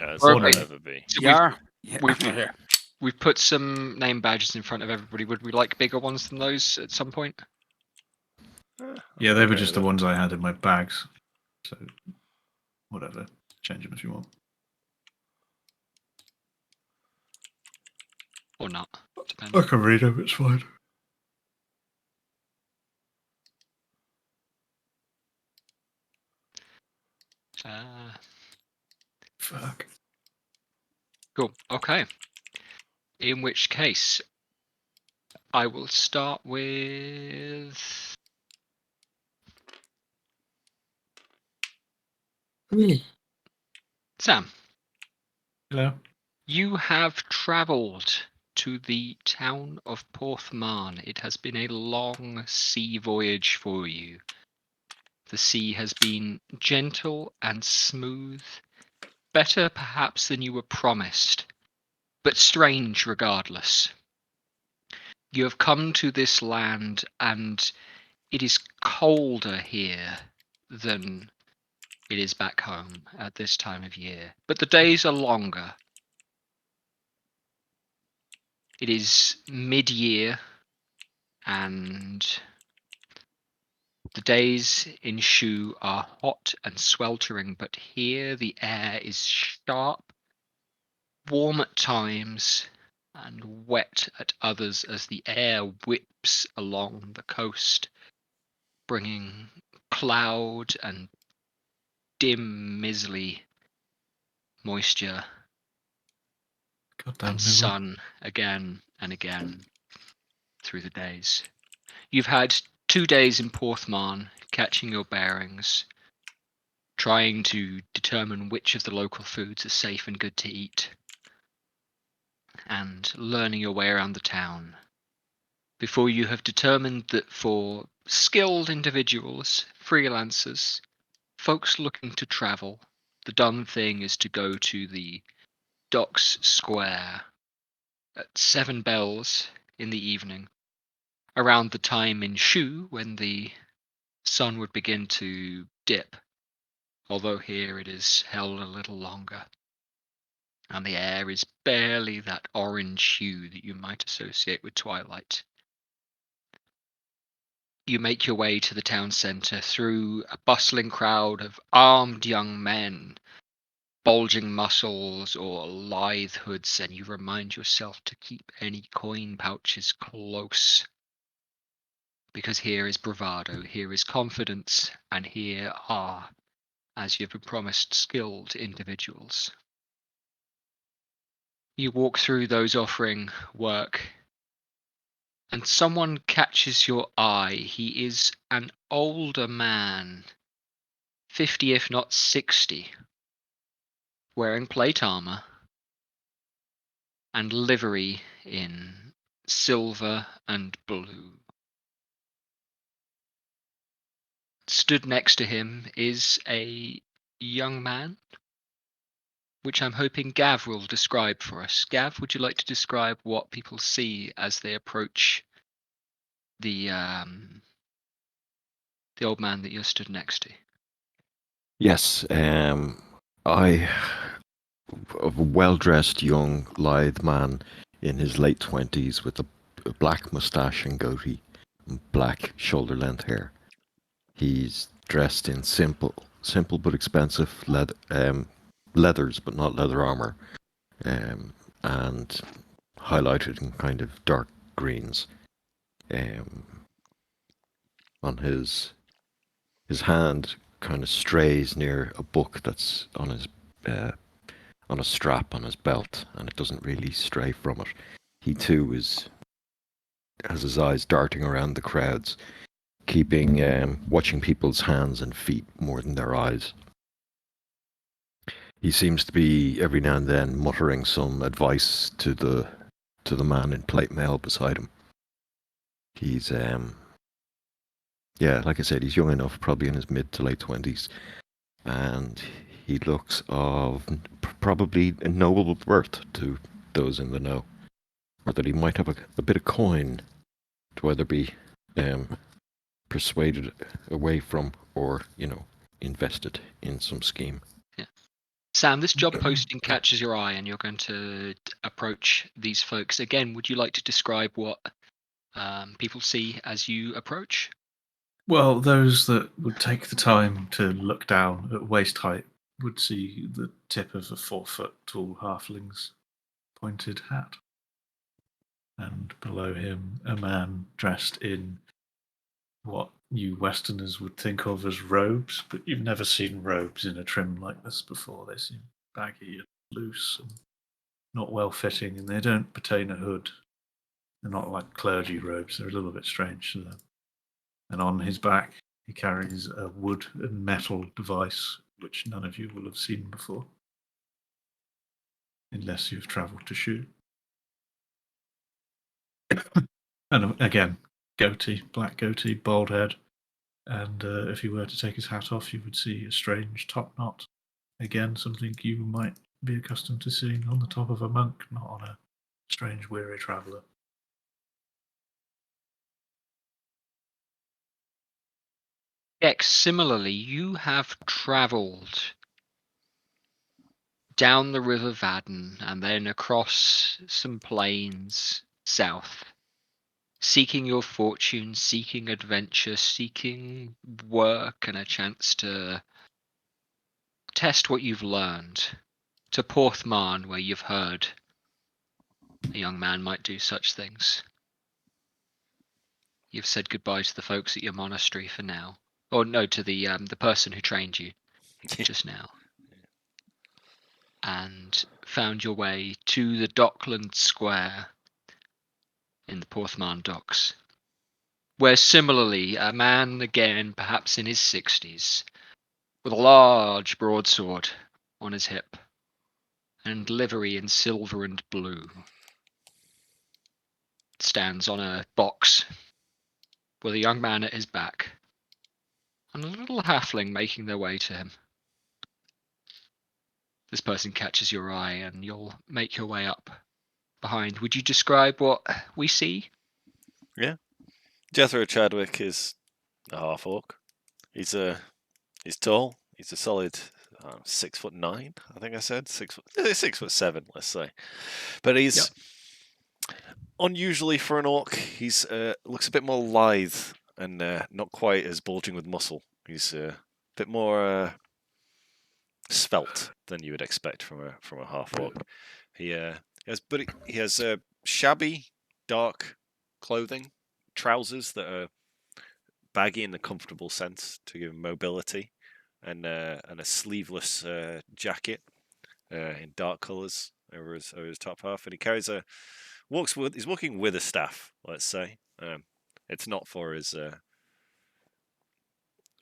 As Or it will okay. ever be. So Yeah. we've put some name badges in front of everybody. Would we like bigger ones than those at some point? Yeah, I'm they were okay just the with it. ones I had in my bags. So, whatever. Change them if you want. Or not? Depends. I can read them, it's fine. Fuck. Cool. Okay. In which case, I will start with Sam. Hello. You have travelled to the town of Porthmarn. It has been a long sea voyage for you. The sea has been gentle and smooth, better perhaps than you were promised, but strange regardless. You have come to this land, and it is colder here than it is back home at this time of year, but the days are longer. It is mid-year, and the days in Shu are hot and sweltering, but here the air is sharp, warm at times, and wet at others as the air whips along the coast, bringing cloud and dim, miserly moisture Goddamn and miserable. sun again and again through the days. You've had 2 days in Porthmarn, catching your bearings, trying to determine which of the local foods are safe and good to eat, and learning your way around the town, before you have determined that for skilled individuals, freelancers, folks looking to travel, the done thing is to go to the Docks Square at 7 bells in the evening, around the time in Shu when the sun would begin to dip, although here it is held a little longer, and the air is barely that orange hue that you might associate with twilight. You make your way to the town centre through a bustling crowd of armed young men, bulging muscles or lithe hoods, and you remind yourself to keep any coin pouches close. Because here is bravado, here is confidence, and here are, as you've been promised, skilled individuals. You walk through those offering work, and someone catches your eye. He is an older man, 50 if not 60, wearing plate armor and livery in silver and blue. Stood next to him is a young man, which I'm hoping Gav will describe for us. Gav, would you like to describe what people see as they approach the old man that you're stood next to? Yes, a well-dressed young lithe man in his late 20s with a black moustache and goatee and black shoulder-length hair. He's dressed in simple but expensive leathers, but not leather armor, and highlighted in kind of dark greens. On his hand kind of strays near a book that's on his on a strap on his belt, and it doesn't really stray from it. He too has his eyes darting around the crowds, keeping watching people's hands and feet more than their eyes. He seems to be every now and then muttering some advice to the man in plate mail beside him. He's yeah, like I said, he's young enough, probably in his mid to late 20s, and he looks of probably a noble birth to those in the know, or that he might have a bit of coin to either be persuaded away from or, invested in some scheme. Yeah. Sam, this job posting catches your eye, and you're going to approach these folks. Again, would you like to describe what people see as you approach? Well, those that would take the time to look down at waist height would see the tip of a 4-foot tall halfling's pointed hat. And below him, a man dressed in what you Westerners would think of as robes, but you've never seen robes in a trim like this before. They seem baggy and loose and not well fitting, and they don't pertain a hood. They're not like clergy robes, they're a little bit strange to them. And on his back, he carries a wood and metal device which none of you will have seen before, unless you've travelled to shoot. And again, goatee, black goatee, bald head. And if he were to take his hat off, you would see a strange top knot. Again, something you might be accustomed to seeing on the top of a monk, not on a strange, weary traveller. X, similarly, you have travelled down the River Vadden and then across some plains south, seeking your fortune, seeking adventure, seeking work and a chance to test what you've learned, to Porthmarn, where you've heard a young man might do such things. You've said goodbye to the folks at your monastery for now. Or no, to the person who trained you just now. And found your way to the Dockland Square in the Porthmarn docks, where similarly a man, again perhaps in his 60s, with a large broadsword on his hip and livery in silver and blue, stands on a box with a young man at his back and a little halfling making their way to him. This person catches your eye and you'll make your way up behind. Would you describe what we see? Yeah. Jethro Chadwick is a half orc. He's tall. He's a solid 6'9", I think I said 6'7", let's say. But he's unusually for an orc. He's looks a bit more lithe and not quite as bulging with muscle. He's a bit more svelte than you would expect from a half orc. He has shabby, dark clothing, trousers that are baggy in the comfortable sense to give him mobility, and a sleeveless jacket in dark colours over his top half, and he carries he's walking with a staff. Let's say it's not for his.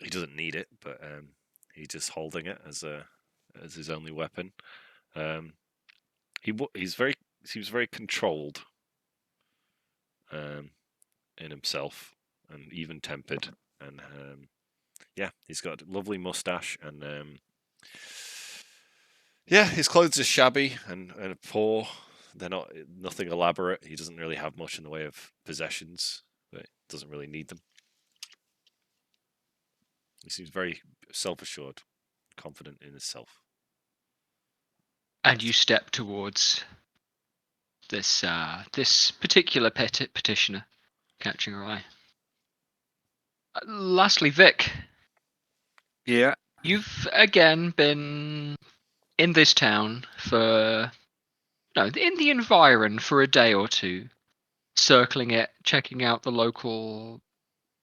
He doesn't need it, but he's just holding it as his only weapon. He seems very controlled in himself and even tempered, and he's got a lovely mustache, and his clothes are shabby and poor. They're nothing elaborate. He doesn't really have much in the way of possessions, but doesn't really need them. He seems very self-assured, confident in himself. And you step towards this particular petitioner, catching your eye. Lastly, Vic. Yeah. You've again been in this town in the environ for a day or two, circling it, checking out the local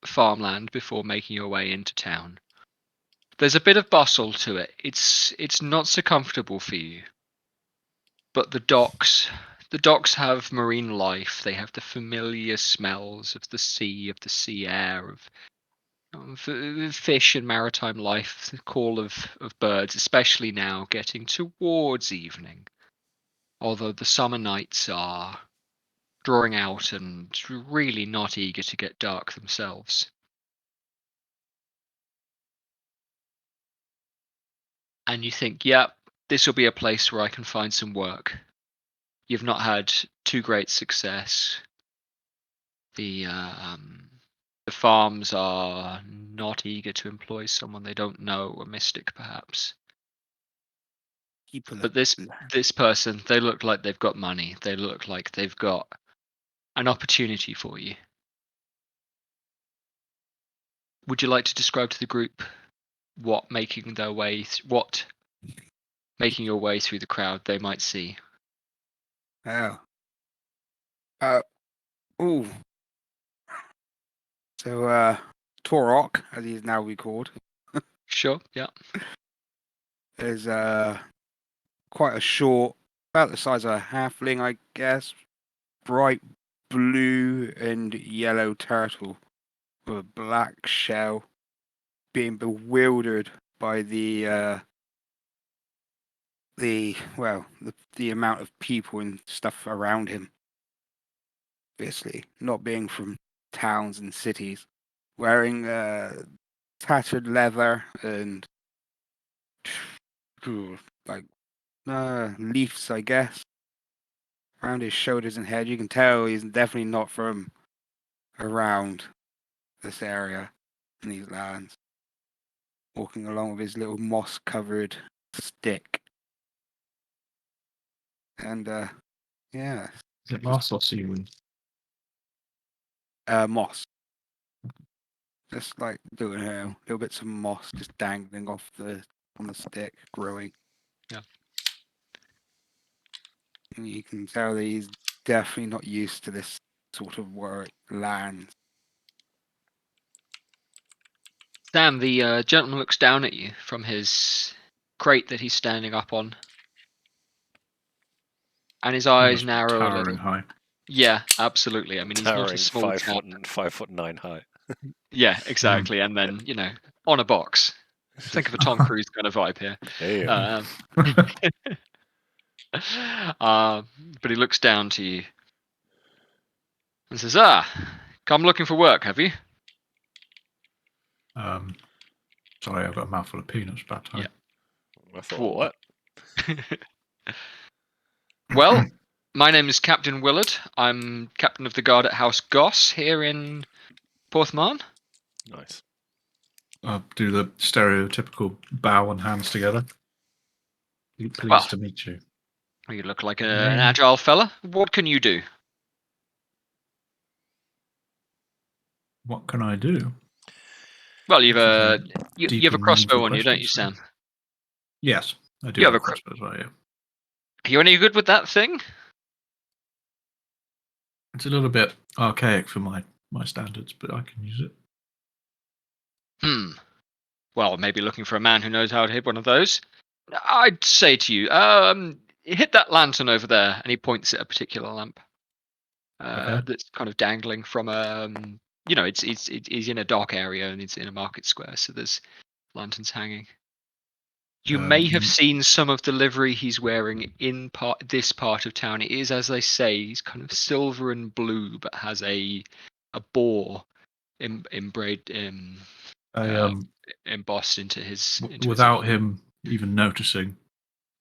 farmland before making your way into town. There's a bit of bustle to it. It's not so comfortable for you. But the docks have marine life. They have the familiar smells of the sea air, of fish and maritime life, the call of birds, especially now getting towards evening. Although the summer nights are drawing out and really not eager to get dark themselves. And you think, yep, this will be a place where I can find some work. You've not had too great success. The farms are not eager to employ someone they don't know, a mystic perhaps. People But this person, they look like they've got money. They look like they've got an opportunity for you. Would you like to describe to the group what making your way through the crowd they might see? Oh. Ooh. So, Torok, as he is now recalled, Sure, yeah. is quite a short, about the size of a halfling, I guess. Bright blue and yellow turtle with a black shell, being bewildered by the amount of people and stuff around him. Obviously, not being from towns and cities, wearing tattered leather and like leaves, I guess, around his shoulders and head. You can tell he's definitely not from around this area in these lands. Walking along with his little moss-covered stick, and yeah, Is it moss or seaweed? moss. Just like doing little bits of moss just dangling off on the stick, growing. Yeah. And you can tell that he's definitely not used to this sort of land. Sam, the gentleman looks down at you from his crate that he's standing up on, and his eyes Almost narrow a towering little. high. Yeah, absolutely. I mean, he's not Towering a small 5 chap. foot 5'9" high. Yeah, exactly. And then on a box. Think of a Tom Cruise kind of vibe here. Hey, But he looks down to you and says, come looking for work, have you? Sorry, I've got a mouthful of peanuts. Bad time. Yeah. I thought, what? Well, my name is Captain Willard. I'm captain of the guard at House Goss here in Porthmarn. Nice. I'll do the stereotypical bow and hands together. Pleased Well, to meet you. You look like an agile fella. What can you do? What can I do? Well, you have Deeply a crossbow meaningful on you, don't you, questions. Sam? Yes, I do You have have a a crossbow as well, yeah. Are you any good with that thing? It's a little bit archaic for my standards, but I can use it. Well, maybe looking for a man who knows how to hit one of those. I'd say to you, hit that lantern over there, and he points at a particular lamp that's kind of dangling from it's in a dark area and it's in a market square, so there's lanterns hanging. You may have seen some of the livery he's wearing in this part of town. It is, as they say, he's kind of silver and blue, but has a boar embossed into his. Without him even noticing,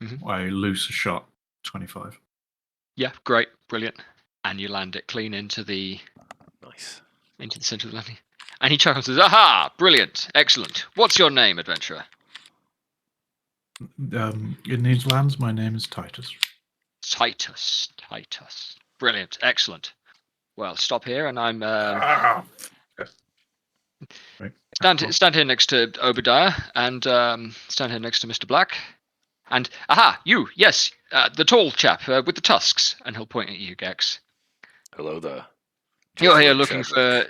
Mm-hmm. I loose a shot. 25. Yeah, great, brilliant, and you land it clean into the center of the landing. And he chuckles and says, "Aha! Brilliant, excellent. What's your name, adventurer?" In these lands, my name is Titus. Titus. Brilliant, excellent. Well, stop here, and I'm stand here next to Obadiah, and stand here next to Mr. Black, and you, yes, the tall chap with the tusks, and he'll point at you, Gex. Hello there. You're here looking for.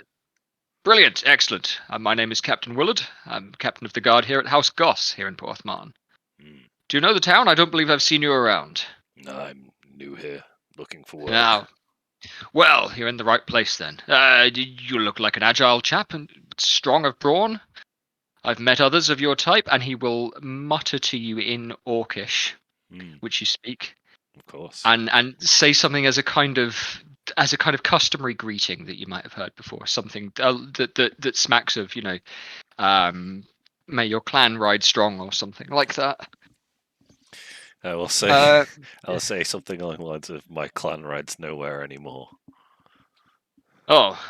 Brilliant, excellent. My name is Captain Willard. I'm captain of the guard here at House Goss here in Porthmarn. Do you know the town? I don't believe I've seen you around. No, I'm new here, looking for work. Now, well, you're in the right place then. You look like an agile chap and strong of brawn. I've met others of your type, and he will mutter to you in Orcish, which you speak, of course, and say something as a kind of customary greeting that you might have heard before. Something that smacks of may your clan ride strong or something like that. I will say, I'll say something along the lines of, "My clan rides nowhere anymore." Oh.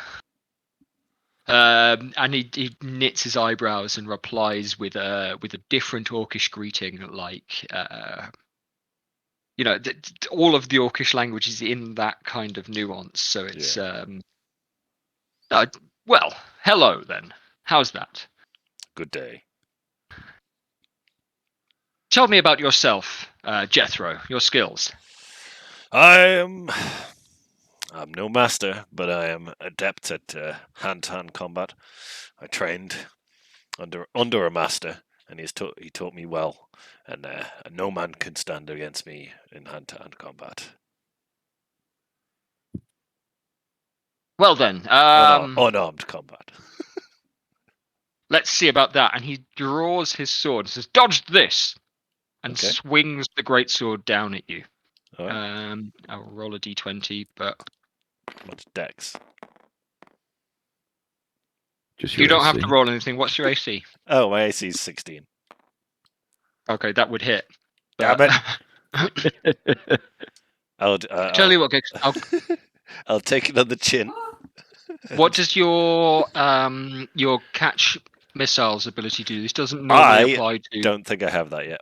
And he knits his eyebrows and replies with a different Orcish greeting, like all of the Orcish language is in that kind of nuance. So it's well, hello then. How's that? Good day. Tell me about yourself, Jethro. Your skills. I'm no master, but I am adept at hand-to-hand combat. I trained under a master, and he taught me well, and no man can stand against me in hand-to-hand combat. Well then, Unarmed combat. let's see about that. And he draws his sword and says, "Dodge this," and Okay. swings the great sword down at you. All right. I'll roll a d20, but What's dex? Just you your don't have AC. to roll anything. What's your AC? Oh, my AC is 16. Okay, that would hit. Damn But I'll tell you what, Gix, I'll take it on the chin. what does your catch missiles ability do? This doesn't normally apply to. Don't think I have that yet.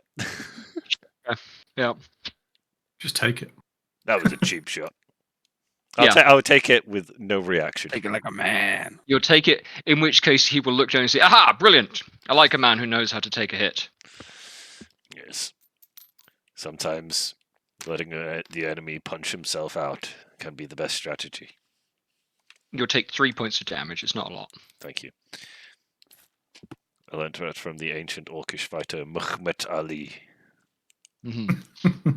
Yeah. Just take it. That was a cheap shot. Yeah. I would take it with no reaction. Take it like a man. You'll take it, in which case he will look down and say, "Aha, brilliant! I like a man who knows how to take a hit." Yes. Sometimes letting the enemy punch himself out can be the best strategy. You'll take 3 points of damage. It's not a lot. Thank you. I learned that from the ancient Orcish fighter Muhammad Ali. Mm-hmm.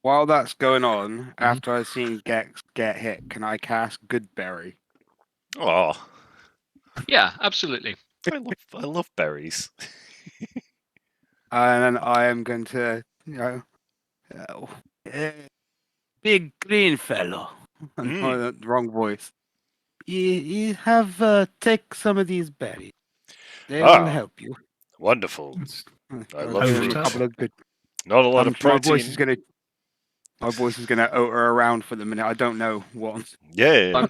While that's going on, after I've seen Gex get hit, can I cast Goodberry? Oh, Yeah, absolutely. I love berries. And then I am going to, big green fellow. No, the wrong voice. You have take some of these berries. They will help you. Wonderful. I love give him fruit. a couple of good. Not a lot of My voice protein. is gonna oter around for the minute. I don't know what. Yeah.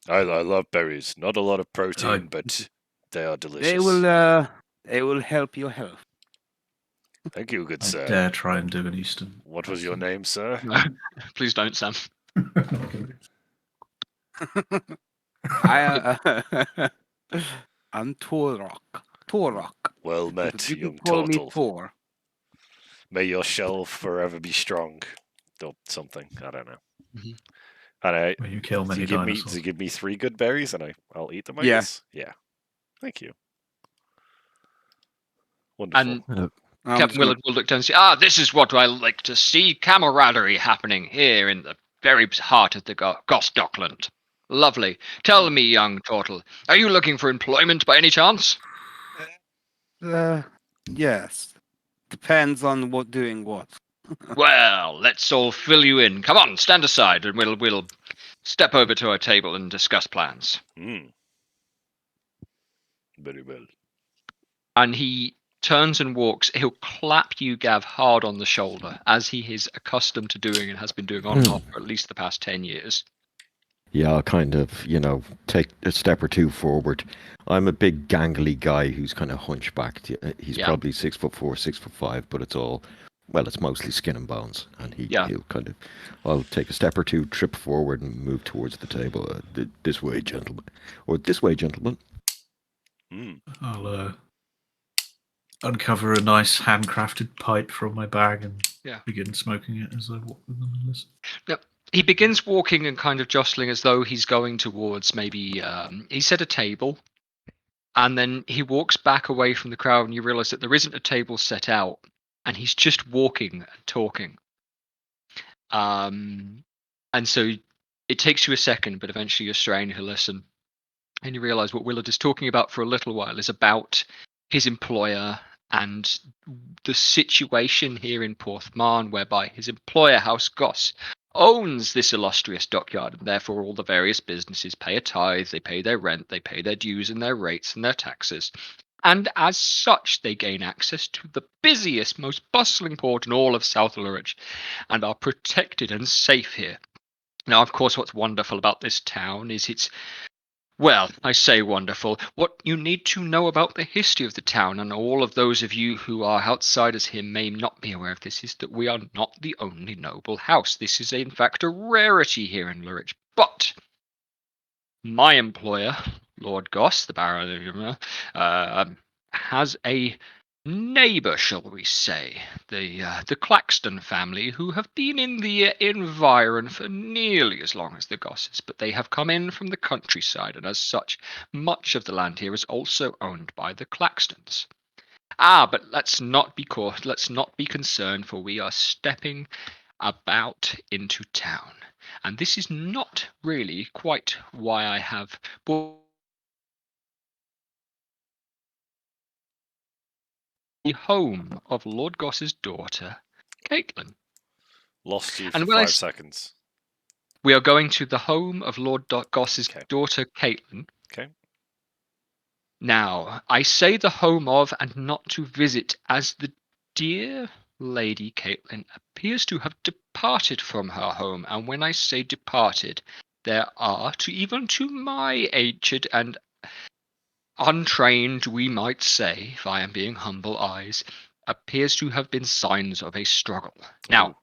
I love berries. Not a lot of protein, I- but they are delicious. They will help your health. Thank you, good I sir. dare try and do an Eastern. What was your name, sir? No, please don't, Sam. I'm Torok. Well met, You can young call me turtle. Tor. May your shell forever be strong. Or something. I don't know. Mhm. And When you kill many you dinosaurs. give me 3 good berries and I'll eat them, I Yeah. guess? Yeah. Thank you. Wonderful. And I'm Captain just gonna- Willard will look down and say, this is what I like to see. Camaraderie happening here in the very heart of the Goss Dockland. Lovely. Tell me, young turtle, are you looking for employment by any chance? Yes. Depends on doing what. Well, let's all fill you in. Come on, stand aside, and we'll step over to our table and discuss plans. Very well. And he turns and walks. He'll clap you, Gav, hard on the shoulder, as he is accustomed to doing and has been doing on and off for at least the past 10 years. Yeah, I'll kind of, take a step or two forward. I'm a big gangly guy who's kind of hunchbacked. He's probably 6'4", 6'5", but it's mostly skin and bones. And he'll kind of, I'll take a step or two, trip forward and move towards the table. This way, gentlemen. Or this way, gentlemen. I'll uncover a nice handcrafted pipe from my bag and begin smoking it as I walk with them and listen. Yep. He begins walking and kind of jostling as though he's going towards maybe, he said a table, and then he walks back away from the crowd and you realize that there isn't a table set out, and he's just walking and talking. And so it takes you a second, but eventually you're strained to listen. And you realize what Willard is talking about for a little while is about his employer and the situation here in Porthmarn, whereby his employer, House Goss, owns this illustrious dockyard, and therefore all the various businesses pay a tithe, they pay their rent, they pay their dues and their rates and their taxes. And as such, they gain access to the busiest, most bustling port in all of South Ulrich, and are protected and safe here. Now, of course, what's wonderful about this town is it's Well, I say wonderful. What you need to know about the history of the town, and all of those of you who are outsiders here may not be aware of this, is that we are not the only noble house. This is, in fact, a rarity here in Lurich. But my employer, Lord Goss, the Baron, has a neighbour, shall we say, the Claxton family, who have been in the environ for nearly as long as the Gosses, but they have come in from the countryside, and as such, much of the land here is also owned by the Claxtons. But let's not be concerned, for we are stepping about into town, and this is not really quite why I have brought the home of Lord Goss's daughter, Caitlin. Lost you for And when 5 seconds. we are going to the home of Lord Goss's Okay. daughter, Caitlin. Okay. Now, I say the home of and not to visit, as the dear Lady Caitlin appears to have departed from her home, and when I say departed, there are, even to my aged and untrained, we might say, if I am being humble, eyes, appears to have been signs of a struggle. Now,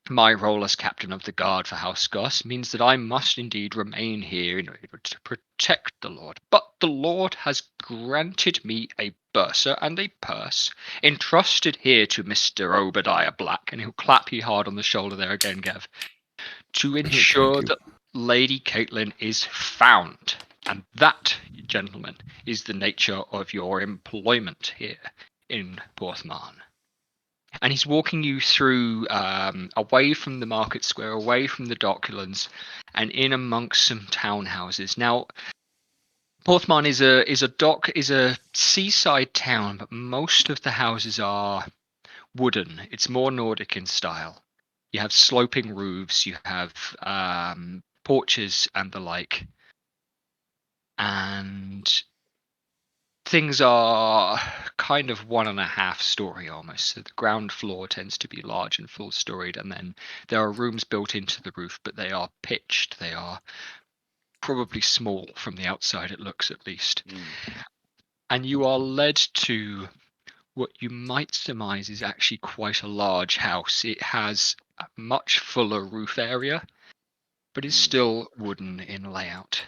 my role as captain of the guard for House Goss means that I must indeed remain here in order to protect the Lord. But the Lord has granted me a bursar and a purse, entrusted here to Mr. Obadiah Black, and he'll clap you hard on the shoulder there again, Gav, to ensure you. that Lady Caitlin is found. And that, gentlemen, is the nature of your employment here in Porthmarn. And he's walking you through, away from the market square, away from the docklands, and in amongst some townhouses. Now, Porthmarn is a seaside town, but most of the houses are wooden. It's more Nordic in style. You have sloping roofs, you have porches and the like, and things are kind of 1.5 story almost. So the ground floor tends to be large and full storied, and then there are rooms built into the roof, but they are pitched. They are probably small from the outside, it looks at least. And you are led to what you might surmise is actually quite a large house. It has a much fuller roof area, but is still wooden in layout.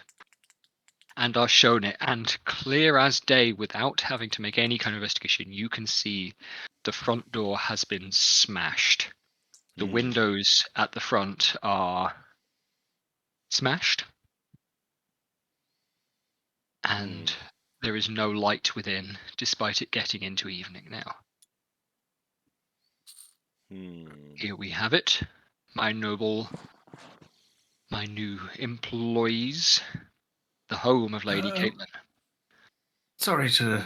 And are shown it, and clear as day, without having to make any kind of investigation, you can see the front door has been smashed. The windows at the front are smashed, and there is no light within, despite it getting into evening now. Here we have it, my new employees, the home of Lady Caitlin. Sorry to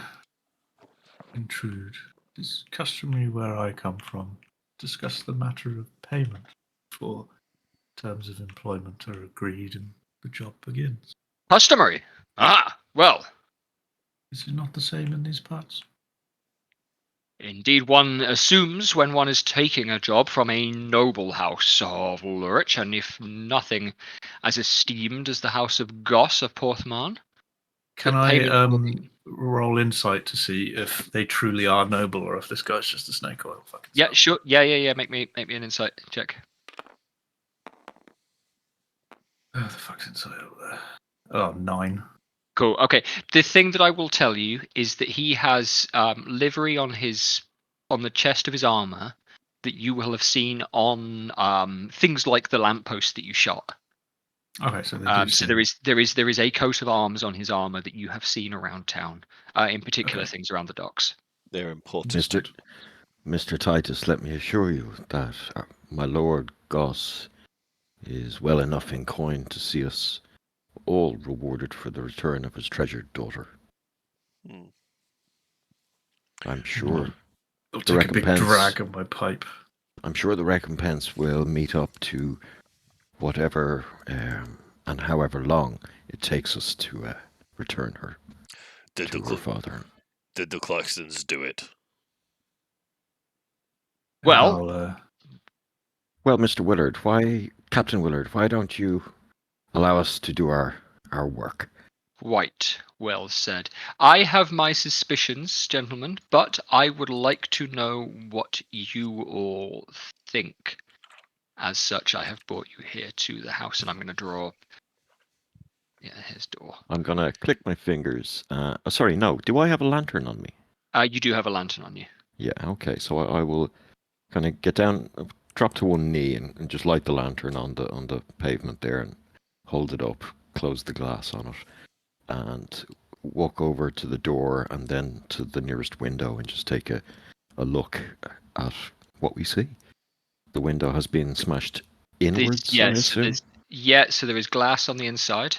intrude. It's customary where I come from. Discuss the matter of payment before terms of employment are agreed and the job begins. Customary? Well. Is it not the same in these parts? Indeed, one assumes when one is taking a job from a noble house of Lurich, and if nothing as esteemed as the house of Goss of Porthmarn. Can I roll insight to see if they truly are noble or if this guy's just a snake oil fucking Yeah, salesman? sure. Yeah. Make me an insight check. Oh, the fuck's insight over there? Oh, 9. Cool. Okay. The thing that I will tell you is that he has livery on the chest of his armor that you will have seen on things like the lamppost that you shot. Okay, so they do so there is a coat of arms on his armor that you have seen around town, in particular things around the docks. They're important. Mr. Titus, let me assure you that my Lord Goss is well enough in coin to see us all rewarded for the return of his treasured daughter. I'm sure I'll the take a big drag of my pipe. I'm sure the recompense will meet up to whatever and however long it takes us to return her to her father. Did the Claxtons do it? Well, Mr. Willard, Captain Willard, why don't you allow us to do our our work. Quite well said. I have my suspicions, gentlemen, but I would like to know what you all think. As such, I have brought you here to the house, and I'm going to draw. Yeah, here's door. I'm gonna click my fingers. Sorry, no. Do I have a lantern on me? You do have a lantern on you. Yeah. Okay. So I will kind of get down, drop to one knee, and just light the lantern on the pavement there, and hold it up, close the glass on it, and walk over to the door, and then to the nearest window, and just take a look at what we see. The window has been smashed inwards, I assume. So there is glass on the inside.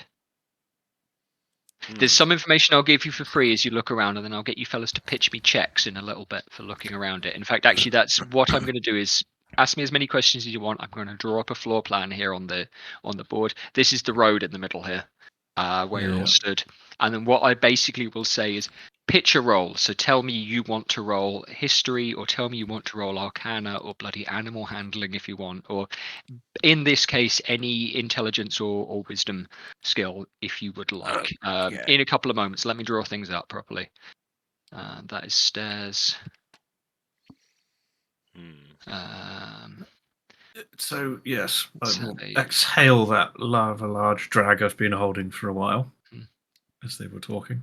There's Hmm. some information I'll give you for free as you look around, and then I'll get you fellas to pitch me checks in a little bit for looking around it. In fact, actually, that's what I'm going to do is ask me as many questions as you want. I'm going to draw up a floor plan here on the board. This is the road in the middle here, where you're Yeah. all stood. And then what I basically will say is pitch a roll. So tell me you want to roll history, or tell me you want to roll arcana, or bloody animal handling if you want, or in this case, any intelligence or wisdom skill, if you would like. Yeah. In a couple of moments, let me draw things up properly. That is stairs. Hmm. So yes, I So will they- exhale that large drag I've been holding for a while, Hmm. as they were talking.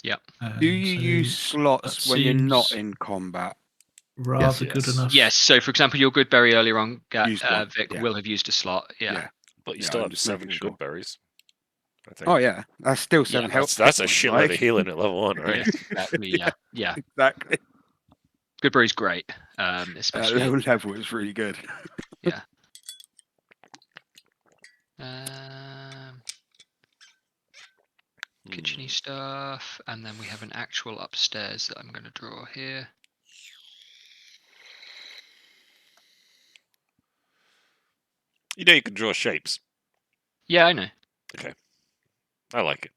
Yep. And Do you say, use slots that when you're not seems in combat? rather Yes. good enough? Yes. So, for example, your good berry earlier on, Used one, Vic, yeah. will have used a slot. Yeah. But you Yeah, still I'm have just making 7 sure. good berries. I think. Oh yeah, that's still 7 health. That's a points, shitload like. of healing at level 1, right? Yes, exactly. Yeah. Exactly. Good berry's great. That Especially. level is really good. Yeah. Um, kitcheny stuff, and then we have an actual upstairs that I'm going to draw here. You know you can draw shapes. Yeah, I know. I like it.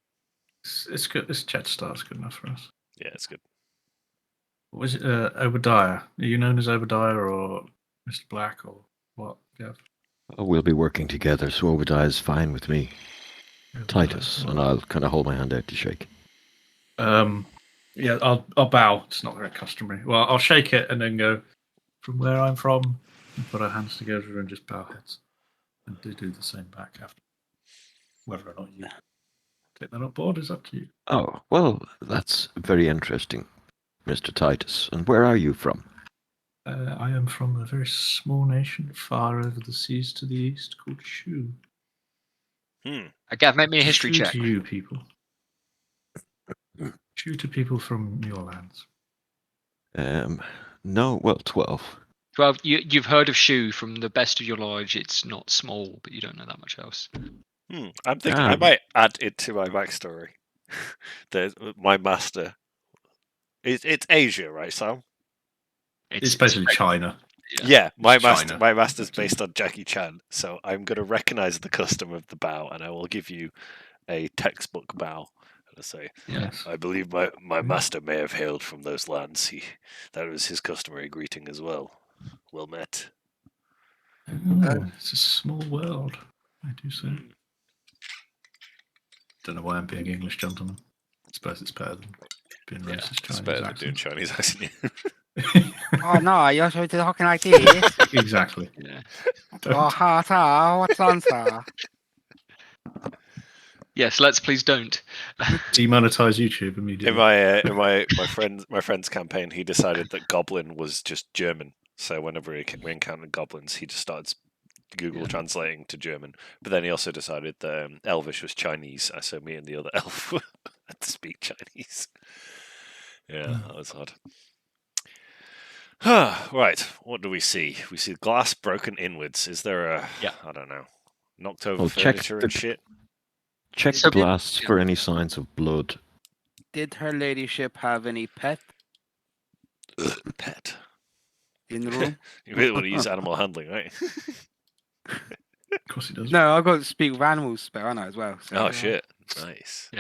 It's good. This Jed star's good enough for us. Yeah, it's good. What was it? Obadiah. Are you known as Obadiah or Mr. Black or what? Yeah. Oh, we'll be working together, so Obadiah is fine with me. Titus, and I'll kind of hold my hand out to shake. Yeah, I'll bow. It's not very customary. Well, I'll shake it and then go from where I'm from and put our hands together and just bow heads. And do the same back after. Whether or not you take that on board is up to you. Oh, well, that's very interesting, Mr. Titus. And where are you from? I am from a very small nation far over the seas to the east called Shu. Again, make me a history Shu check. to you people. Shu to people from your lands. No, well, 12. 12. You've heard of Shu from the best of your knowledge. It's not small, but you don't know that much else. I'm thinking I might add it to my backstory. My master. It's Asia, right, Sam? It's basically China. Yeah, my It's master. China. My master's based on Jackie Chan, so I'm going to recognize the custom of the bow, and I will give you a textbook bow. And I say, Yes. I believe my master may have hailed from those lands. That was his customary greeting as well. Well met. Oh, it's a small world, I do say. Don't know why I'm being English, gentlemen. I suppose it's better than being racist It's Chinese better than doing accent. Chinese accent. Oh no, you're supposed to be talking like this. Exactly. Yeah. Oh, ha, what's on, sir? Yes, let's please don't. Demonetize YouTube immediately. In my friend's campaign, he decided that Goblin was just German. So whenever we encountered goblins, he just started Google translating to German. But then he also decided that Elvish was Chinese. So me and the other elf had to speak Chinese. Yeah, that was odd. Right, what do we see? We see glass broken inwards. Is there a I don't know, knocked over Well, check furniture the- and shit? Check So the glass for any signs of blood. Did her ladyship have any pet Pet. in the room? You really want to use animal handling, right? Of course he does. No, I've got to speak with animals spell, I know as well. So Oh shit! Nice.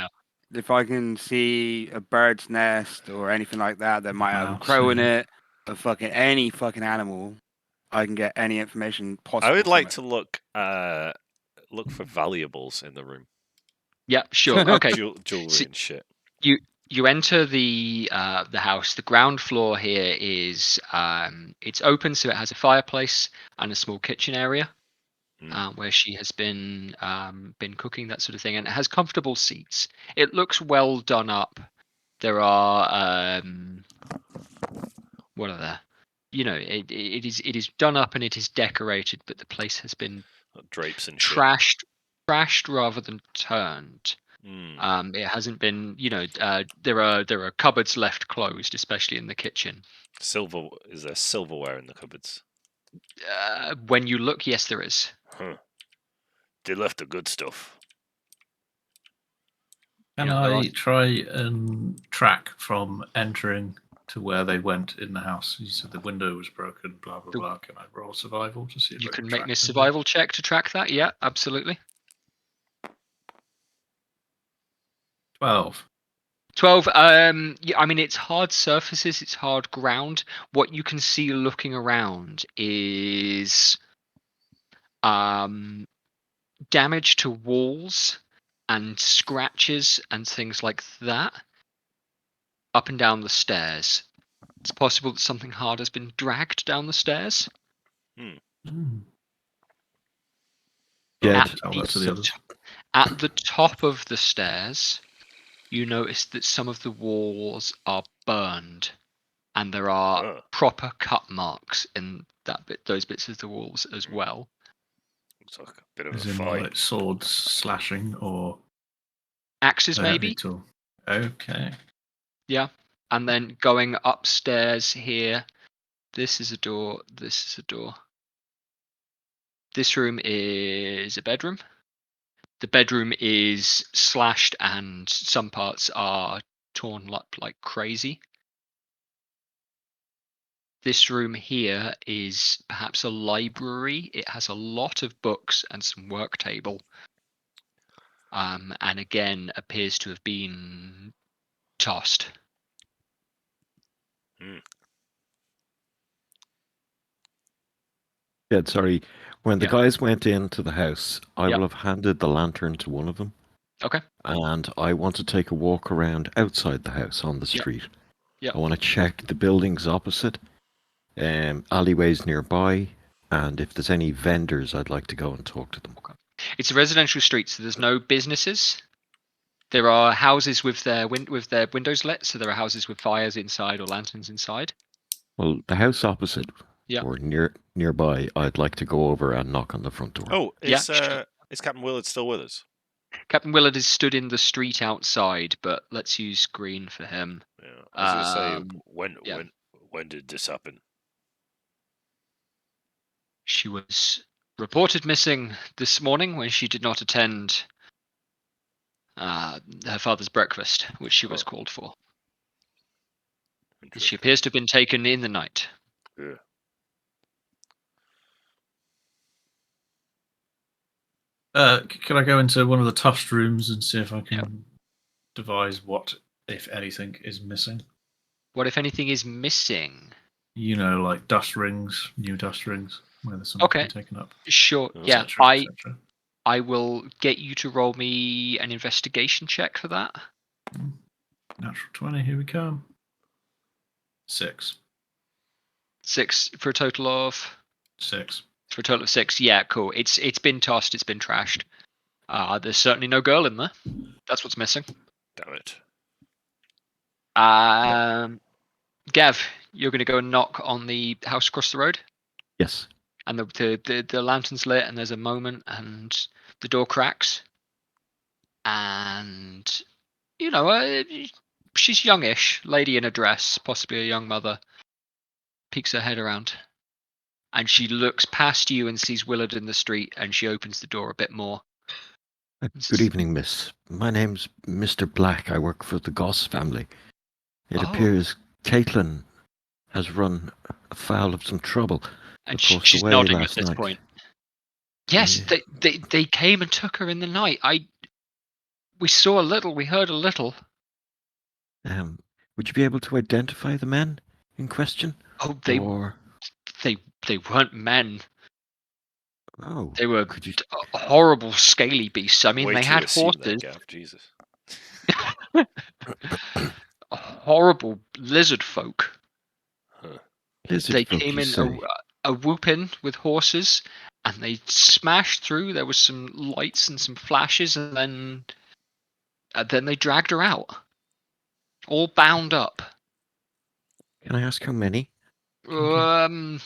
if I can see a bird's nest or anything like that that might have a Mouse, crow in yeah. it, or any fucking animal, I can get any information possible. I would from like it. to look for valuables in the room. Yeah, sure. Okay. Jewelry So- and shit. You enter the house. The ground floor here is it's open, so it has a fireplace and a small kitchen area where she has been cooking, that sort of thing, and it has comfortable seats. It looks well done up. There are what are there? You know, it is done up and it is decorated, but the place has been Drapes and shit. trashed rather than turned. It hasn't been, there are cupboards left closed, especially in the kitchen. Is there silverware in the cupboards? When you look, yes, there is. Huh. They left the good stuff. Can Yeah, there I are- try and track from entering to where they went in the house? You said the window was broken, blah, blah, blah. Can I roll survival to see if You I can can make track me a them? survival check to track that. Yeah, absolutely. 12. 12. Yeah, I mean, it's hard surfaces, it's hard ground. What you can see looking around is damage to walls and scratches and things like that up and down the stairs. It's possible that something hard has been dragged down the stairs. Jed, Tell that to the others. At the top of the stairs, you notice that some of the walls are burned, and there are proper cut marks in those bits of the walls as well. Looks like a bit of As a in fight. like swords slashing or Axes, heavy maybe. tool. Okay. Yeah, and then going upstairs here. This is a door. This is a door. This room is a bedroom. The bedroom is slashed and some parts are torn up like crazy. This room here is perhaps a library. It has a lot of books and some work table. And again appears to have been tossed. Jed, sorry. When the Yeah. guys went into the house, I Yeah. will have handed the lantern to one of them. Okay. And I want to take a walk around outside the house on the Yeah. street. Yeah. I want to check the buildings opposite, alleyways nearby, and if there's any vendors, I'd like to go and talk to them. Okay. It's a residential street, so there's no businesses. There are houses with their windows lit, so there are houses with fires inside or lanterns inside. Well, the house opposite Yeah. or nearby, I'd like to go over and knock on the front door. Oh, Yeah, is Captain Willard still with us? Captain Willard is stood in the street outside, but let's use green for him. Yeah. I was going to say, when did this happen? She was reported missing this morning when she did not attend her father's breakfast, which she was called for. She appears to have been taken in the night. Yeah. Can I go into one of the tusked rooms and see if I can devise what, if anything, is missing? What, if anything, is missing? You know, like dust rings, new dust rings, where there's something been taken up. Sure. Oh. Yeah. Et cetera. I will get you to roll me an investigation check for that. Natural 20, here we come. 6. 6 for a total of 6. For a total of 6. Yeah, cool. It's been tossed. It's been trashed. There's certainly no girl in there. That's what's missing. Damn it. Gav, you're going to go and knock on the house across the road, Yes. and the lantern's lit, and there's a moment, and the door cracks, and she's youngish, lady in a dress, possibly a young mother, peeks her head around. And she looks past you and sees Willard in the street, and she opens the door a bit more. Good evening, miss. My name's Mr. Black. I work for the Goss family. It appears Caitlin has run afoul of some trouble. And she's nodding at this point. Yes, Yeah. they came and took her in the night. We saw a little, we heard a little. Would you be able to identify the men in question? Oh, they weren't men. Oh, They were could you? horrible, scaly beasts. I mean, Way they to had assume that, horses. Gav. Jesus. Horrible lizard folk. Huh. Lizard They folk, came you in say? a whooping with horses, and they smashed through. There was some lights and some flashes, and then they dragged her out, all bound up. Can I ask how many? Um,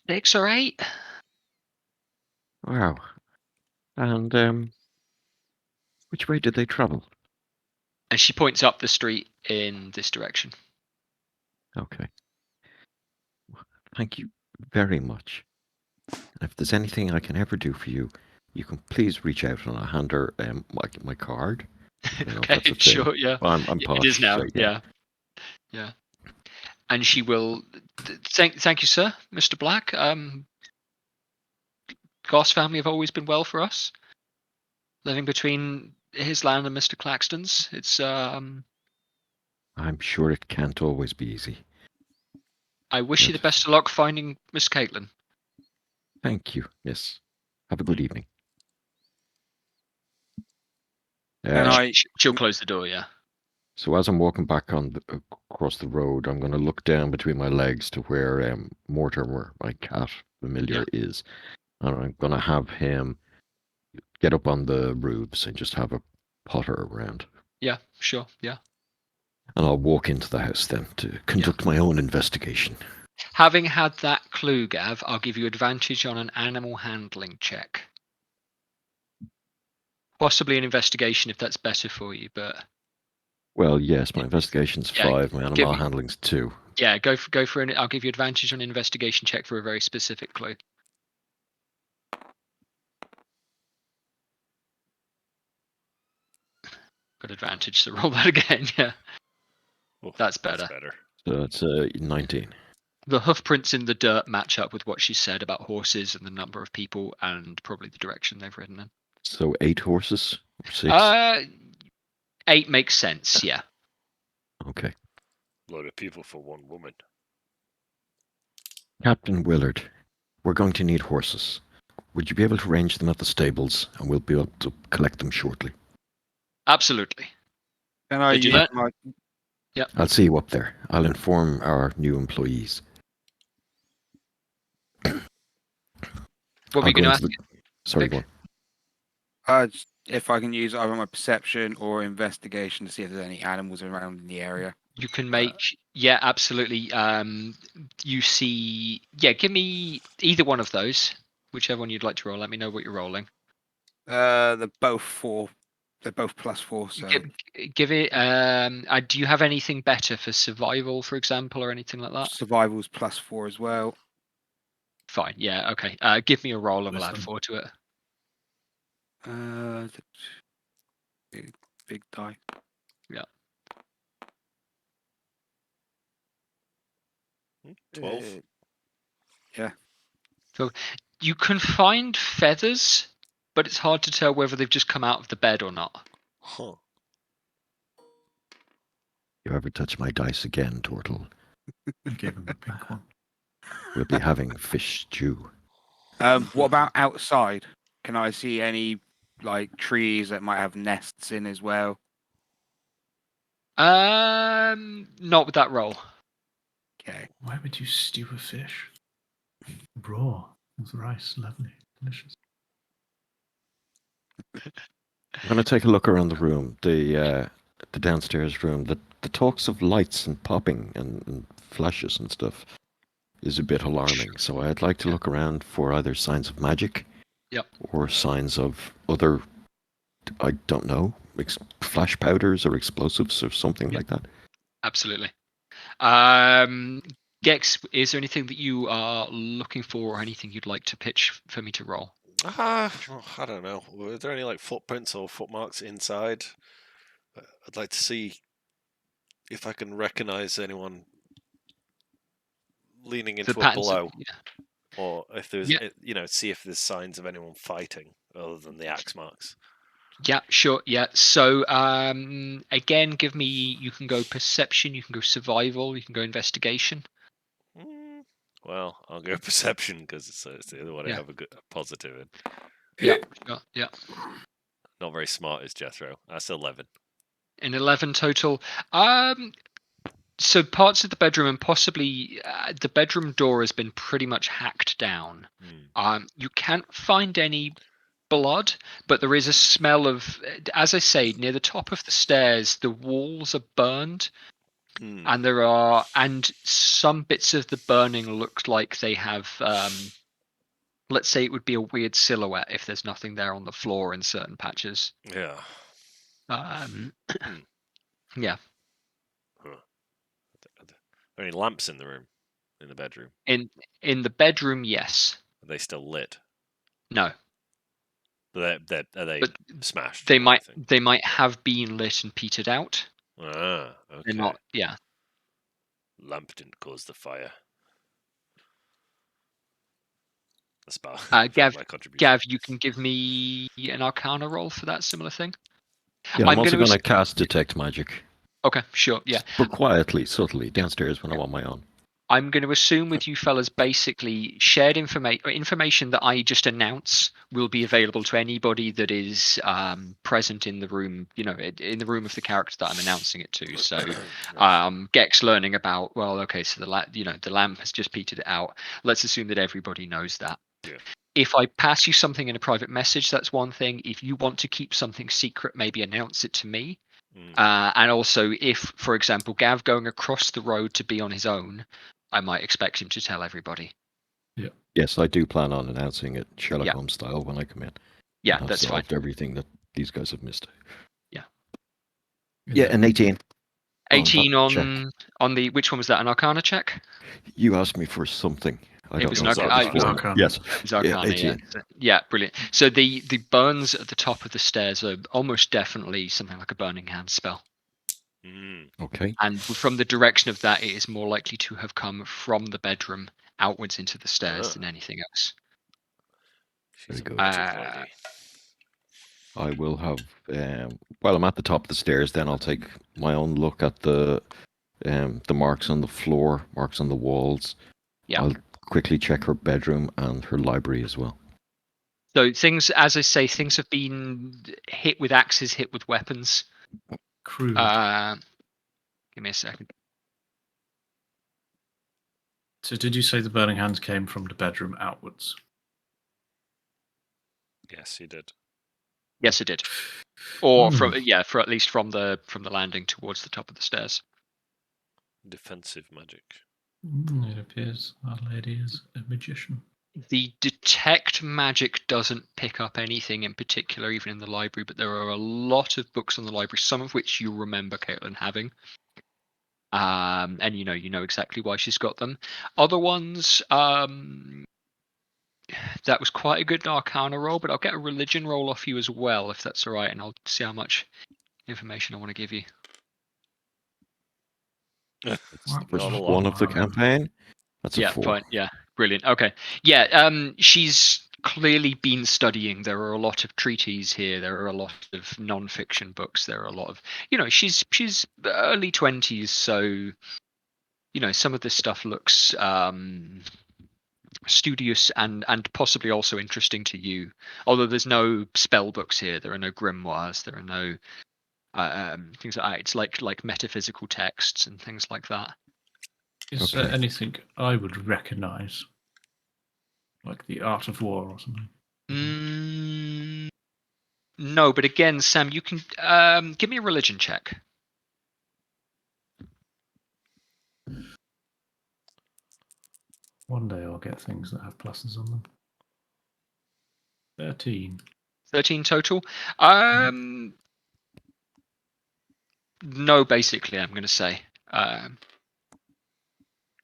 6 or 8. Wow. And which way did they travel? And she points up the street in this direction. Okay. Thank you very much. If there's anything I can ever do for you, you can please reach out and I'll hand her my card. I don't know if Okay, that's a thing. sure, yeah. I'm It is posh, now, so yeah. And she will. Thank you, sir, Mr. Black. Goss family have always been well for us. Living between his land and Mr. Claxton's, it's I'm sure it can't always be easy. I wish you the best of luck finding Miss Caitlin. Thank you, miss. Have a good evening. And She'll close the door, yeah. So as I'm walking back across the road, I'm going to look down between my legs to where Mortimer, my cat familiar, is, and I'm going to have him get up on the roofs and just have a potter around. Yeah, sure, yeah. And I'll walk into the house then to conduct my own investigation. Having had that clue, Gav, I'll give you advantage on an animal handling check. Possibly an investigation if that's better for you, but Well, yes, my investigation's Yeah, 5, my animal handling's 2. yeah, go for an. I'll give you advantage on an investigation check for a very specific clue. Good advantage, so roll that again. Yeah, Oh, that's better. So it's 19. The hoof prints in the dirt match up with what she said about horses and the number of people and probably the direction they've ridden in. So 8 horses? Or 6? 8 makes sense, yeah. Okay. Load of people for one woman. Captain Willard, we're going to need horses. Would you be able to arrange them at the stables, and we'll be able to collect them shortly? Absolutely. can I They do use that? my Yep. I'll see you up there. I'll inform our new employees. What were you going to ask? Sorry, Vic? go on. if I can use either my perception or investigation to see if there's any animals around in the area. You can make, yeah, absolutely. You see, yeah, give me either one of those, whichever one you'd like to roll. Let me know what you're rolling. They're both 4. They're both +4. So Give it. Do you have anything better for survival, for example, or anything like that? survival's +4 as well. Fine. Yeah. Okay. Give me a roll and we'll add 4 to it. Big die. Yeah. 12. Yeah. So you can find feathers, but it's hard to tell whether they've just come out of the bed or not. Huh. You ever touch my dice again, Turtle? I gave him a pink one. We'll be having fish stew. What about outside? Can I see any like trees that might have nests in as well? Not with that roll. Okay. Why would you stew a fish? Raw with rice, lovely, delicious. I'm going to take a look around the room, the downstairs room. The talks of lights and popping and flashes and stuff is a bit alarming. So I'd like to look around for either signs of magic, or signs of other, I don't know, flash powders or explosives or something like that. Absolutely. Gex, is there anything that you are looking for or anything you'd like to pitch for me to roll? I don't know. Were there any like footprints or footmarks inside? I'd like to see if I can recognize anyone leaning into a blow, or if there's, see if there's signs of anyone fighting other than the axe marks. Yeah, sure. Yeah. So again, give me. You can go perception. You can go survival. You can go investigation. Well, I'll go perception because it's the other one I Yeah. have a positive in. Yeah. Yeah. Not very smart is Jethro. That's 11. An 11 total. So parts of the bedroom and possibly the bedroom door has been pretty much hacked down. You can't find any blood, but there is a smell of, as I say, near the top of the stairs, the walls are burned, and some bits of the burning look like they have, let's say it would be a weird silhouette if there's nothing there on the floor in certain patches. Yeah. Yeah. Huh. Are there any lamps in the room, in the bedroom? In the bedroom, yes. Are they still lit? No. Are they But smashed? they or might anything? have been lit and petered out. Ah, okay. They're not. Yeah. Lamp didn't cause the fire. That's about Gav, my contribution. Gav, you can give me an Arcana roll for that similar thing. Yeah, I'm also gonna going to cast Detect Magic. Okay, sure. Yeah. But quietly, subtly, downstairs when I'm on my own. I'm going to assume with you fellas, basically shared information that I just announce will be available to anybody that is present in the room. You know, in the room of the character that I'm announcing it to. So, Gex learning about. Well, okay, so the lamp has just petered it out. Let's assume that everybody knows that. Yeah. If I pass you something in a private message, that's one thing. If you want to keep something secret, maybe announce it to me. And also, if, for example, Gav going across the road to be on his own, I might expect him to tell everybody. Yeah. Yes, I do plan on announcing it Sherlock Holmes style when I come in. Yeah, and have that's fine. solved everything that these guys have missed. Yeah. Yeah, an 18. 18 check. on the, which one was that? An Arcana check? You asked me for something. I It don't was know. an what it was Arcana. for. Yes. It was Arcana, yeah, 18. Yeah, brilliant. So the burns at the top of the stairs are almost definitely something like a burning hand spell. Okay. And from the direction of that, it is more likely to have come from the bedroom outwards into the stairs than anything else. She's Very a good. magic lady. I will have, while I'm at the top of the stairs, then I'll take my own look at the marks on the floor, marks on the walls. Yeah. I'll quickly check her bedroom and her library as well. So things, as I say, things have been hit with axes, hit with weapons. Crude. Give me a second. So did you say the burning hands came from the bedroom outwards? Yes, he did. Yes, it did. Or for at least from the landing towards the top of the stairs. Defensive magic. It appears our lady is a magician. The detect magic doesn't pick up anything in particular, even in the library, but there are a lot of books in the library, some of which you remember Caitlin having. And you know exactly why she's got them. Other ones, that was quite a good Arcana roll, but I'll get a religion roll off you as well, if that's all right, and I'll see how much information I want to give you. First one of the campaign. That's a 4. Fine. Yeah, brilliant. Okay. Yeah, she's clearly been studying. There are a lot of treatises here. There are a lot of non-fiction books. There are a lot of, she's early 20s, so some of this stuff looks studious and possibly also interesting to you. Although there's no spell books here, there are no grimoires, there are no things like that. It's like metaphysical texts and things like that. Is there anything I would recognise, like the Art of War or something? No, but again, Sam, you can give me a religion check. One day I'll get things that have pluses on them. 13. 13 total. No, basically, I'm going to say.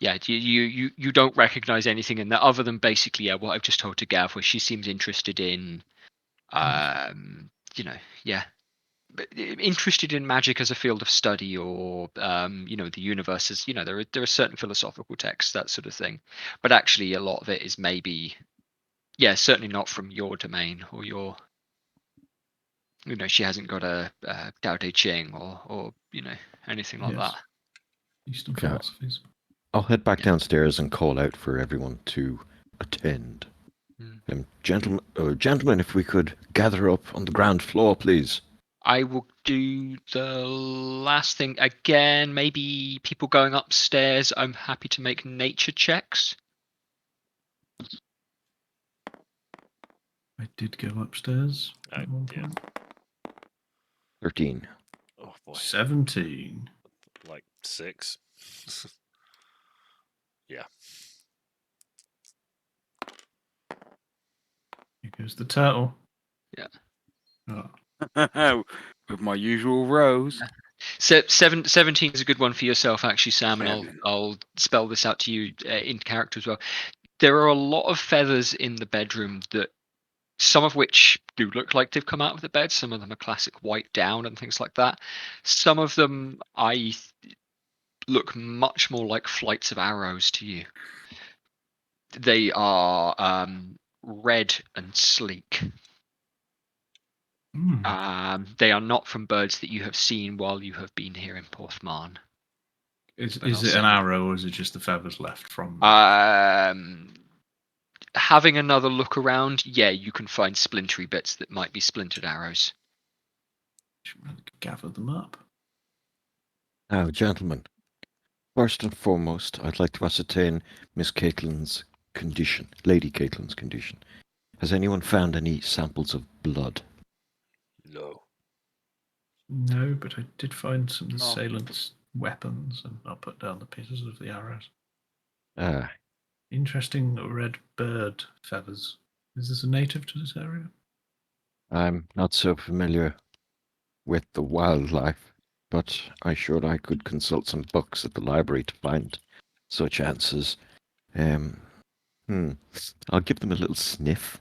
Yeah, you don't recognise anything in that other than basically what I've just told to Gav, where she seems interested in, interested in magic as a field of study, or the universe as there are certain philosophical texts, that sort of thing, but actually a lot of it is maybe certainly not from your domain or your she hasn't got a Tao Te Ching or anything like that. Eastern philosophies. I'll head back downstairs and call out for everyone to attend. Gentlemen, if we could gather up on the ground floor, please. I will do the last thing again. Maybe people going upstairs. I'm happy to make nature checks. I did go upstairs at one Yeah. point. 13. Oh boy. 17. Like 6. Yeah. Here goes the turtle. Yeah. Oh. With my usual rows. So 17 is a good one for yourself, actually, Sam, and Seven. I'll spell this out to you in character as well. There are a lot of feathers in the bedroom that, some of which do look like they've come out of the bed. Some of them are classic white down and things like that. Some of them look much more like flights of arrows to you. They are red and sleek. They are not from birds that you have seen while you have been here in Porthmarn. Is But I'll it an send it. arrow, or is it just the feathers left from? Having another look around, yeah, you can find splintery bits that might be splintered arrows. Should we gather them up? Now, gentlemen, first and foremost, I'd like to ascertain Miss Caitlin's condition, Lady Caitlin's condition. Has anyone found any samples of blood? No. No, but I did find some No. assailants' weapons, and I'll put down the pieces of the arrows. Ah, Interesting red bird feathers. Is this a native to this area? I'm not so familiar with the wildlife, but I could consult some books at the library to find such answers. I'll give them a little sniff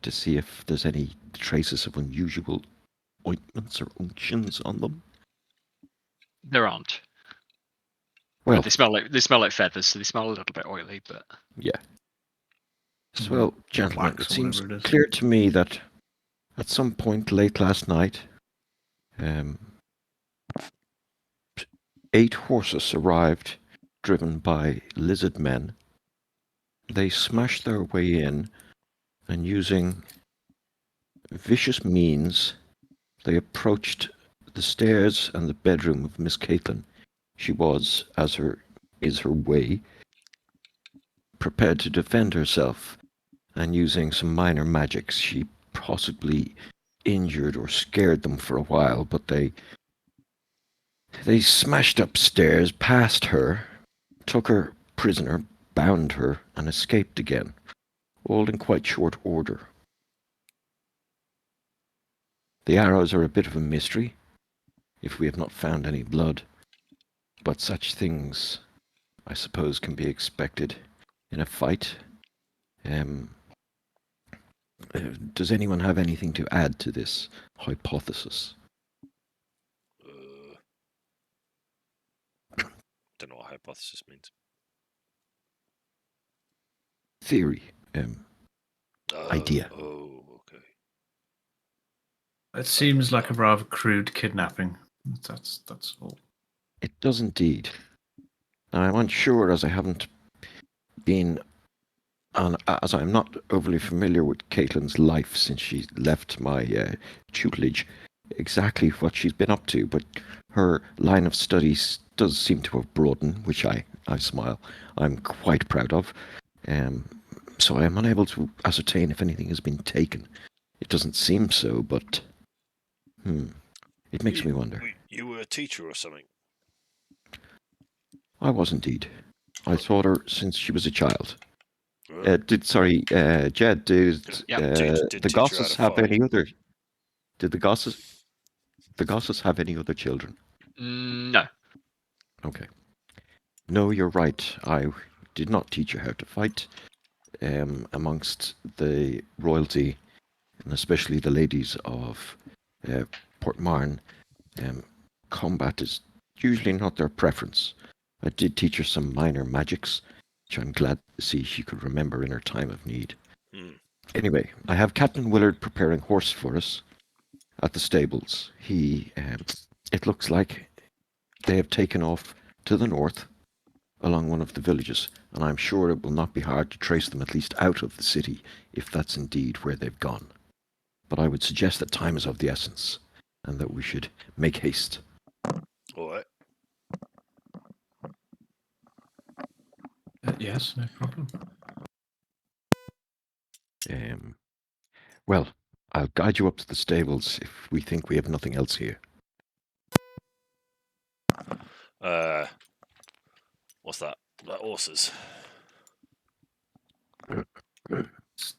to see if there's any traces of unusual ointments or unctions on them. There aren't. Well, They smell like feathers, so they smell a little bit oily, but yeah. Well, gentlemen, wax it or seems whatever it is. clear to me that at some point late last night, 8 horses arrived, driven by lizard men. They smashed their way in, and using vicious means, they approached the stairs and the bedroom of Miss Caitlin. She was, as is her way, prepared to defend herself, and using some minor magics, she possibly injured or scared them for a while, but they smashed upstairs past her, took her prisoner, bound her, and escaped again, all in quite short order. The arrows are a bit of a mystery, if we have not found any blood, but such things, I suppose, can be expected in a fight. Does anyone have anything to add to this hypothesis? Don't know what hypothesis means. Theory. Idea. Oh, okay. It seems like a rather crude kidnapping. That's all. It does indeed. Now, I'm unsure, as I haven't been as I'm not overly familiar with Caitlin's life since she left my tutelage, exactly what she's been up to, but her line of studies does seem to have broadened, which I smile. I'm quite proud of. So I am unable to ascertain if anything has been taken. It doesn't seem so, but it makes me wonder. You were a teacher or something? I was indeed. I taught her since she was a child. Well, Jed, Yep. did the teach her Gosses how to have any fight? other? Did the Gosses have any other children? no. Okay. No, you're right. I did not teach her how to fight. Amongst the royalty, and especially the ladies of Portmarn, combat is usually not their preference. I did teach her some minor magics, which I'm glad to see she could remember in her time of need. Anyway, I have Captain Willard preparing horse for us at the stables. It looks like they have taken off to the north, along one of the villages, and I'm sure it will not be hard to trace them at least out of the city, if that's indeed where they've gone. But I would suggest that time is of the essence, and that we should make haste. All right. Yes, no problem. Well, I'll guide you up to the stables if we think we have nothing else here. What's that? That horses.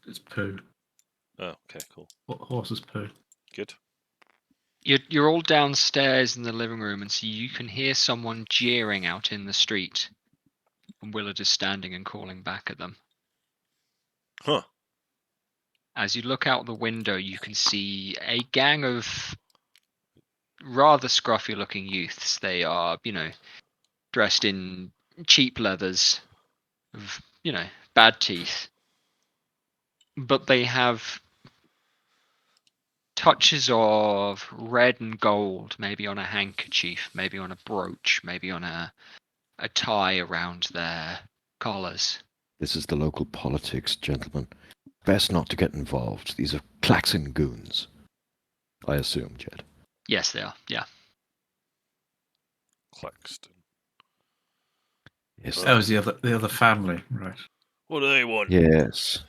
It's poo. Oh, okay, cool. What horse's poo? Good. You're all downstairs in the living room, and so you can hear someone jeering out in the street. And Willard is standing and calling back at them. Huh. As you look out the window, you can see a gang of rather scruffy-looking youths. They are, dressed in cheap leathers, of, bad teeth. But they have touches of red and gold, maybe on a handkerchief, maybe on a brooch, maybe on a tie around their collars. This is the local politics, gentlemen. Best not to get involved. These are Claxon goons. I assume, Jed. Yes, they are. Yeah. Claxton. Yes. That was the other family, right? What do they want? Yes.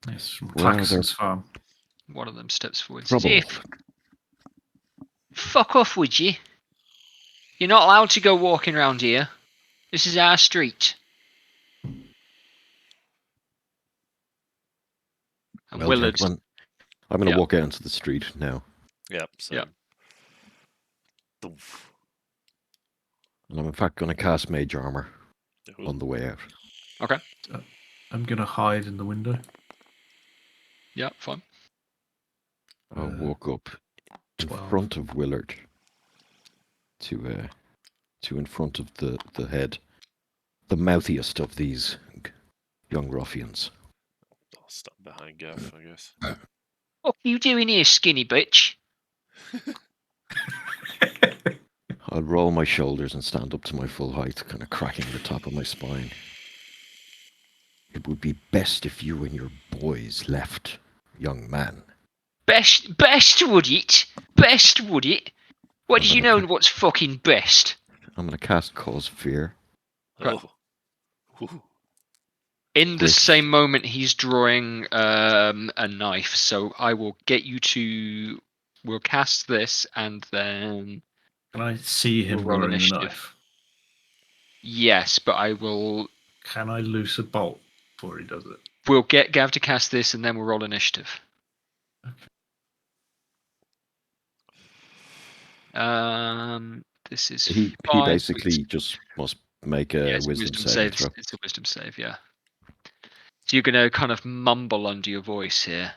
Yes, from Well, Claxton's farm. One of them steps forward and Trouble. says, "Hey, fuck off, would you? You're not allowed to go walking around here. This is our street." And Well, Willard, gentlemen, I'm going to Yeah. walk out into the street now, Yep. So. Yep. Doof. and I'm in fact going to cast Mage Armor Ooh. on the way out. I'm gonna hide in the window. yeah, fine. I'll walk up in 12. front of Willard to in front of the head, the mouthiest of these young ruffians. I'll stand behind Gav, I guess. What are you doing here, skinny bitch? I'll roll my shoulders and stand up to my full height, kind of cracking the top of my spine. It would be best if you and your boys left, young man. Best would it? Best would it? What did you know what's fucking best? I'm going to cast Cause Fear. Right. Oh. Ooh. In the With- same moment, he's drawing a knife. So I will get you to. We'll cast this, and then Can I see him We'll roll drawing the initiative. knife? yes, but I will. Can I loose a bolt before he does it? We'll get Gav to cast this, and then we'll roll initiative. This is He 5. basically just must make a Yeah, it's wisdom saving throw. It's a wisdom save, yeah. So you're going to kind of mumble under your voice here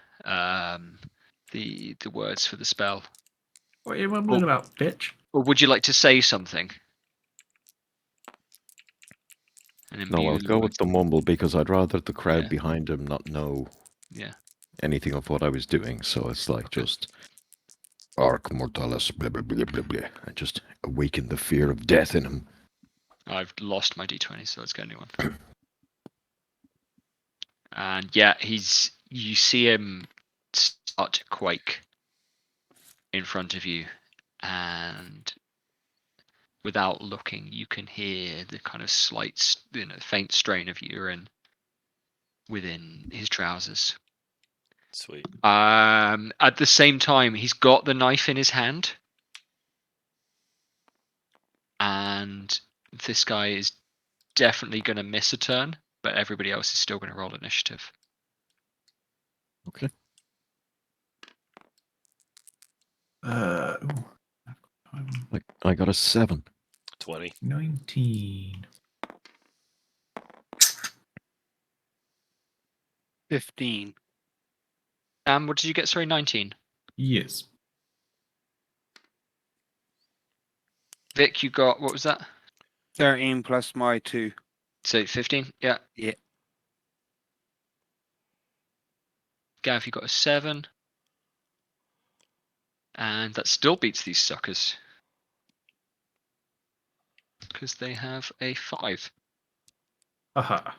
the words for the spell. What are you mumbling about, bitch? Or would you like to say something? And No, I'll imbue go the with the mumble because I'd rather the crowd Yeah. behind him not know Yeah. anything of what I was doing. So it's like just Arc Mortalis, blah blah blah blah blah. I just awaken the fear of death in him. I've lost my d20, so let's get a new one. And yeah, you see him start to quake in front of you, and without looking, you can hear the kind of slight, faint strain of urine within his trousers. Sweet. At the same time, he's got the knife in his hand, and this guy is definitely going to miss a turn, but everybody else is still going to roll initiative. Okay. I got a 7. 20. 19. 15. What did you get? Sorry, 19. Yes. Vic, you got, what was that? 13 plus my 2. So 15? Yeah. Yeah. Gav, you got a 7. And that still beats these suckers. Because they have a 5. Aha.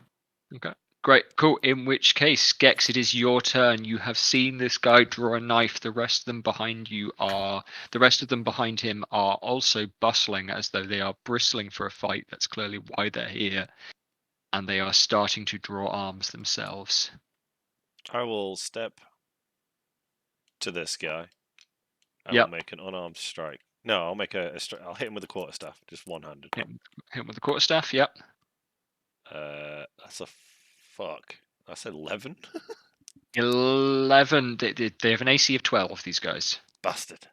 Okay. Great. Cool. In which case, Gex, it is your turn. You have seen this guy draw a knife. The rest of them behind him are also bustling as though they are bristling for a fight. That's clearly why they're here. And they are starting to draw arms themselves. I will step to this guy. I Yep. will make an unarmed strike. No, I'll make I'll hit him with a quarterstaff, just one-handed. Hit him with the quarterstaff. Yep. That's a fuck. That's 11. 11. They have an AC of 12, these guys. Bastard.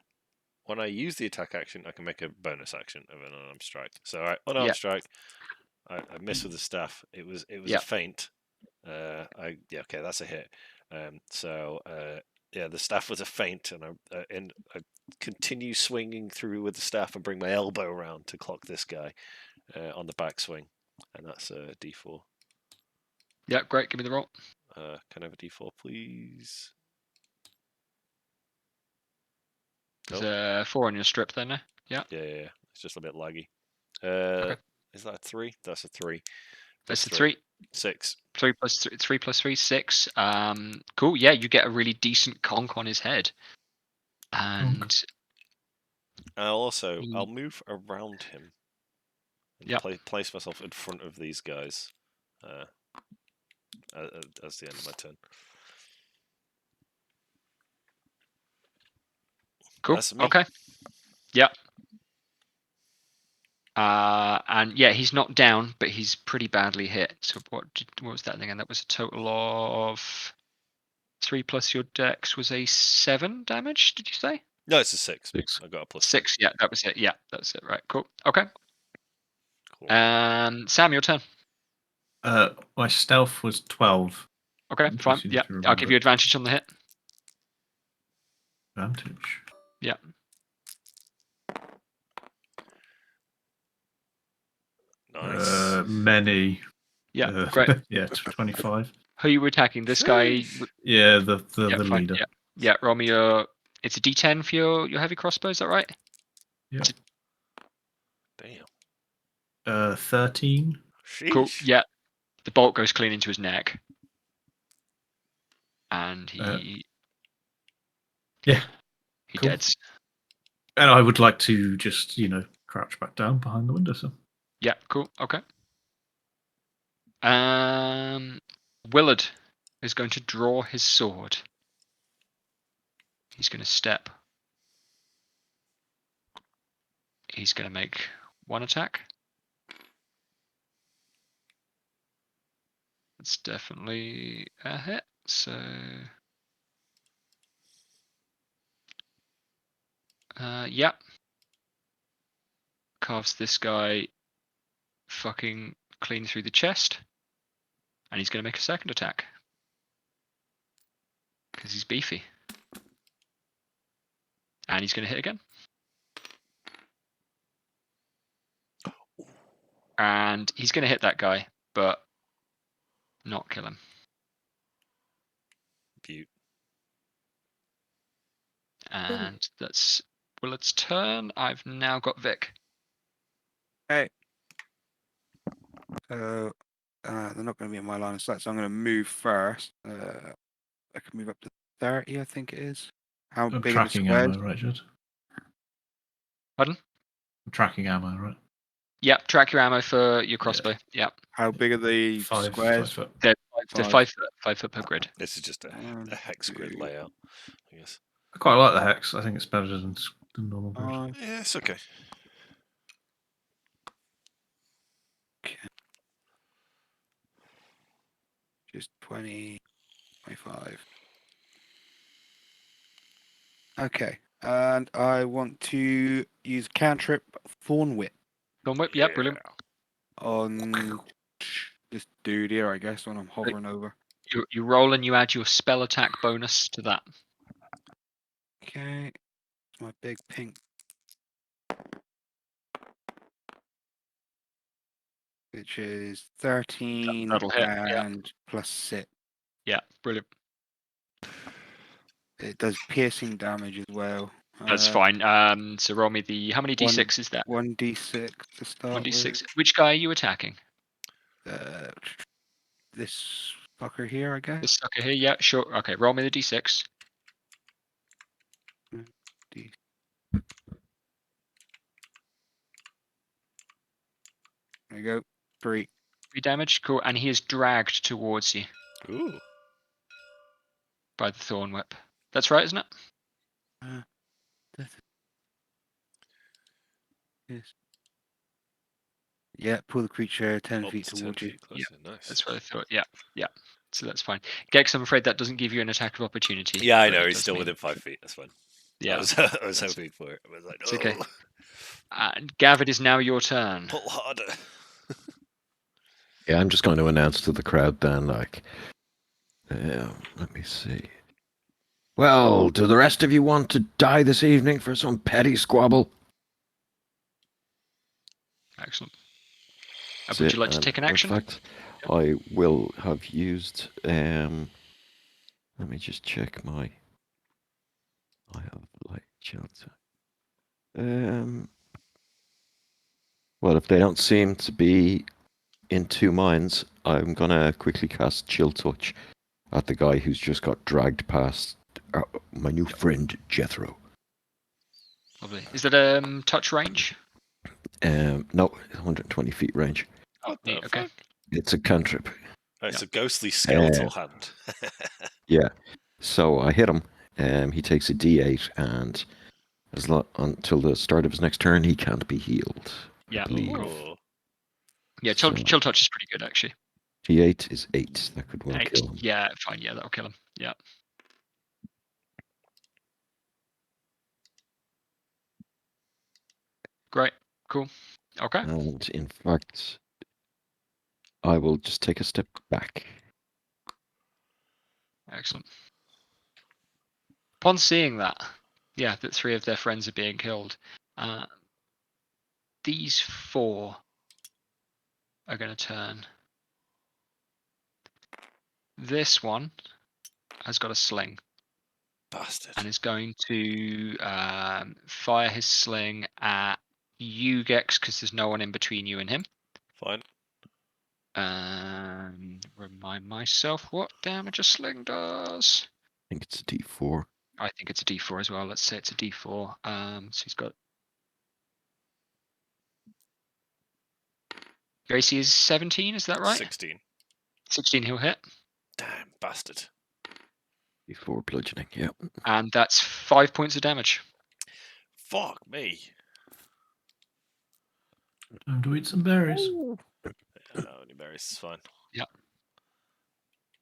When I use the attack action, I can make a bonus action of an unarmed strike. So, all right, unarmed strike. I miss with the staff. It was a feint. Okay, that's a hit. The staff was a feint, and I continue swinging through with the staff and bring my elbow around to clock this guy on the backswing, and that's a D4. Yeah, great. Give me the roll. Can I have a D4, please? There's a 4 on your strip there now. Yeah. Yeah. It's just a bit laggy. Okay. Is that a 3? That's a 3. That's a 3. 6. 3 plus 3, 3 plus 3, 6. Cool. Yeah, you get a really decent conk on his head. And I'll move around him. And place myself in front of these guys. That's the end of my turn. Cool. That's me. Okay. Yep. And yeah, he's knocked down, but he's pretty badly hit. So what was that thing? And that was a total of 3 plus your dex was a 7 damage. Did you say? No, it's a 6. 6. I got a plus 6. Yeah, that was it. Yeah, that's it. Right. Cool. Okay. Cool. Sam, your turn. My stealth was 12. Okay, In fine. case you need Yeah, to I'll remember. give you advantage on the hit. Advantage. Yeah. Nice. Many. Yeah, great. Yeah, 25. Who are you attacking? This guy. Yeah, the Fine, leader. Yeah, roll me your. It's a D10 for your heavy crossbow. Is that right? Yeah. Damn. 13. Sheesh. Cool. Yeah, the bolt goes clean into his neck, and he Cool. deads. And I would like to just, crouch back down behind the windowsill. Yeah, cool. Okay. Willard is going to draw his sword. He's going to step. He's going to make one attack. It's definitely a hit. So, yeah. Carves this guy fucking clean through the chest. And he's going to make a second attack. Because he's beefy. And he's going to hit again. And he's going to hit that guy, but not kill him. Beaut. And that's Willard's turn. I've now got Vic. Hey. So they're not going to be in my line of sight, so I'm going to move first. I can move up to 30, I think it is. How big are the Tracking squares? ammo, right, Jed? Pardon? Tracking ammo, right? Yep, track your ammo for your crossbow. Yep. How big are the 5 squares? foot. They're 5 5 foot per grid. This is just a hex grid layout, I guess. I quite like the hex. I think it's better than normal grid. Yeah, it's okay. Just 20, 25. Okay, and I want to use cantrip Thorn Whip Thorn Whip, yeah, brilliant. on this dude here, I guess, when I'm hovering over. You roll and you add your spell attack bonus to that. Okay, it's my big pink. Which is 13 That'll hit, yeah. and plus 6. Yeah, brilliant. It does piercing damage as well. That's fine. So roll me the. How many d6 is that? 1d6 to start 1d6. with. Which guy are you attacking? this fucker here, I guess. This sucker here, yeah, sure. Okay, roll me the d6. D- There you go. 3. 3 damage, cool. And he is dragged towards you Ooh. by the thorn whip. That's right, isn't it? Yes. Yeah, pull the creature 10 Up feet to 10 towards you. feet closer. Nice. That's what I thought. Yeah, yeah. So that's fine. Gex, I'm afraid that doesn't give you an attack of opportunity. Yeah, I but know. it He's does still mean- within 5 feet. That's fine. Yeah, I was that's- hoping for it. I was like, it's oh, okay. Gavin, is now your turn. pull harder. Yeah, I'm just going to announce to the crowd then, like, let me see. Well, do the rest of you want to die this evening for some petty squabble? Excellent. That's Would it, you like to and take an action? In fact, I will have used. Let me just check my. I have light shelter. Well, if they don't seem to be in two minds, I'm gonna quickly cast Chill Touch at the guy who's just got dragged past my new friend Jethro. Lovely. Is that touch range? No, 120 feet range. What the Neat, okay. fuck? It's a cantrip. Oh, it's a ghostly skeletal hand. Yeah. So I hit him. He takes a D8, and until the start of his next turn, he can't be healed. Yeah. I believe. Oh. Yeah, So- chill touch is pretty good actually. D8 is 8. That could well 8. kill him. Yeah, fine. Yeah, that'll kill him. Yeah. Great. Cool. Okay. And in fact, I will just take a step back. Excellent. Upon seeing that, yeah, that 3 of their friends are being killed, these 4 are going to turn. This one has got a sling Bastard. and is going to fire his sling at you, Gex, because there's no one in between you and him. Fine. Remind myself what damage a sling does. I think it's a D4. I think it's a D4 as well. Let's say it's a D4. So he's got. Your AC is 17, is that right? 16. 16 he'll hit. Damn, bastard. D4 bludgeoning, yeah. And that's 5 points of damage. Fuck me. Time to eat some berries. Only berries is fine. Yeah.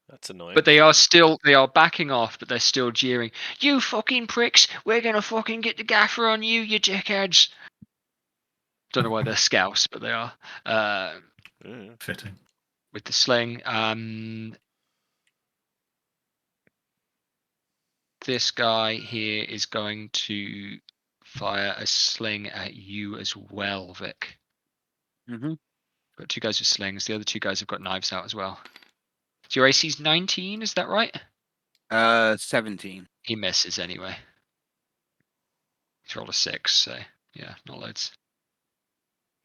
That's annoying. But they are backing off, but they're still jeering. You fucking pricks! We're gonna fucking get the gaffer on you, you dickheads! Don't know why they're scouts, but they are. Fitting. With the sling. This guy here is going to fire a sling at you as well, Vic. Mm-hmm. Got 2 guys with slings. The other 2 guys have got knives out as well. So your AC's 19, is that right? 17. He misses anyway. He's rolled a 6, so yeah, not loads.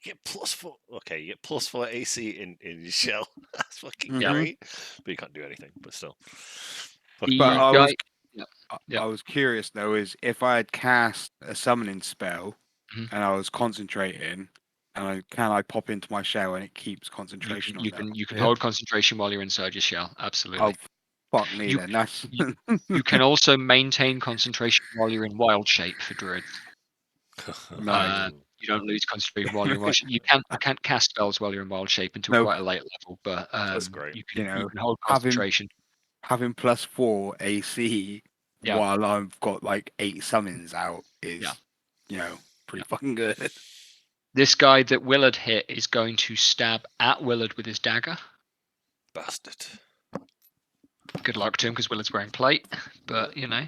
You get +4. Okay, you get +4 AC in your shell. That's fucking Mhm. great. But you can't do anything, but still. The But I guy, was, yeah. I was curious though, is if I had cast a summoning spell Mhm. and I was concentrating, and can I pop into my shell and it keeps concentration you on can that? you can Yeah. hold concentration while you're inside your shell. Absolutely. Oh, fuck me You- then. That's You can also maintain concentration while you're in wild shape for druids. Nice. You don't lose concentration while you're in wild shape. You can't cast spells while you're in wild shape until No. quite a late level, but That's great. you You can know, hold having- concentration. having +4 AC Yeah. while I've got like 8 summons out is, Yeah. you know, pretty fucking good. This guy that Willard hit is going to stab at Willard with his dagger. Bastard. Good luck to him because Willard's wearing plate, but you know.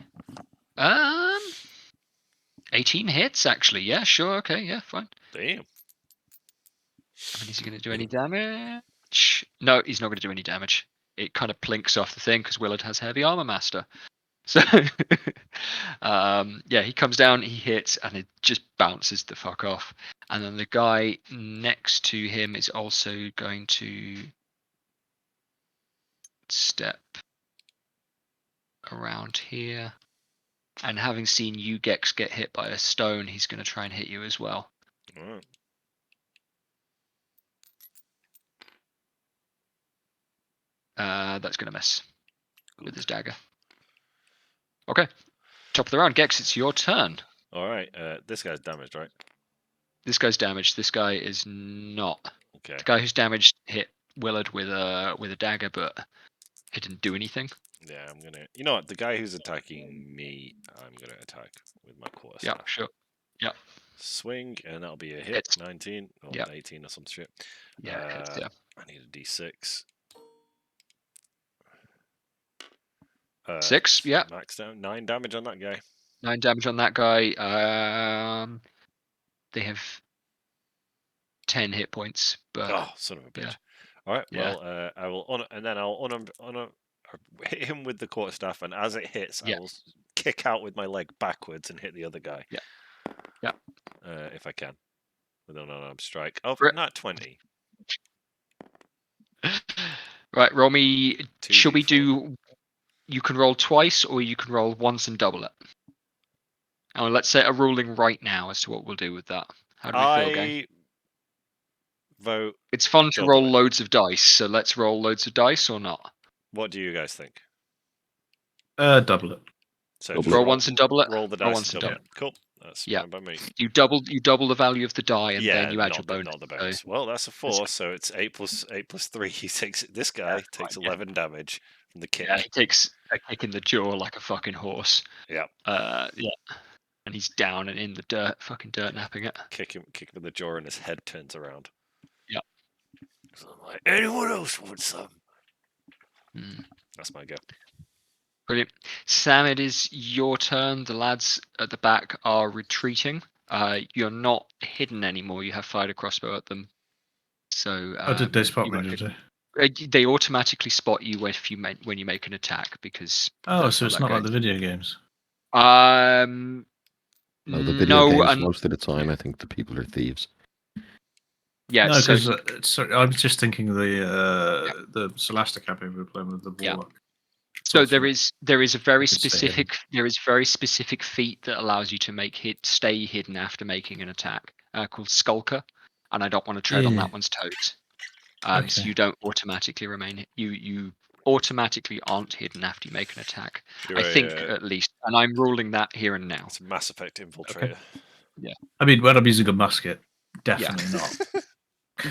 18 hits actually. Yeah, sure. Okay, yeah, fine. Damn. I mean, is he going to do any damage? No, he's not going to do any damage. It kind of plinks off the thing because Willard has heavy armor master. So, yeah, he comes down, he hits, and it just bounces the fuck off. And then the guy next to him is also going to step around here. And having seen you, Gex, get hit by a stone, he's going to try and hit you as well. Alright. That's going to miss with his dagger. Okay. Top of the round. Gex, it's your turn. Alright, this guy's damaged, right? This guy's damaged. This guy is not. Okay. The guy who's damaged hit Willard with a dagger, but it didn't do anything. Yeah, I'm gonna. You know what? The guy who's attacking me, I'm gonna attack with my quarterstaff. Yeah, sure. Yeah. Swing, and that'll be a hit. Hits. 19 or Yeah. 18 or some shit. Yeah, it hits, yeah. I need a d6. 6, yeah. Max down. 9 damage on that guy. 9 damage on that guy. They have 10 hit points, but Oh, son of a bitch! yeah. All right. Yeah. Well, I will and then I'll hit him with the quarterstaff, and as it hits, Yeah. I will kick out with my leg backwards and hit the other guy. Yeah. Yeah. If I can, with an unarmed strike. Oh, Right. not 20. Right, roll me. Should we 2d4. do? You can roll twice, or you can roll once and double it. Oh, let's set a ruling right now as to what we'll do with that. How do we feel, gang? Vote. It's fun to double roll it. loads of dice, so let's roll loads of dice or not. What do you guys think? Double it. So Double just Roll once and double it. Roll the Roll dice once and and double it. Cool. That's Yeah. fine by me. You double the value of the die, and Yeah, then you add your not bonus. not the bonus. Well, that's a 4, so it's 8 plus 3. He takes this guy takes fine, yeah. 11 damage from the kick. Yeah, he takes a kick in the jaw like a fucking horse. Yeah. Yeah. And he's down and in the dirt, fucking dirt napping it. Kick him in the jaw, and his head turns around. Yeah. So I'm like, anyone else want some? Mm. That's my go. Brilliant. Sam, it is your turn. The lads at the back are retreating. You're not hidden anymore. You have fired a crossbow at them. So Did they spot you me? won't Did get- they? they automatically spot you when you make an attack because. Oh, that's so how it's that not like goes. the video games. No, the video games, and most of the time, I think the people are thieves. yeah, No, so because sorry, I was just thinking the Celestica campaign we were playing with the Yeah. warlock. So there sorcerer. is a very You could stay hidden. specific feat that allows you to stay hidden after making an attack called Skulker, and I don't want to tread on Yeah. that one's toes. So Okay. you don't automatically remain you automatically aren't hidden after you make an attack. You're I think at least, and I'm ruling that here and now. it's a Mass Effect infiltrator. I mean, when I'm using a musket, definitely not.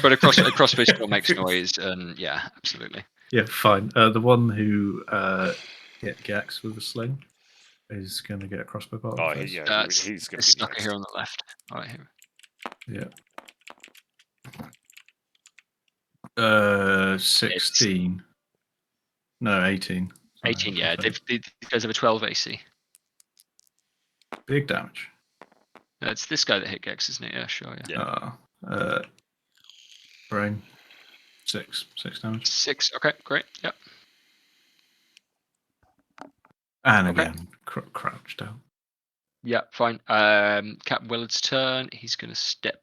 But a crossbow still makes noise, and yeah, absolutely. Yeah, fine. The one who hit Gex with a sling is going to get a crossbow bolt. Oh, first. he's going It's to be stuck next. here on the left. All right, here. Yeah. 16. No, 18. Sorry, 18. Yeah, okay. these guys have a 12 AC. Big damage. It's this guy that hit Gex, isn't it? Yeah, sure. Yeah. Brain. 6 damage. 6. Okay, great. Yep. And Okay. again, crouched down. Yeah, fine. Captain Willard's turn. He's going to step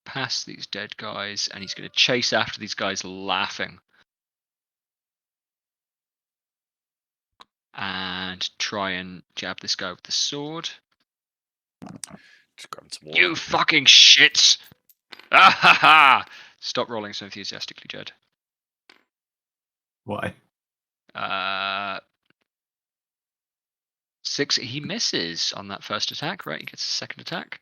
past these dead guys, and he's going to chase after these guys, laughing, and try and jab this guy with the sword. Just grab some water. You fucking shits! Ah ha ha! Stop rolling so enthusiastically, Jed. Why? 6. He misses on that first attack, right? He gets a second attack.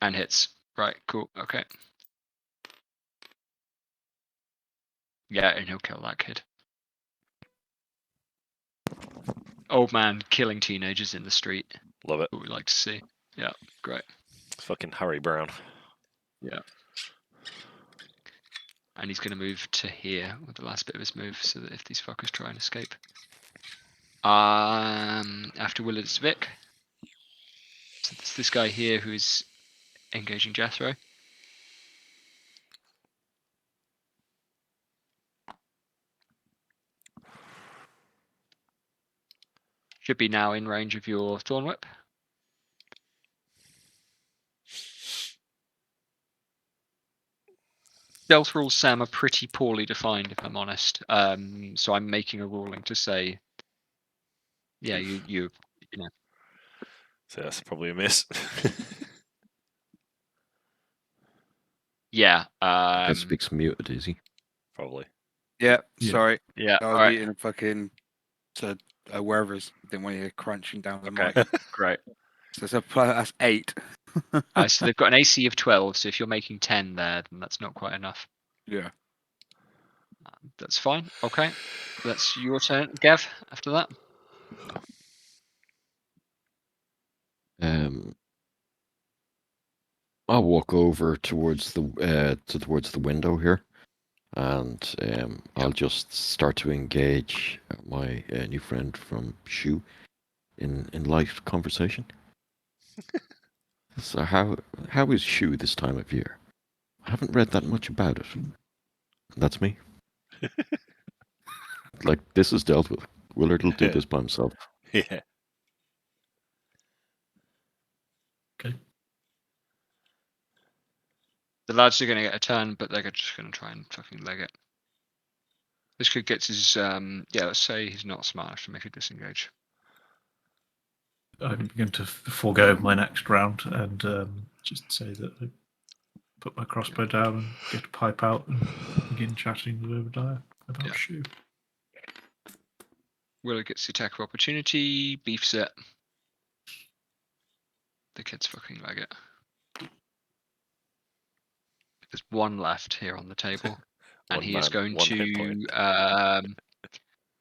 And hits. Right, cool, okay. Yeah, and he'll kill that kid. Old man killing teenagers in the street. Love it. What we like to see. Yeah, great. Fucking Harry Brown. Yeah. And he's going to move to here with the last bit of his move, so that if these fuckers try and escape. After Willard's Vic. So it's this guy here who's engaging Jethro. Should be now in range of your Thorn Whip. Stealth rules, Sam, are pretty poorly defined, if I'm honest. So I'm making a ruling to say, yeah, you know. So that's probably a miss. Yeah. That speaks muted, is he? Probably. Yeah, Yeah. sorry. Yeah. I All was right. eating a fucking wherever's. Didn't want to hear crunching down the Okay. mic. Great. So that's 8. So they've got an AC of 12. So if you're making 10 there, then that's not quite enough. Yeah. That's fine. Okay. That's your turn, Gav. After that. I'll walk over towards the window here, and I'll just start to engage my new friend from Shu in light conversation. So how is Shu this time of year? I haven't read that much about it. That's me. Like, this is dealt with. Willard will do this by himself. Yeah. Okay. The lads are going to get a turn, but they're just going to try and fucking leg it. This kid gets his, yeah, let's say he's not smart enough to make a disengage. I'm going to forego my next round and just say that I put my crossbow down and get a pipe out and begin chatting with Obadiah about Yeah. Shu. Willow gets the attack of opportunity, beefs it. The kid's fucking leg it. There's one left here on the table. And One he is man, going one hit to, point.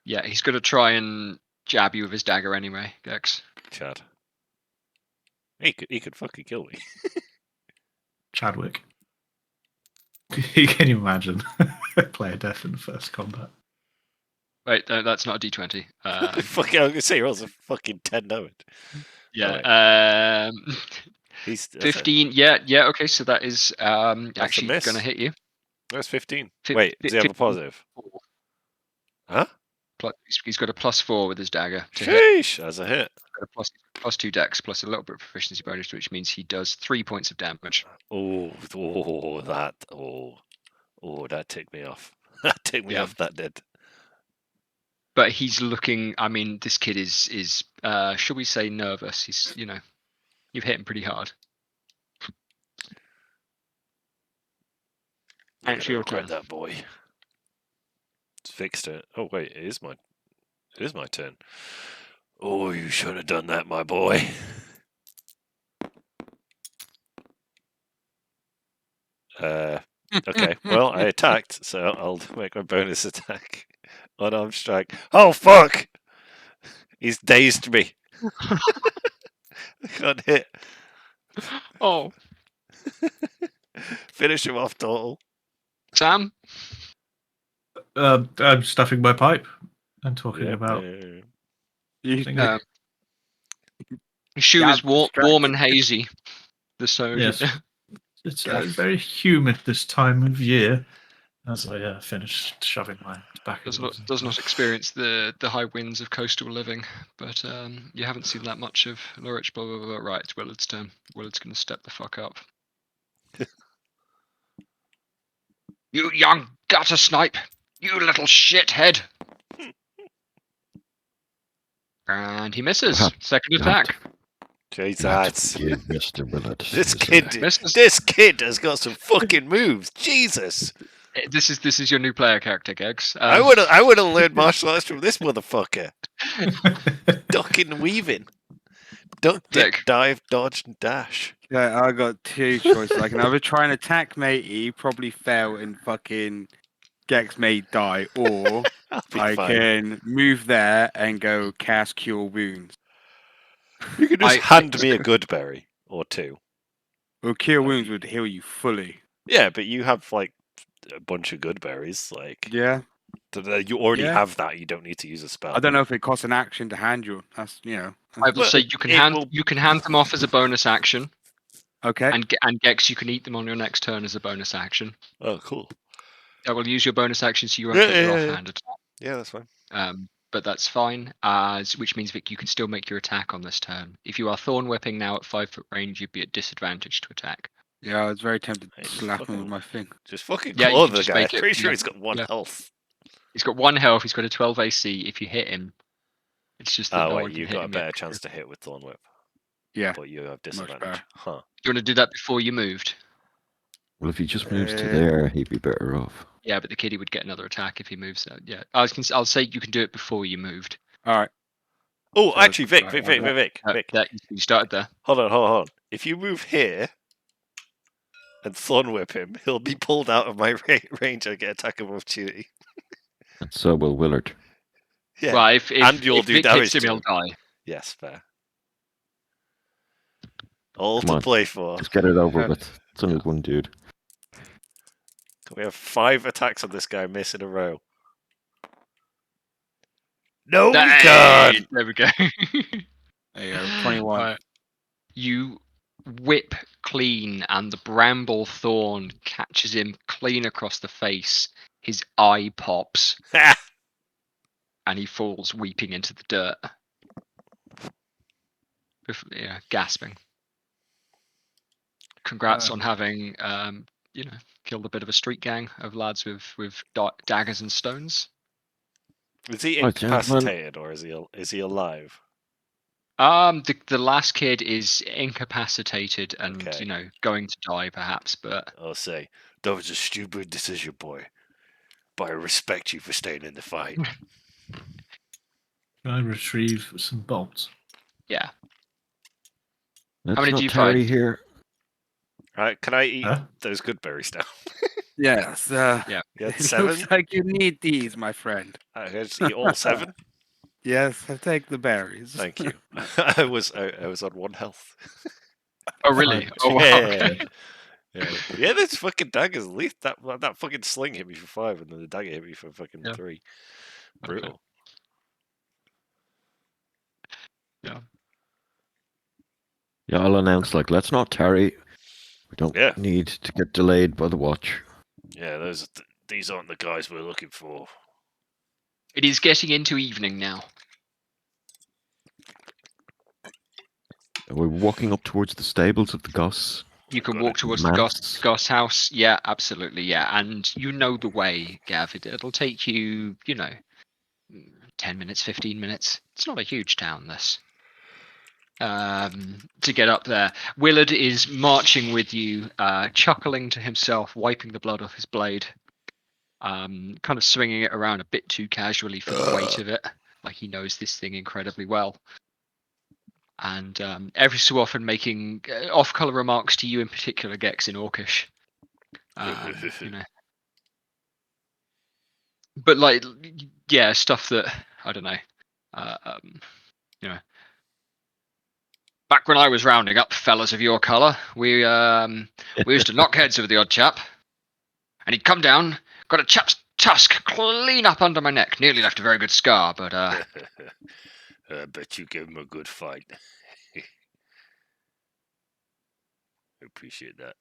yeah, he's going to try and jab you with his dagger anyway, Gex. Chad. He could fucking kill me. Chadwick. Can you imagine player death in the first combat? Wait, no, that's not a D20. Fucking, I was gonna say, rolls a fucking 10 knowing. Yeah. He's 15. Yeah. Okay, so that is actually miss. going to hit you. That's 15. Wait, does he have a positive? Huh? He's got a +4 with his dagger to hit. Sheesh, as a hit. Got a +2 dex plus a little bit of proficiency bonus, which means he does 3 points of damage. That ticked me off. That ticked me off, that did. But he's looking, I mean, this kid is shall we say nervous? He's, you've hit him pretty hard. Actually, your turn. That boy. It's fixed it. Oh wait, it is my turn. Oh, you should have done that, my boy. Okay, well, I attacked, so I'll make my bonus attack. Unarmed strike. Oh, fuck! He's dazed me. I can't hit. Oh. Finish him off, total. Sam? I'm stuffing my pipe and talking about. Shu is warm and hazy. Yes. It's very humid this time of year. As I finished shoving my tobacco. Does not experience the high winds of coastal living, but you haven't seen that much of Lorich. Blah blah blah. Right, it's Willard's turn. Willard's going to step the fuck up. You young gutter snipe! You little shithead! And he misses. Second attack. Jesus. Mr. Willard. This kid has got some fucking moves. Jesus. This is your new player character, Gex. I would have learned martial arts from this motherfucker. Ducking and weaving. Duck, dip, dive, dodge, and dash. Yeah, I got 2 choices. I can either try and attack matey, probably fail and fucking Gex may die, or I can move there and go cast Cure Wounds. You can just hand me a good berry or 2. Well, Cure Wounds would heal you fully. Yeah, but you have like a bunch of good berries. Like, yeah, you already have that. You don't need to use a spell. I don't know if it costs an action to hand you. That's I will say you can hand them off as a bonus action. Okay. And Gex, you can eat them on your next turn as a bonus action. Oh, cool. I will use your bonus action so you won't get your offhand attack. Yeah, that's fine. But that's fine, which means Vic, you can still make your attack on this turn. If you are thorn whipping now at 5 foot range, you'd be at disadvantage to attack. Yeah, I was very tempted Hey, to just slap him with fucking- my thing. Just fucking Yeah, you claw can the just guy. make it, Pretty sure yeah, he's got 1 yeah. health. He's got 1 health. He's got a 12 AC. If you hit him, it's just that Oh no wait, one can you hit got a him yet. better chance to hit with Thorn Whip, Yeah. but you have better. disadvantage. Huh. Do you want to do that before you moved? Well, if he just moves to Uh, there, he'd be better off. Yeah, but the kiddie would get another attack if he moves out. Yeah, I'll say you can do it before you moved. All right. Oh, So actually, Vic, right, Vic, right, Vic, right. Vic, Vic, Vic. That you started there. Hold on. If you move here and Thorn Whip him, he'll be pulled out of my range. I get attack of opportunity. And so will Willard. Yeah, Well, if and you'll do Vic damage hits him, to he'll him. die. Yes, fair. All Come to on. play for. Just get it over Uh, with. It's only one dude. We have 5 attacks on this guy, miss in a row. No, we Hey, can't. there we go. There you go. 21. Right. You whip clean, and the bramble thorn catches him clean across the face. His eye pops, Ha! and he falls weeping into the dirt. Yeah, gasping. Congrats on having, killed a bit of a street gang of lads with daggers and stones. Is he Right, gentlemen. incapacitated or is he alive? The last kid is incapacitated and Okay. going to die perhaps, but I'll say that was a stupid decision, boy. But I respect you for staying in the fight. Can I retrieve some bolts? yeah. Let's many not do you tarry find? here. Right? Can I eat Huh? those good berries now? Yes. Yeah. You had It 7? looks like you need these, my friend. I just eat all 7. Yes, I'll take the berries. Thank you. I was on 1 health. Oh really? Right. Oh wow. Yeah. Yeah, those fucking daggers. At least that fucking sling hit me for 5, and then the dagger hit me for fucking Yeah. 3. Brutal. Yeah. Yeah, I'll announce, like, let's not tarry. We don't Yeah. need to get delayed by the watch. Yeah, these aren't the guys we're looking for. It is getting into evening now. Are we walking up towards the stables of the Goss? You can Got walk it. towards the Manse? Goss house. Yeah, absolutely. Yeah, and you know the way, Gav. It'll take you, 10 minutes, 15 minutes. It's not a huge town, this. To get up there. Willard is marching with you, chuckling to himself, wiping the blood off his blade, kind of swinging it around a bit too casually for the weight of it, like he knows this thing incredibly well. And every so often making off-color remarks to you in particular, Gex, in Orcish. But like, yeah, stuff that I don't know. Back when I was rounding up fellas of your colour, we used to knock heads with the odd chap, and he'd come down, got a chap's tusk clean up under my neck, nearly left a very good scar. But I bet you gave him a good fight. I appreciate that.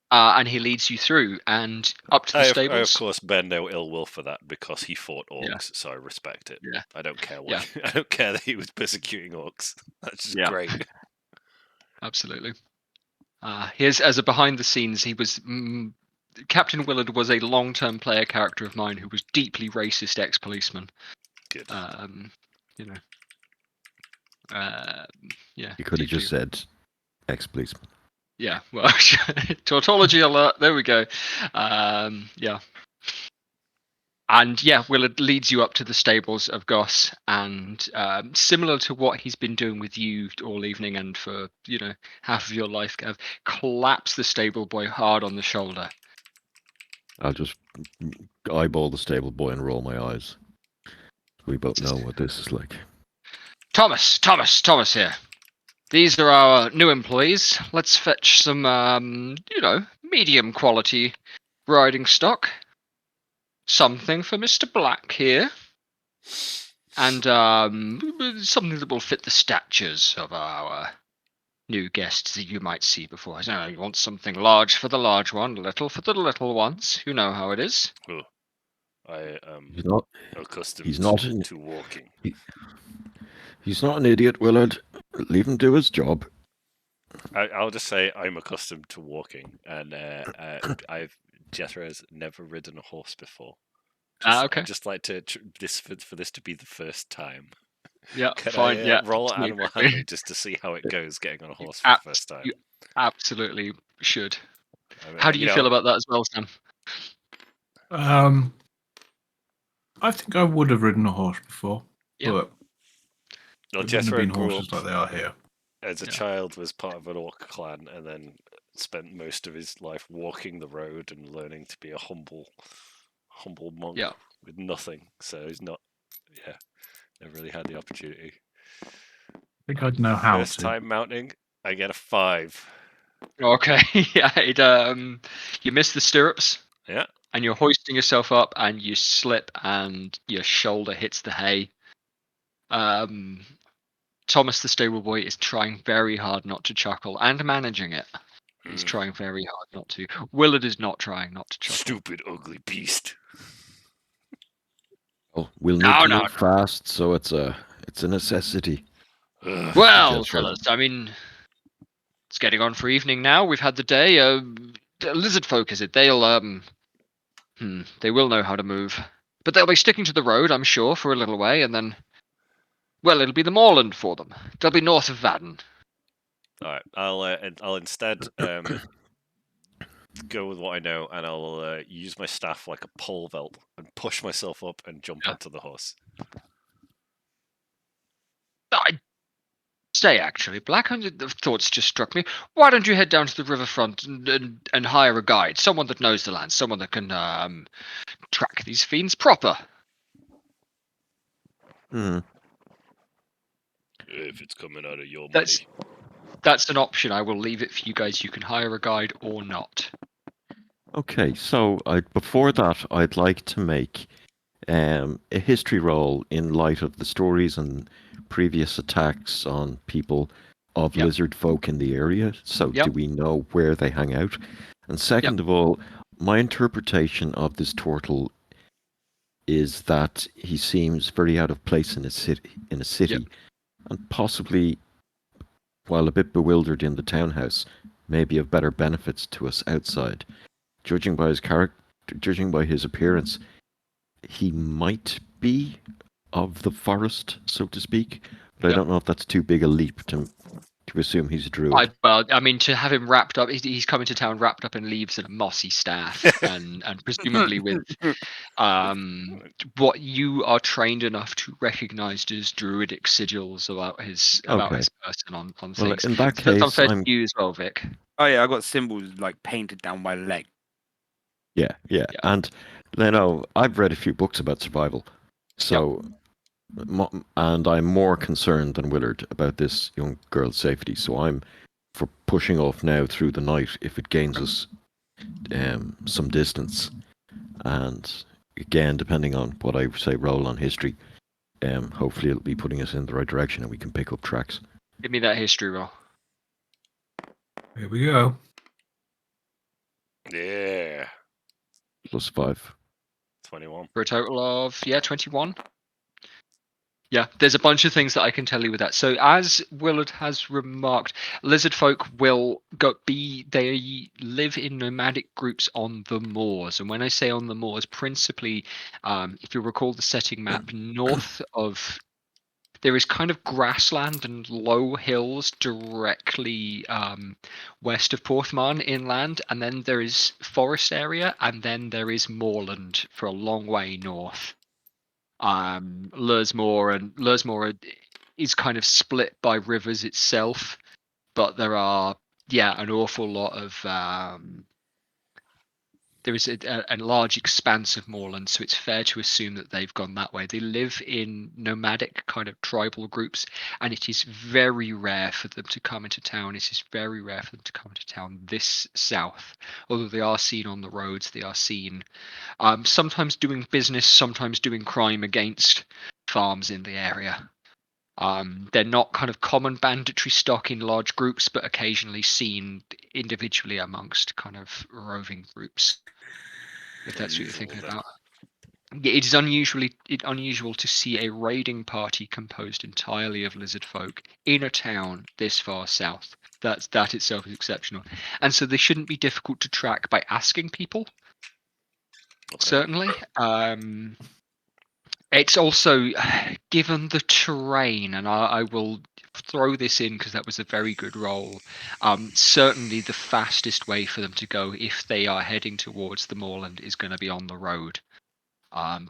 and he leads you through and up to the I stables. of course bear no ill will for that because he fought orcs, Yeah. so I respect it. Yeah. I don't care Yeah. what. I don't care that he was persecuting orcs. That's just Yeah. great. Absolutely. Here's as a behind the scenes. He was Captain Willard was a long-term player character of mine who was deeply racist ex-policeman. Good. Yeah. You could have deeply- just said ex-policeman. Yeah, well, tautology alert. There we go. Yeah. And yeah, Willard leads you up to the stables of Goss, and similar to what he's been doing with you all evening and for half of your life, Gav, claps the stable boy hard on the shoulder. I'll just eyeball the stable boy and roll my eyes. We both know what this is like. Thomas here. These are our new employees. Let's fetch some, medium quality riding stock. Something for Mr. Black here. And something that will fit the statures of our new guests that you might see before. You want something large for the large one, little for the little ones. You know how it is. I am He's not. accustomed He's not. to walking. He's not an idiot, Willard. Leave him do his job. I'll just say I'm accustomed to walking, and Jethro has never ridden a horse before. Okay. I'd just like to for this to be the first time. Yeah, Can fine. I Yeah. roll totally animal agree. handling just to see how it goes getting on a You horse for the first time? You absolutely should. I mean, How do you feel about that as well, Sam? I think I would have ridden a horse before, Yeah. but Well, it wouldn't have Jethro been grew horses up like they are here. as a Yeah. child, was part of an orc clan, and then spent most of his life walking the road and learning to be a humble monk Yeah. with nothing. So he's not, never really had the opportunity. I think I'd know how First to. time mounting, I get a 5. Okay. Yeah. You miss the stirrups. Yeah. And you're hoisting yourself up, and you slip, and your shoulder hits the hay. Thomas the stable boy is trying very hard not to chuckle, and managing it. He's trying very hard not to. Willard is not trying not to chuckle. Stupid, ugly beast. Well, we'll need to move fast, so it's a necessity. Well, Jethro. fellas, I mean, it's getting on for evening now. We've had the day. Lizard folk, is it? They will know how to move, but they'll be sticking to the road, I'm sure, for a little way, and then, well, it'll be the moorland for them. They'll be north of Vadden. All right, I'll instead go with what I know, and I'll use my staff like a pole vault and push myself up and jump onto the horse. Stay, actually, Black. The thoughts just struck me. Why don't you head down to the riverfront and hire a guide, someone that knows the land, someone that can track these fiends proper? Hmm. If it's coming out of your That's money. That's an option. I will leave it for you guys. You can hire a guide or not. Okay, so before that, I'd like to make a history roll in light of the stories and previous attacks on people of Yep. lizard folk in the area. So Yep. do we know where they hang out? And second of all, my interpretation of this turtle is that he seems very out of place in a city, Yep. and possibly, while a bit bewildered in the townhouse, maybe of better benefits to us outside. Judging by his character, judging by his appearance, he might be of the forest, so to speak. But I don't know if that's too big a leap to assume he's a druid. I mean, to have him wrapped up, he's coming to town wrapped up in leaves and a mossy staff, and presumably with what you are trained enough to recognise as druidic sigils about his person on things. In that So case, that's unfair to you as well, Vic. Oh yeah, I got symbols like painted down my leg. Yeah. And I've read a few books about survival, so and I'm more concerned than Willard about this young girl's safety. So I'm for pushing off now through the night if it gains us some distance, and again, depending on what I say, roll on history. Hopefully, it'll be putting us in the right direction, and we can pick up tracks. Give me that history roll. Here we go. Yeah. +5. 21. For a total of 21. Yeah, there's a bunch of things that I can tell you with that. So, as Willard has remarked, lizard folk they live in nomadic groups on the moors. And when I say on the moors, principally, if you recall the setting map, north of there is kind of grassland and low hills directly west of Porthmarn inland, and then there is forest area, and then there is moorland for a long way north. Lursmoor is kind of split by rivers itself, but there are an awful lot of there is a large expanse of moorland, so it's fair to assume that they've gone that way. They live in nomadic kind of tribal groups, and it is very rare for them to come into town. It is very rare for them to come into town this south, although they are seen on the roads. They are seen sometimes doing business, sometimes doing crime against farms in the area. They're not kind of common banditry stock in large groups, but occasionally seen individually amongst kind of roving groups. If that's what you're thinking about. it is unusual to see a raiding party composed entirely of lizard folk in a town this far south. That itself is exceptional, and so they shouldn't be difficult to track by asking people. Okay. Certainly, it's also given the terrain, and I will throw this in because that was a very good roll. Certainly, the fastest way for them to go if they are heading towards the moorland is going to be on the road.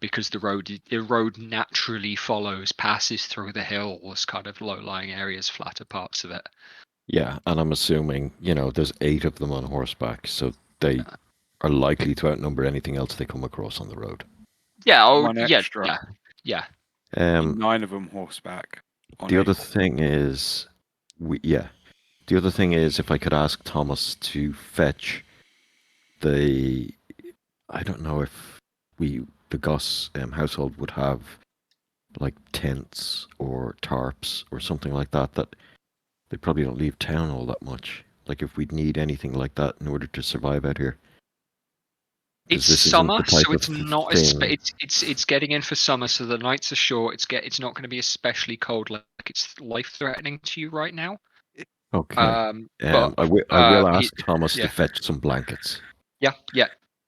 Because the road naturally passes through the hills, kind of low-lying areas, flatter parts of it. Yeah, and I'm assuming, there's 8 of them on horseback, so they are likely to outnumber anything else they come across on the road. Yeah, One extra. yeah. Um, 9 of them horseback. On the a other horse. thing is, the other thing is if I could ask Thomas to fetch I don't know if the Goss household would have like tents or tarps or something like that they probably don't leave town all that much. Like if we'd need anything like that in order to survive out here. 'Cause It's this isn't summer, the type so it's of not thing. it's getting in for summer, so the nights are short. It's not going to be especially cold, like it's life threatening to you right now. Okay. But I will ask Thomas to yeah. fetch some blankets. Yeah,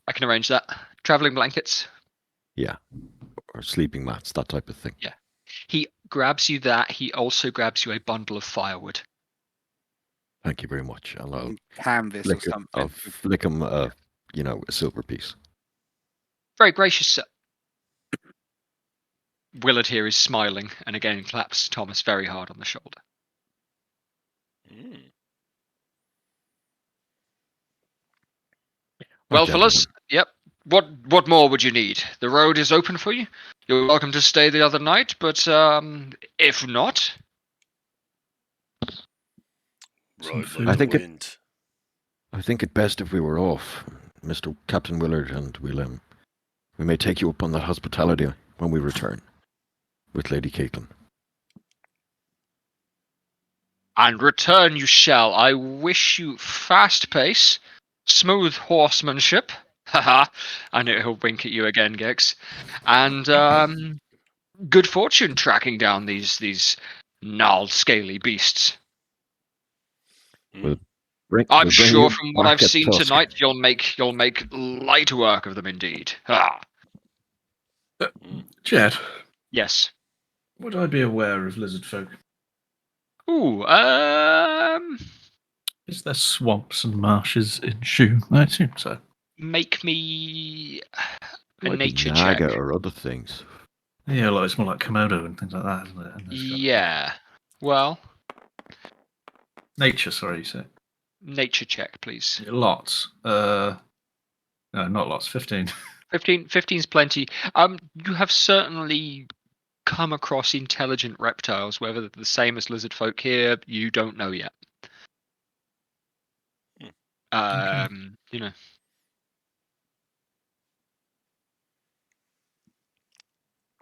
I can arrange that. Traveling blankets. Yeah. Or sleeping mats, that type of thing. Yeah. He grabs you that. He also grabs you a bundle of firewood. Thank you very much. And I'll canvas or something. I'll flick him a silver piece. Very gracious, sir. Willard here is smiling and again claps Thomas very hard on the shoulder. Mm. Well, gentlemen. fellas, yep. What more would you need? The road is open for you. You're welcome to stay the other night, but if not, Some Right, food. like I the think wind. I think it best if we were off, Mr. Captain Willard, and we may take you up on that hospitality when we return with Lady Caitlin. and return you shall. I wish you fast pace, smooth horsemanship. Haha. And he'll wink at you again, Gex. And good fortune tracking down these gnarled, scaly beasts. We'll Mm. I'm bring sure you from what back I've at seen dusk. tonight, you'll make light work of them indeed. Ah, Jed, yes. would I be aware of lizard folk? Ooh, Is there swamps and marshes in Shu? I assume so. make me a Might be nature Naga check. or other things. Yeah, like it's more like Komodo and things like that, isn't it? And those kind of Yeah. Well, nature, sorry, you say. nature check, please. Lots. No, not lots. 15. 15's plenty. You have certainly come across intelligent reptiles, whether they're the same as lizard folk here, you don't know yet. Okay. You know.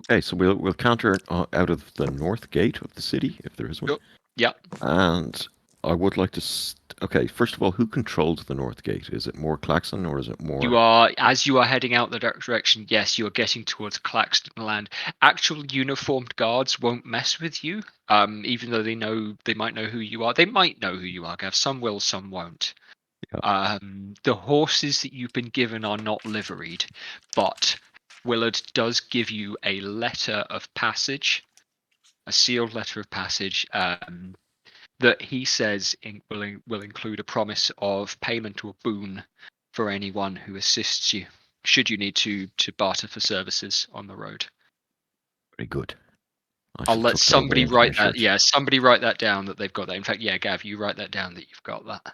Okay, so we'll counter out of the north gate of the city, if there is one. Yeah. And I would like to... Okay, first of all, who controls the north gate? Is it more Claxon or is it more... As you are heading out the direction, yes, you are getting towards Claxton land. Actual uniformed guards won't mess with you, even though they might know who you are. They might know who you are, Gav. Some will, some won't. Yeah. The horses that you've been given are not liveried, but Willard does give you a letter of passage, a sealed letter of passage, that he says will include a promise of payment or boon for anyone who assists you, should you need to barter for services on the road. Very good. I'll shall let tuck that away somebody into my write that. shirt. Yeah, somebody write that down that they've got that. In fact, yeah, Gav, you write that down that you've got that.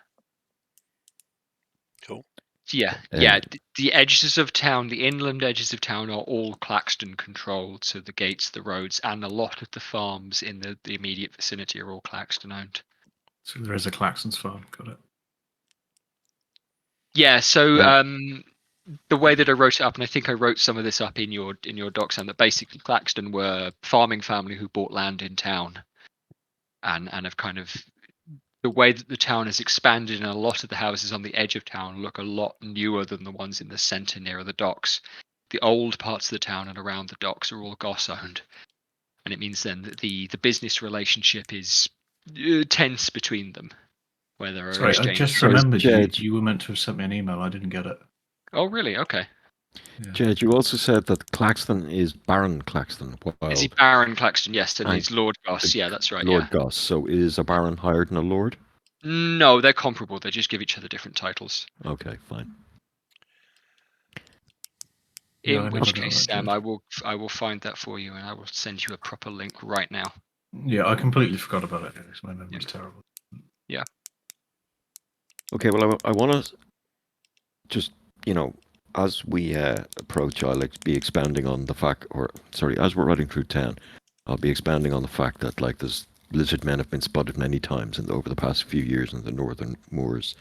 Cool. Yeah, the edges of town, the inland edges of town are all Claxton controlled, so the gates, the roads, and a lot of the farms in the immediate vicinity are all Claxton owned. So there is a Claxon's farm. Got it. Yeah, so the way that I wrote it up, and I think I wrote some of this up in your docs, and that basically Claxton were a farming family who bought land in town, and have kind of the way that the town has expanded, and a lot of the houses on the edge of town look a lot newer than the ones in the centre near the docks. the old parts of the town and around the docks are all Goss owned, and it means then that the business relationship is tense between them, where there are Sorry, I exchanges. just So is remembered Jed- you were meant to have sent me an email. I didn't get it. Oh, really? Okay. Yeah. Jed, you also said that Claxton is Baron Claxton. Is he While Baron Claxton? Yes, and And he's Lord Goss. the Yeah, that's right. Lord Goss. So is a Baron higher than a Lord? Yeah. No, they're comparable. They just give each other different titles. Okay, fine. Yeah, I In never which got case, that, Sam, Jed. I will find that for you, and I will send you a proper link right now. Yeah, I completely forgot about it. My memory's terrible. Okay, well, I want to just, as we approach, I'll be expanding on the fact, as we're riding through town, I'll be expanding on the fact that, there's lizard men have been spotted many times over the past few years in the northern moors.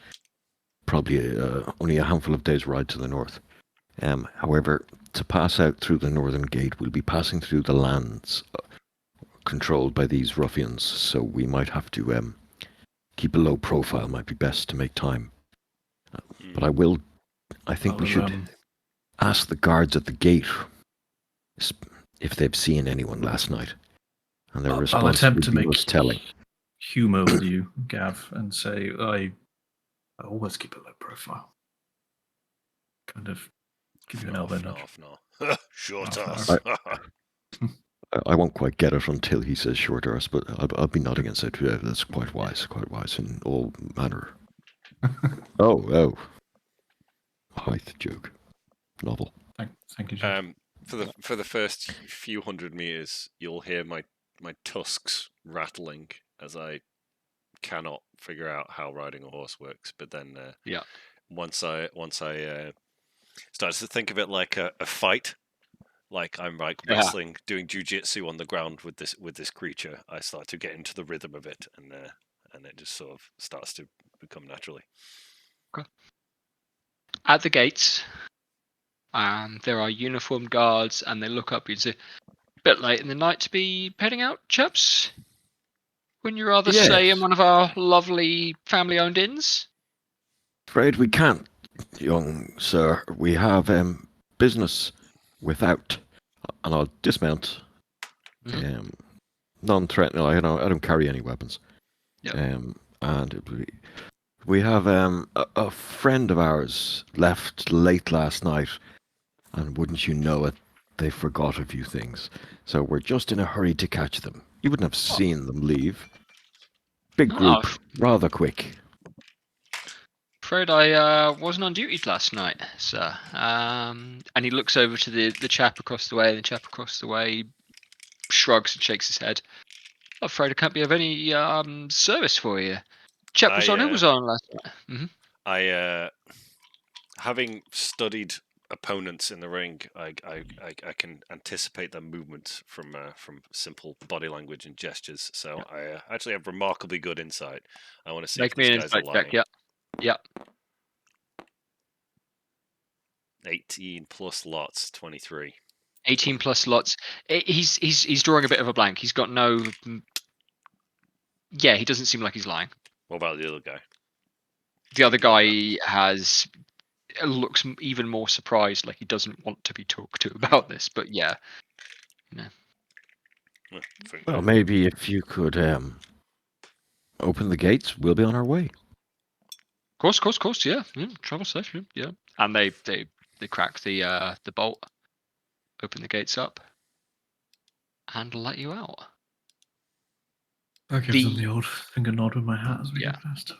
Probably only a handful of days' ride to the north. However, to pass out through the northern gate, we'll be passing through the lands controlled by these ruffians, so we might have to keep a low profile. Might be best to make time. But I think we should ask the guards at the gate if they've seen anyone last night. And their I'll response attempt to would be make most telling. humour with you, Gav, and say I always keep a low profile. Kind of give you an elbow nudge. No. Short Half ass. I won't quite get it until he says short arse, but I'll be nodding and say, yeah, that's quite wise in all manner. Oh. Height joke. Novel. Thank you, Jed. For the first few hundred meters, you'll hear my tusks rattling as I cannot figure out how riding a horse works. But then, once I start to think of it like a fight, like I'm wrestling, doing jujitsu on the ground with this creature, I start to get into the rhythm of it, and it just sort of starts to become naturally. Okay. At the gates, there are uniformed guards, and they look up. It's a bit late in the night to be heading out, chaps. Wouldn't you rather stay in Yes. one of our lovely family-owned inns? Afraid we can't, young sir. We have business without, and I'll dismount. Non-threatening. I don't carry any weapons. Yep. And we have a friend of ours left late last night, and wouldn't you know it, they forgot a few things. So we're just in a hurry to catch them. You wouldn't have seen them leave. Big group, rather quick. Afraid I wasn't on duty last night, sir. And he looks over to the chap across the way, and the chap across the way shrugs and shakes his head. I'm afraid I can't be of any service for you. Chap was on. Who was on last night? Mm-hmm. I having studied opponents in the ring, I can anticipate their movements from simple body language and gestures. So I actually have remarkably good insight. I want to see if these guys are lying. Check. Yeah. 18 plus lots, 23. 18 plus lots. He's drawing a bit of a blank. He's got no. Yeah, he doesn't seem like he's lying. What about the other guy? The other guy looks even more surprised, like he doesn't want to be talked to about this. But yeah, Well, maybe if you could open the gates, we'll be on our way. Course. Yeah. Travel safe. Yeah. And they crack the bolt, open the gates up, and let you out. I give them the old finger nod with my hat as we go past.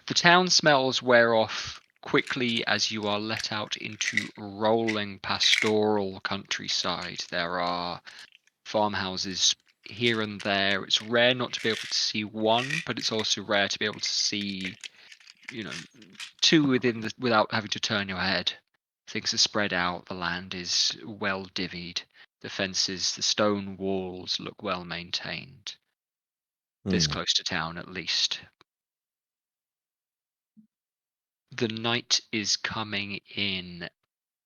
The town smells wear off quickly as you are let out into rolling pastoral countryside. There are farmhouses here and there. It's rare not to be able to see one, but it's also rare to be able to see, two without having to turn your head. Things are spread out. The land is well divvied. The fences, the stone walls look well maintained. This close to town, at least. The night is coming in,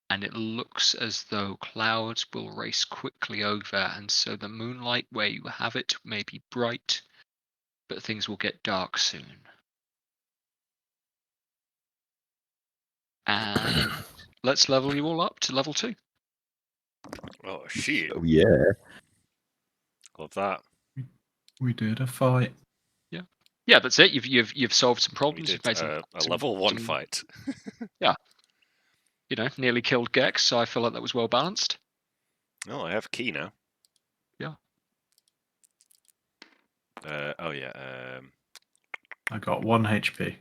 and it looks as though clouds will race quickly over, and so the moonlight where you have it may be bright, but things will get dark soon. And let's level you all up to level 2. Oh shit! Oh yeah. Love that. We did a fight. Yeah, that's it. You've solved some We problems. did You've made a some level 1 some- fight. nearly killed Gex, so I feel like that was well balanced. Oh, I have a key now. Yeah. Oh yeah. I got 1 HP.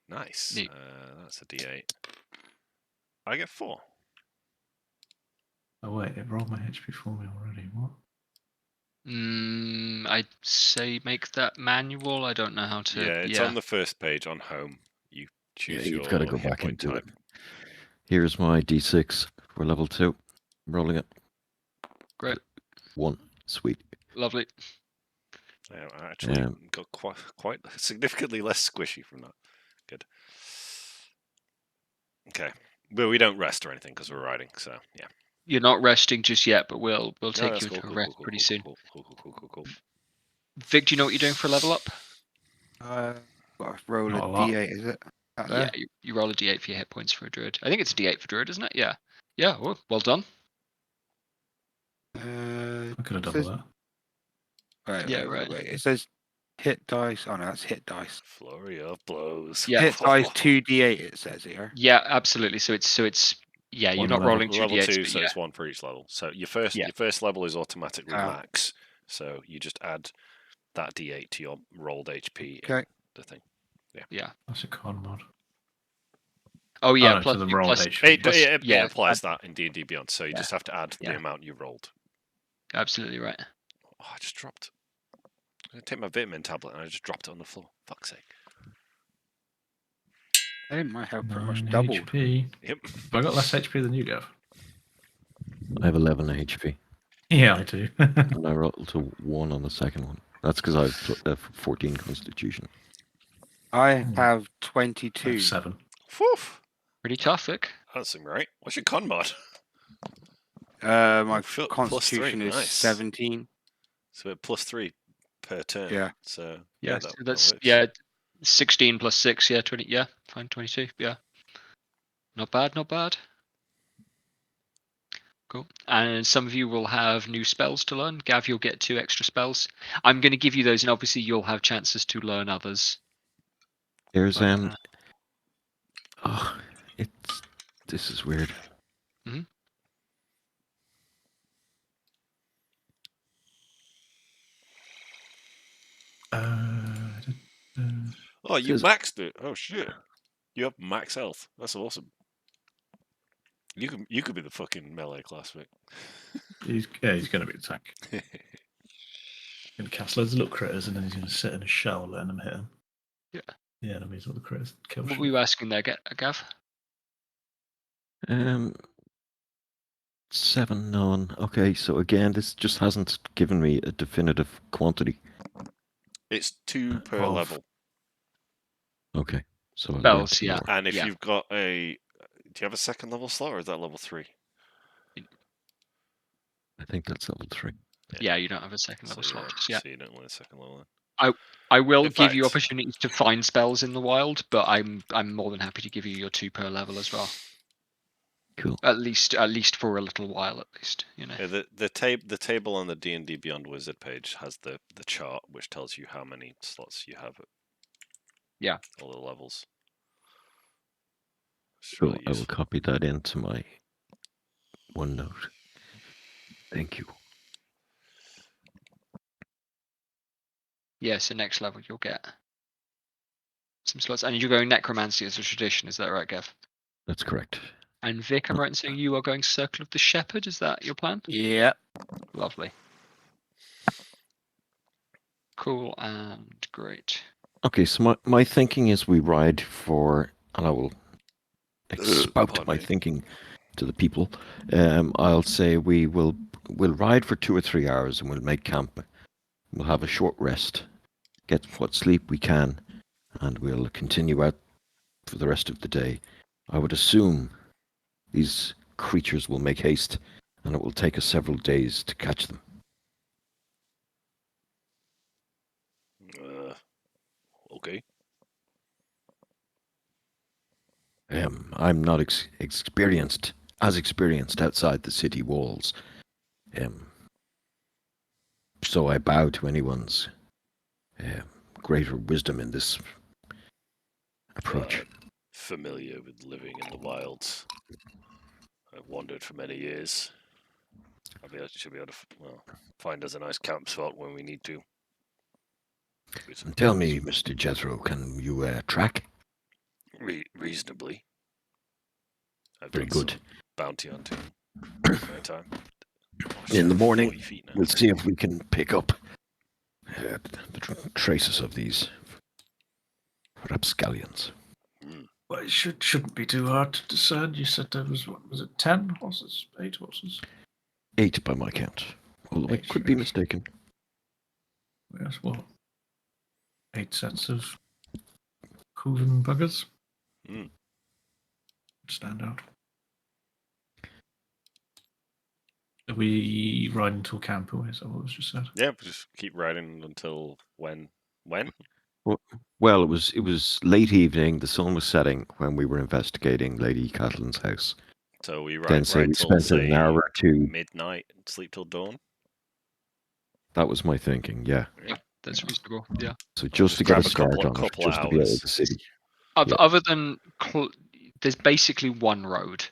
Nice. Neat. That's a D8. I get 4. Oh wait, it rolled my HP for me already. What? I'd say make that manual. I don't know how to. Yeah, it's on the first page on home. You choose Yeah, you've your got to go hit back point into type. it. Here's my D6 for level 2. Rolling it. Great. 1. Sweet. Lovely. I actually got quite significantly less squishy from that. Good. Okay. But we don't rest or anything because we're riding, so yeah. You're not resting just yet, but we'll No, take that's you cool, into a cool, rest cool, pretty cool, soon. Cool. Vic, do you know what you're doing for a level up? What, roll Not a a lot. D8, is it? Out Yeah, there? you roll a d8 for your hit points for a druid. I think it's a d8 for druid, isn't it? Yeah. Yeah. Well done. I could have It doubled says, that. Yeah, right. wait. It says hit dice. Oh no, that's hit dice. Flurry of blows. Yeah. Hit dice 2d8. It says here. Yeah, absolutely. So it's yeah. You're One not level. rolling two Level d8s, 2, but so yeah. it's 1 for each level. So your Yeah. first level is automatically Ah. max. So you just add that D8 to your rolled HP in Okay. the thing. Yeah. That's a con mod. Oh yeah. no, plus to the rolled plus- HP. It applies that in D&D Beyond, so you Yeah. just have to add the Yeah. amount you rolled. Absolutely right. Oh, I just dropped. I take my vitamin tablet and I just dropped it on the floor. Fuck's sake. I think my health pretty 9 much doubled. HP. Yep. Have I got less HP than you, Gav? I have 11 HP. Yeah, I do. And I rolled to 1 on the second one. That's because I have 14 constitution. I Hmm. have I 22. have 7. Whew. Pretty tough, Vic. That's right. What's your con mod? My +3, constitution is nice. 17. So at +3 per turn. Yeah. So Yeah. that So that's works. 16 plus 6. Yeah, 20. Yeah, fine. 22. Yeah. Not bad. Not bad. Cool. And some of you will have new spells to learn. Gav, you'll get 2 extra spells. I'm going to give you those, and obviously you'll have chances to learn others. There's But, oh, this is weird. Mhm. Oh, you Says- maxed it. Oh shit. You have max health. That's awesome. You could be the fucking melee class, Vic. He's going to be the tank. He's going to cast loads of little critters and then he's going to sit in a shell letting them hit him. Yeah. The enemies or the critters kill What shit. were you asking there, Gav? 7 none. Okay, so again, this just hasn't given me a definitive quantity. It's 2 per 12. level. Okay, so I'll learn Spells, 2 yeah. more. And if Yeah. you've got a... Do you have a second level slot or is that level 3? I think that's level 3. Yeah, you don't have a second level slot just yet. So you don't want a second level then. I will In give you fact- opportunities to find spells in the wild, but I'm more than happy to give you your 2 per level as well. Cool. At least for a little while, at least. Yeah, the table on the D&D Beyond Wizard page has the chart which tells you how many slots you have at Yeah. all the levels. It's Cool. really I will useful. copy that into my OneNote. Thank you. Yeah, so next level you'll get some slots, and you're going necromancy as a tradition. Is that right, Gav? That's correct. And Vic, I'm right in saying you are going Circle of the Shepherd. Is that your plan? Yeah. Lovely. Cool and great. Okay, so my thinking is we ride for, and I will expout pardon my me. thinking to the people. I'll say we'll ride for 2 or 3 hours and we'll make camp. We'll have a short rest, get what sleep we can, and we'll continue out for the rest of the day. I would assume these creatures will make haste, and it will take us several days to catch them. Okay. I'm not experienced as experienced outside the city walls. So I bow to anyone's greater wisdom in this approach. Familiar with living in the wilds. I've wandered for many years. Should be able to find us a nice camp spot when we need to. And tell me, Mr. Jethro, can you track? Reasonably. I've Very done good. some bounty hunting in my time. In the morning, 40 feet now. we'll see if we can pick up the traces of these rapscallions. Well, it shouldn't be too hard to discern. You said there was, what was it, 10 horses? 8 horses? 8 by my count. Although I could be mistaken. Yes, well, 8 sets of Coven buggers. Stand out. Are we riding till camp, or is that what was just said? Yeah, just keep riding until when? Well, it was late evening. The sun was setting when we were investigating Lady Catalin's house. So we Then ride say we till spent an hour or two. midnight and sleep till dawn. That was my thinking. Yeah. That's reasonable. Yeah. So just to grab get a a couple start of- on it, couple of just to be out hours. of the city. Other, Yeah. other than there's basically one road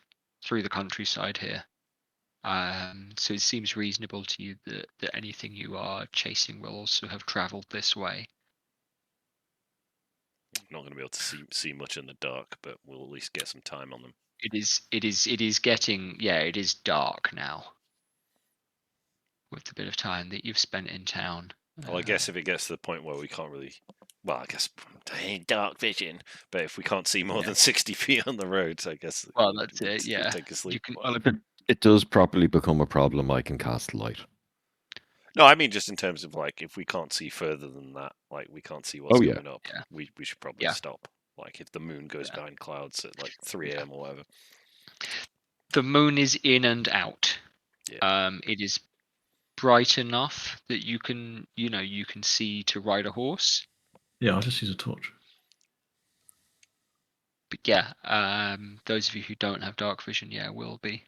through the countryside here. So it seems reasonable to you that anything you are chasing will also have travelled this way. Not going to be able to see much in the dark, but we'll at least get some time on them. It is getting, yeah, it is dark now. With the bit of time that you've spent in town. Well, I guess if it gets to the point where we can't really, well, I guess dark vision. But if we can't see more than 60 feet on the roads, I guess. Well, that's we'll it. Yeah. Take a sleep. You can, Well, if it does properly become a problem, I can cast light. No, I mean just in terms of like if we can't see further than that, like we can't see what's coming up. Yeah. We should probably stop. Like if the moon goes behind clouds at like 3 a.m. or whatever. The moon is in and out. Yeah. It is bright enough that you can see to ride a horse. Yeah, I'll just use a torch. But yeah, those of you who don't have dark vision, will be.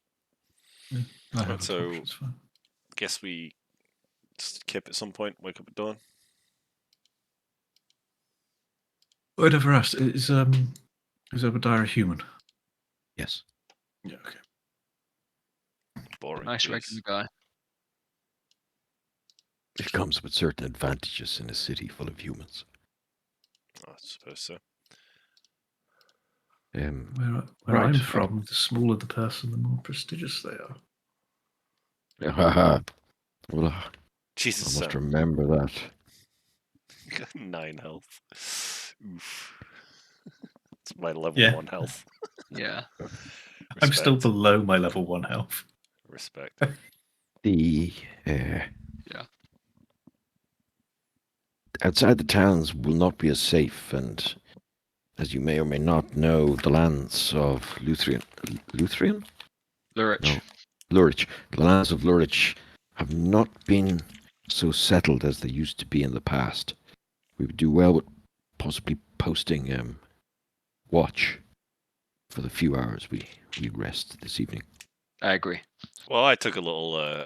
Yeah, I have So- a torch, it's fine. Guess we skip at some point. Wake up at dawn. I never asked. Is Obadiah a human? Yes. Yeah, okay. Boring. Nice jeez. regular guy. It comes with certain advantages in a city full of humans. I suppose so. Where Right. I'm from, the smaller the person, the more prestigious they are. Well, I Jesus. must remember that. 9 health. Oof. It's my level 1 health. Yeah. I'm still Respect. below my level 1 health. Respect. The outside the towns will not be as safe, and as you may or may not know, the lands of Lurich. Lurich. No, Lurich. The lands of Lurich have not been so settled as they used to be in the past. We would do well with possibly posting watch for the few hours we rest this evening. I agree. Well, I took a little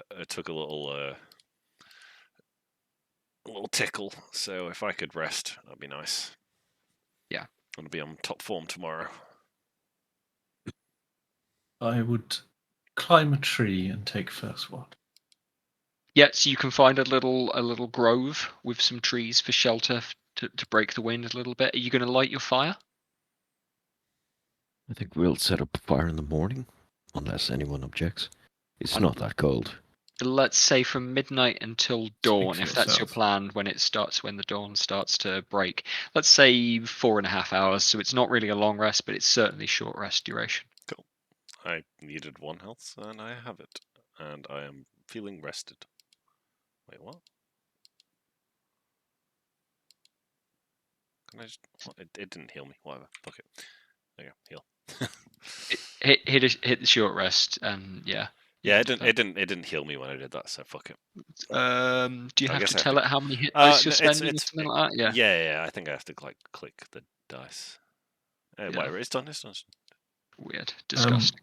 tickle. So if I could rest, that'd be nice. Yeah. I'm gonna be on top form tomorrow. I would climb a tree and take first watch. Yeah, so you can find a little grove with some trees for shelter to break the wind a little bit. Are you going to light your fire? I think we'll set up a fire in the morning, unless anyone objects. It's not that cold. Let's say from midnight until dawn, for if that's your yourself. plan, when the dawn starts to break. Let's say 4.5 hours, so it's not really a long rest, but it's certainly short rest duration. I needed 1 health, and I have it, and I am feeling rested. Wait, what? Can I just? What? It didn't heal me. Whatever. Fuck it. There you go. Heal. Hit the short rest, and yeah. Yeah, it didn't heal me when I did that. So fuck it. Do you I have guess to I have tell to- it how many hit No, dice you're spending or something like that? Yeah. Yeah. I think I have to like click the dice. Yeah. Whatever. It's done. Weird. Disgusting.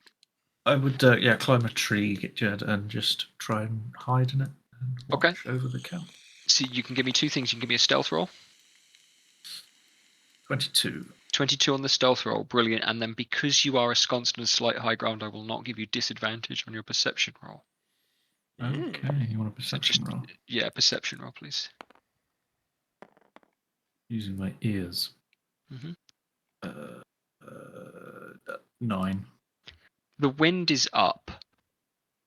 I would, climb a tree, Jed, and just try and hide in it and watch Okay. over the camp. So you can give me 2 things. You can give me a stealth roll. 22. 22 on the stealth roll, brilliant. And then because you are ensconced in a slight high ground, I will not give you disadvantage on your perception roll. Okay, you want a So perception roll? Yeah, perception roll, please. Using my ears. Mhm. 9. The wind is up,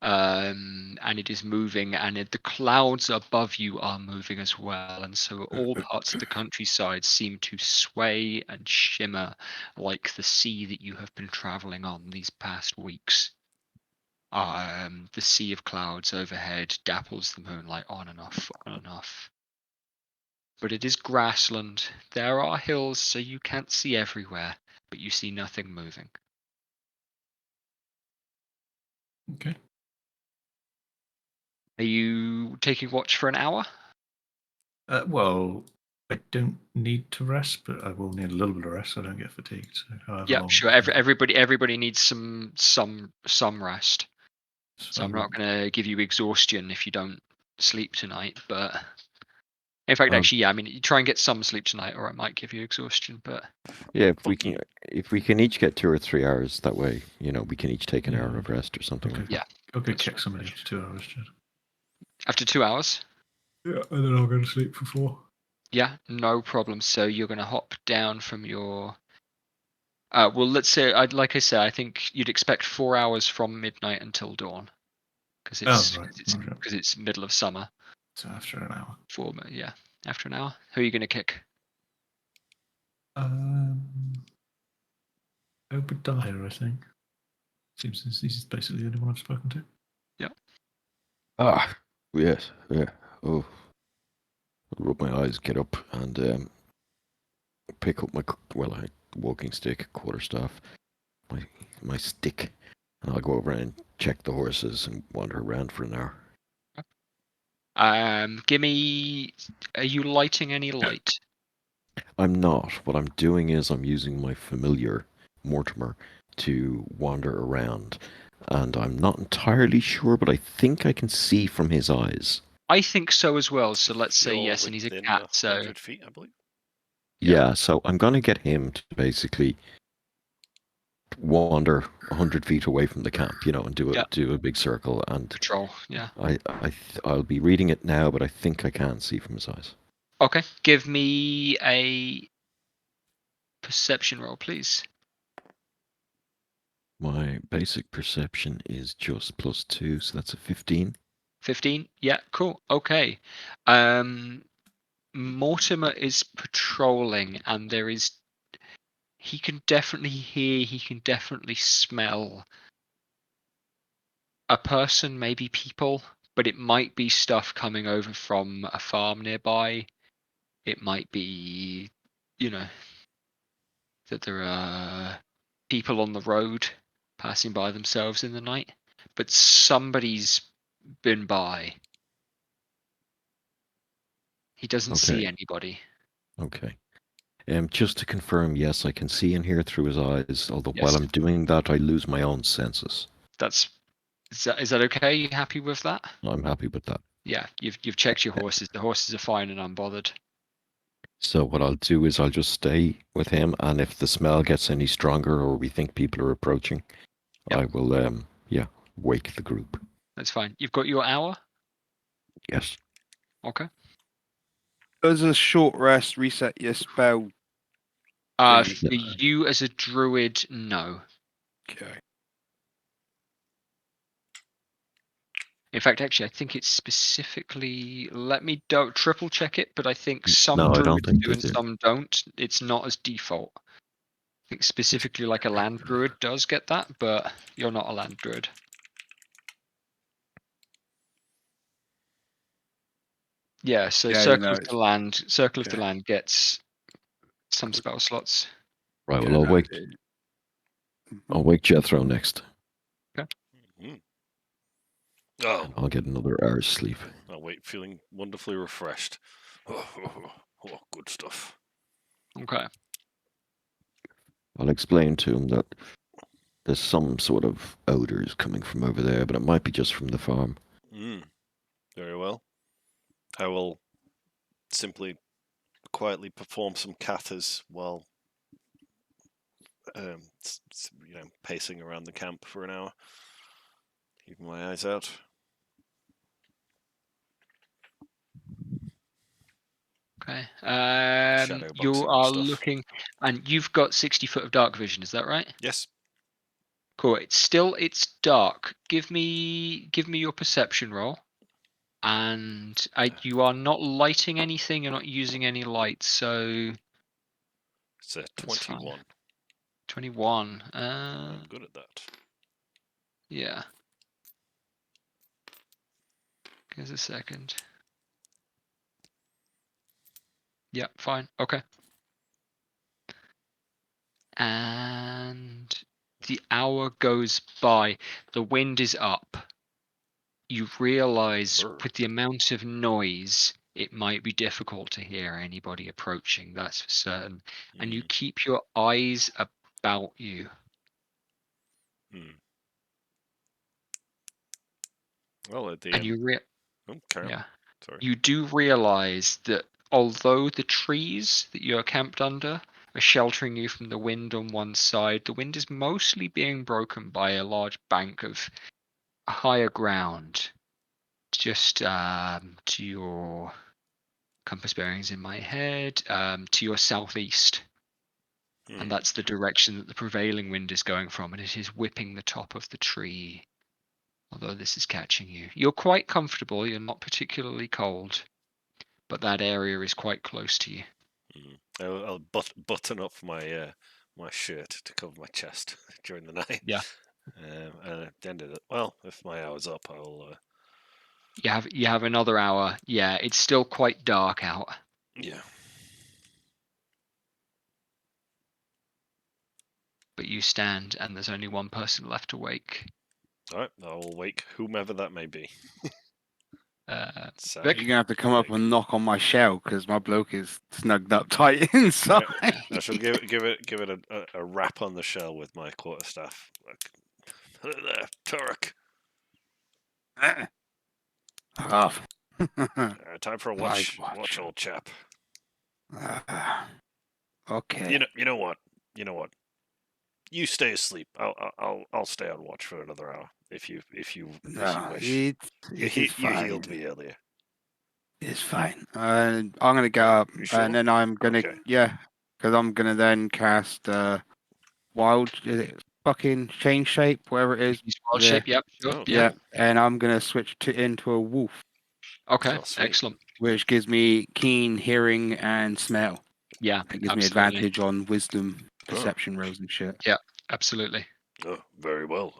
and it is moving, and the clouds above you are moving as well. And so all parts of the countryside seem to sway and shimmer like the sea that you have been traveling on these past weeks. The sea of clouds overhead dapples the moonlight on and off, on and off. But it is grassland. There are hills, so you can't see everywhere, but you see nothing moving. Okay. Are you taking watch for an hour? Well, I don't need to rest, but I will need a little bit of rest so I don't get fatigued. So however Yeah, long. sure. Everybody needs some rest. So I'm will- not going to give you exhaustion if you don't sleep tonight. But in fact, Um, actually, yeah. I mean, you try and get some sleep tonight, or it might give you exhaustion. But Yeah, Fuck if we can each get 2 or 3 hours, that way, we can each take an hour Yeah. of rest or something like Okay. that. Yeah. I'll go That's kick fine. somebody after 2 hours, Jed. After 2 hours. Yeah, and then I'll go to sleep for 4. Yeah, no problem. So you're going to hop down from your. Well, let's say, like I said, I think you'd expect 4 hours from midnight until dawn, because Oh, right. it's middle of summer. So after an hour. Yeah, after an hour. Who are you going to kick? Obadiah, I think. Seems he's basically the only one I've spoken to. Ah, yes, yeah. Oh, I rub my eyes, get up, and pick up my walking stick, quarterstaff, my stick, and I'll go over and check the horses and wander around for an hour. Give me. Are you lighting any light? I'm not. What I'm doing is I'm using my familiar, Mortimer, to wander around. And I'm not entirely sure, but I think I can see from his eyes. I think so as well. So let's say You're yes, and he's a within cat. So 100 feet, I believe. Yeah, so I'm going to get him to basically wander 100 feet away from the camp, and do a big circle. And patrol. Yeah. I'll be reading it now, but I think I can see from his eyes. Okay. Give me a perception roll, please. My basic perception is just +2, so that's a 15. 15. Yeah. Cool. Okay. Mortimer is patrolling, and he can definitely hear, he can definitely smell a person, maybe people, but it might be stuff coming over from a farm nearby. It might be, that there are people on the road passing by themselves in the night, but somebody's been by. He doesn't see anybody. Okay. Just to confirm, yes, I can see and hear through his eyes, although Yes. while I'm doing that, I lose my own senses. Is that okay? You happy with that? I'm happy with that. Yeah, you've checked your horses. The horses are fine and unbothered. So what I'll do is I'll just stay with him, and if the smell gets any stronger or we think people are approaching, Yep. I will, wake the group. That's fine. You've got your hour? Yes. Okay. Does a short rest reset your spell? For thingy? you as a druid, no. Okay. In fact, actually, I think it's specifically. Let me triple check it, but I think some No, I don't druids think do they and do. some don't. It's not as default. I think specifically like a land druid does get that, but you're not a land druid. Yeah, so Yeah, Circle of the okay. Land gets some spell slots. Right, Yeah, well, no, I'll wake Jethro next. Mm. Oh, I'll get another hour's sleep. I'll wait, feeling wonderfully refreshed. Oh, good stuff. Okay. I'll explain to him that There's some sort of odors coming from over there, but it might be just from the farm. Very well. I will simply quietly perform some katas while pacing around the camp for an hour, keeping my eyes out. Okay. Shadow You boxing and are stuff. looking, and you've got 60 foot of dark vision. Is that right? Yes. Cool. It's dark. Give me your perception roll. And you are not lighting anything. You're not using any lights, so It's a that's fine. 21. 21. I'm good at that. Yeah. Give us a second. Yeah, fine. Okay. And the hour goes by. The wind is up. You realize Brr. with the amount of noise, it might be difficult to hear anybody approaching, that's for certain. And you keep your eyes about you. Well, at the And end. you Carry on. yeah. Sorry. You do realize that although the trees that you're camped under are sheltering you from the wind on one side, the wind is mostly being broken by a large bank of higher ground just to your compass bearings in my head, to your southeast. And that's the direction that the prevailing wind is going from, and it is whipping the top of the tree. Although this is catching you. You're quite comfortable, you're not particularly cold, but that area is quite close to you. I'll button up my my shirt to cover my chest during the night. Yeah. And at the end of it, well, if my hour's up, I'll. You have another hour. Yeah, it's still quite dark out. Yeah. But you stand, and there's only one person left awake. All right, I'll wake whomever that may be. Vic? You're gonna have to come up and knock on my shell because my bloke is snugged up tight inside. Right. I shall give it a rap on the shell with my quarterstaff. Like, hello there, Turek. Off. Time for a Like watch, old chap. Okay. You know what? You stay asleep. I'll stay on watch for another hour if you No, wish. it You is fine. healed me earlier. It's fine. I'm gonna get up, You sure? and then I'm gonna Okay. because I'm gonna then cast wild fucking change shape, whatever it is. Use wild Yeah. shape, yep, sure. Oh, Yeah, cool. and I'm gonna switch into a wolf, Okay, Oh, sweet. excellent. which gives me keen hearing and smell. Yeah, It gives me absolutely. advantage on wisdom, perception rolls and shit. Yeah, absolutely. Oh, very well.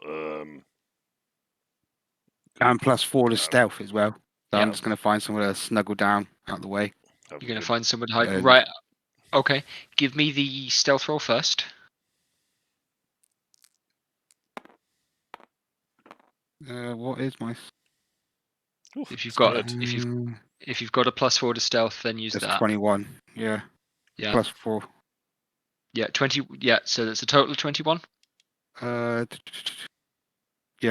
And +4 to stealth as well. So Yeah. I'm just gonna find somewhere to snuggle down out the way. You're going to find someone to hide. And- Right. Okay. Give me the stealth roll first. What is my? If you've got good. if you've got a +4 to stealth, then use That's that. 21. Yeah. Yeah. +4. Yeah, 20. Yeah, so that's a total of 21. Yeah,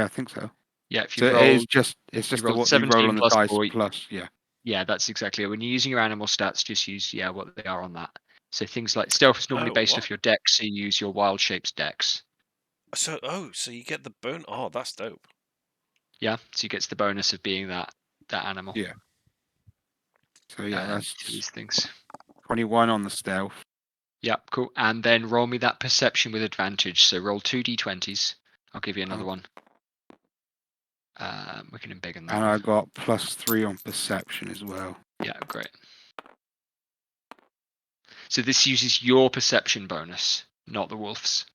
I think so. Yeah, if So you've it rolled, is just it's just rolled what you roll 17 on the plus dice 4. plus. Yeah. Yeah, that's exactly it. When you're using your animal stats, just use what they are on that. So things like stealth is normally Oh, based what? off your dex, so you use your wild shapes dex. So you get the bone. Oh, that's dope. Yeah, so you get the bonus of being that animal. Yeah. So yeah, that's these things. 21 on the stealth. Yeah, cool. And then roll me that perception with advantage. So roll 2 d20s. I'll give you another one. We can embiggen that And one. I got +3 on perception as well. Yeah, great. So this uses your perception bonus, not the wolf's.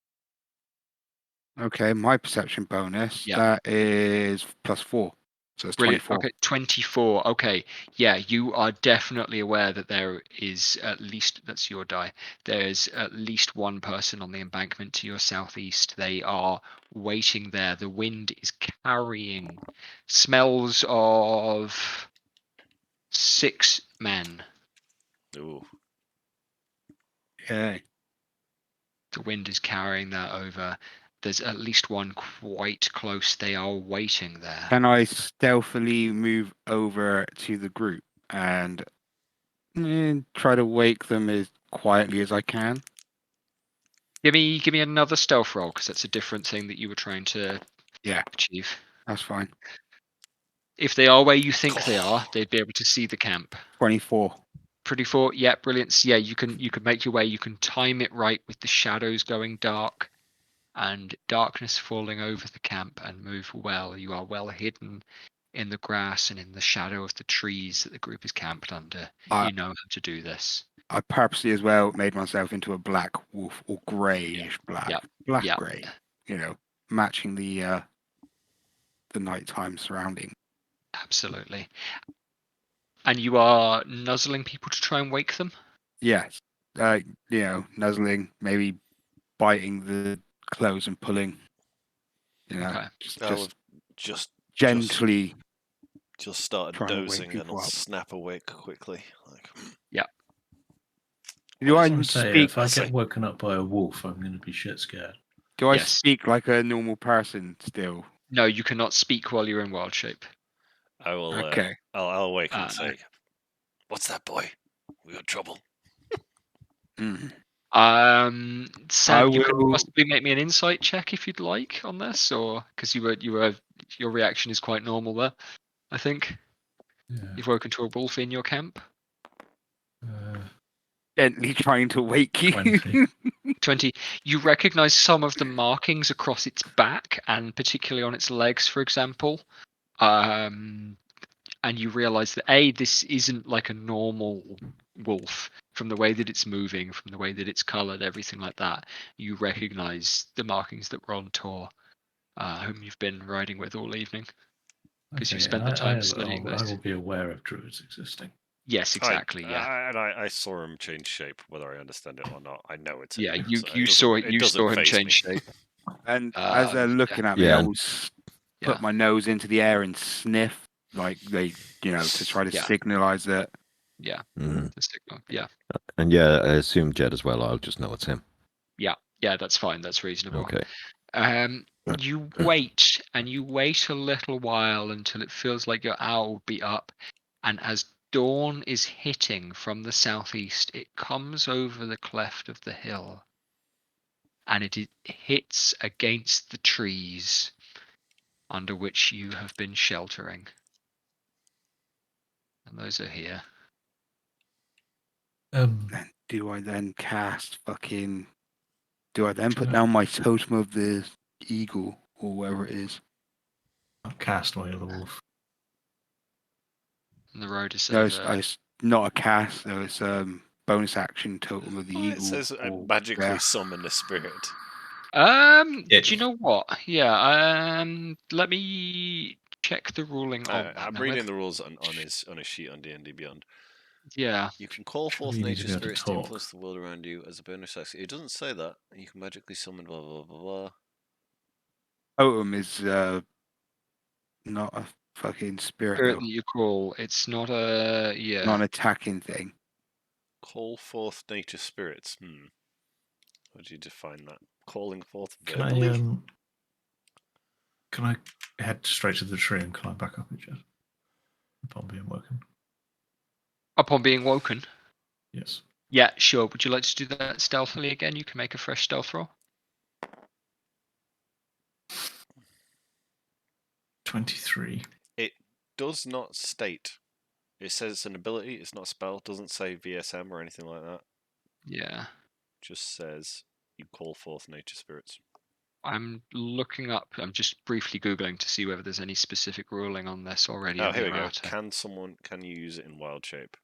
Okay, my perception bonus, Yeah. that is +4. So it's Brilliant. 24. Okay, 24. Okay. Yeah, you are definitely aware that there is at least, that's your die, there's at least one person on the embankment to your southeast. They are waiting there. The wind is carrying smells of 6 men. Ooh. Yeah. The wind is carrying that over. There's at least one quite close. They are waiting there. Can I stealthily move over to the group and try to wake them as quietly as I can? Give me another stealth roll, because that's a different thing that you were trying to Yeah, achieve. that's fine. If they are where you think they are, they'd be able to see the camp. 24. Pretty for yeah, brilliant. So, yeah, you can make your way. You can time it right with the shadows going dark and darkness falling over the camp, and move well. You are well hidden in the grass and in the shadow of the trees that the group is camped under. You know how to do this. I purposely as well made myself into a black wolf, or greyish black, Yep. black Yep. grey. Matching the nighttime surrounding. Absolutely. And you are nuzzling people to try and wake them? Yes, nuzzling, maybe biting the clothes and pulling. Okay. Just gently. Just started trying to wake dozing and people I'll up. snap awake quickly. Like, Do I I just want to say, speak? if I get woken up by a wolf, I'm going to be shit scared. Do I Yes. speak like a normal person still? No, you cannot speak while you're in wild shape. I will. Okay. I'll wake and say, "What's that, boy? We got trouble." Mm. Sam, you can will- possibly make me an insight check if you'd like on this, or because your reaction is quite normal there. I think Yeah. you've woken to a wolf in your camp. Gently trying to wake you. 20. 20. You recognize some of the markings across its back, and particularly on its legs, for example. And you realize that this isn't like a normal wolf. From the way that it's moving, from the way that it's colored, everything like that, you recognize the markings that were on Tor, whom you've been riding with all evening, because you spent the time studying this. I will be aware of druids existing. Yes, exactly. Yeah. And I saw him change shape, whether I understand it or not. I know it's Yeah, him, you so you saw it. it You doesn't saw him faze change me. shape. And as they're looking at me, Yeah. I will put my nose into the air and sniff, like they, to try to signalize that. Yeah. Mhm. The signal. Yeah. And yeah, I assume Jed as well. I'll just know it's him. Yeah, that's fine. That's reasonable. Okay. You wait, and you wait a little while until it feels like your hour will be up, and as dawn is hitting from the southeast, it comes over the cleft of the hill, and it hits against the trees under which you have been sheltering. And those are here. And do I then cast fucking? Do I then put down my totem of the eagle or whatever it is? I'll cast my other wolf. And the road is No, over. it's not a cast. No, it's bonus action totem of the eagle. It says I or- magically yeah. summon a spirit. Do you know what? Yeah. Let me check the ruling on that. I'm Now, reading the rules on his sheet on D&D Beyond. Yeah. You can call forth You need to nature be able to spirits to talk. influence the world around you as a bonus action. It doesn't say that. You can magically summon blah blah blah blah. Totem is not a fucking spirit Spirit though. that you call. It's not a Not an attacking thing. Call forth nature spirits. How do you define that? Calling forth Can verbally? Can I head straight to the tree and climb back up it, Jed? Upon being woken. Upon being woken. Yes. Yeah, sure. Would you like to do that stealthily again? You can make a fresh stealth roll. 23. It does not state. It says it's an ability. It's not a spell. It doesn't say VSM or anything like that. Yeah. Just says you call forth nature spirits. I'm looking up. I'm just briefly googling to see whether there's any specific ruling on this already. Oh, in here the we go. errata. Can you use it in wild shape?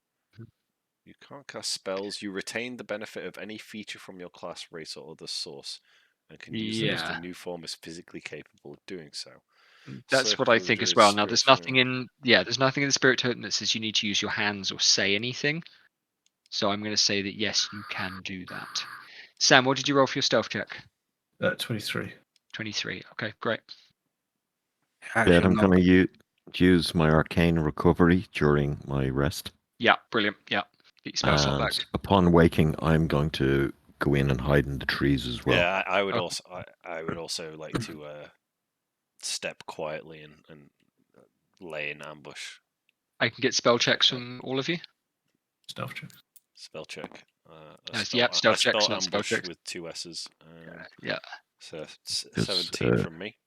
You can't cast spells. You retain the benefit of any feature from your class, race, or other source, and can use it as the new form is physically capable of doing so. That's what I think as well. Now, there's nothing in the spirit totem that says you need to use your hands or say anything. So I'm going to say that yes, you can do that. Sam, what did you roll for your stealth check? 23. 23. Okay, great. Actually, Jed, I'm going to use my arcane recovery during my rest. Yeah, brilliant. Yeah, get your spell slot back. And upon waking, I'm going to go in and hide in the trees as well. Yeah, I would Okay. also. I would also like to step quietly and lay in ambush. I can get spell checks from all of you. Stealth check. Spell check. Yep, stealth I checks, spell not spell ambush checks. with 2 S's. Yeah. So Yes, 17 from me.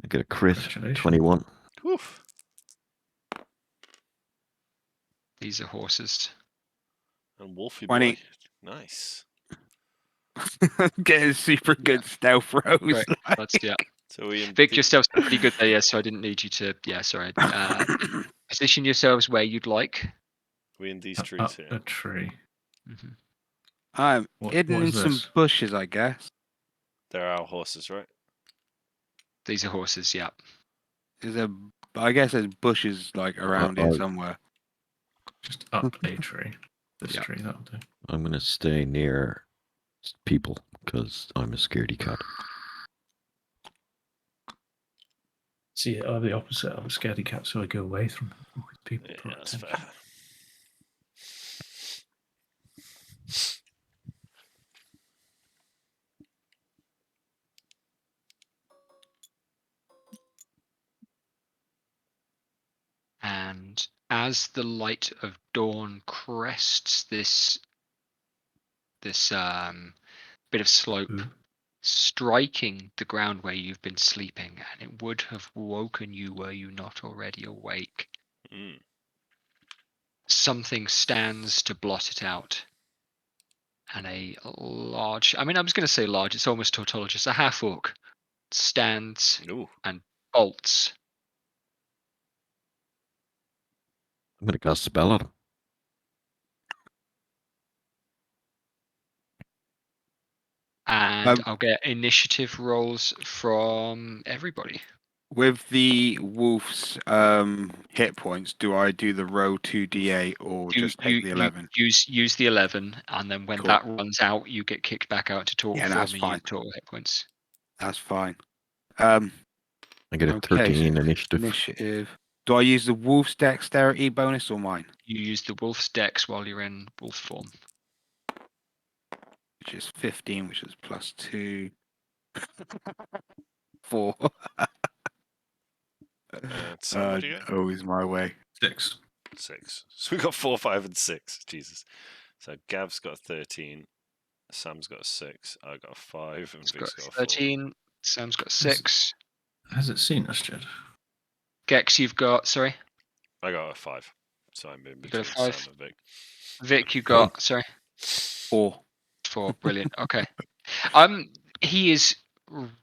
I get a crit, Congratulations. 21. Woof. These are horses. And Wolfie 20. boy. Nice. Getting super good stealth rolls. Right. like. That's yeah. So we in Vic, your stealth's pretty good there, yes, so I didn't need you to sorry. Position yourselves where you'd like. we in these Up trees here. a tree. Mhm. I'm What hidden in is some this? bushes, I guess. They're our horses, right? These are horses, yeah. I guess there's bushes like around here somewhere. Just up a tree. This Yeah. tree, that'll do. I'm going to stay near people because I'm a scaredy cat. See, I'm the opposite. I'm a scaredy cat, so I go away from people. Yeah, draw that's attention. fair. And as the light of dawn crests this bit of slope, Ooh. striking the ground where you've been sleeping, and it would have woken you were you not already awake. Mm. Something stands to blot it out. And a large, I mean, I was going to say large, it's almost tautologist, a half orc stands Ooh. and bolts. I'm going to cast a spell at him. And I'll get initiative rolls from everybody. With the wolf's hit points, do I do the row 2d8 or just take the 11? Use the 11, and then when Cool. that runs out, you get kicked back out to total Yeah, form that's and use fine. total hit points. That's fine. I get a Okay, 13 so initiative. initiative. Do I use the wolf's dexterity bonus or mine? You use the wolf's dex while you're in wolf form. Which is 15, which is plus 2. 4. Sam, what do you get? Always my way. 6. 6. So we got 4, 5, and 6. Jesus. So Gav's got a 13. Sam's got a 6. I got a 5, and It's got Vic's got a 4. 13. Sam's got 6. Has it seen us, Jed? Gex, you've got, sorry, I got a 5. So I'm in you got a between 5. Sam and Vic. Vic, you got, sorry, 4. 4. Brilliant. Okay. He is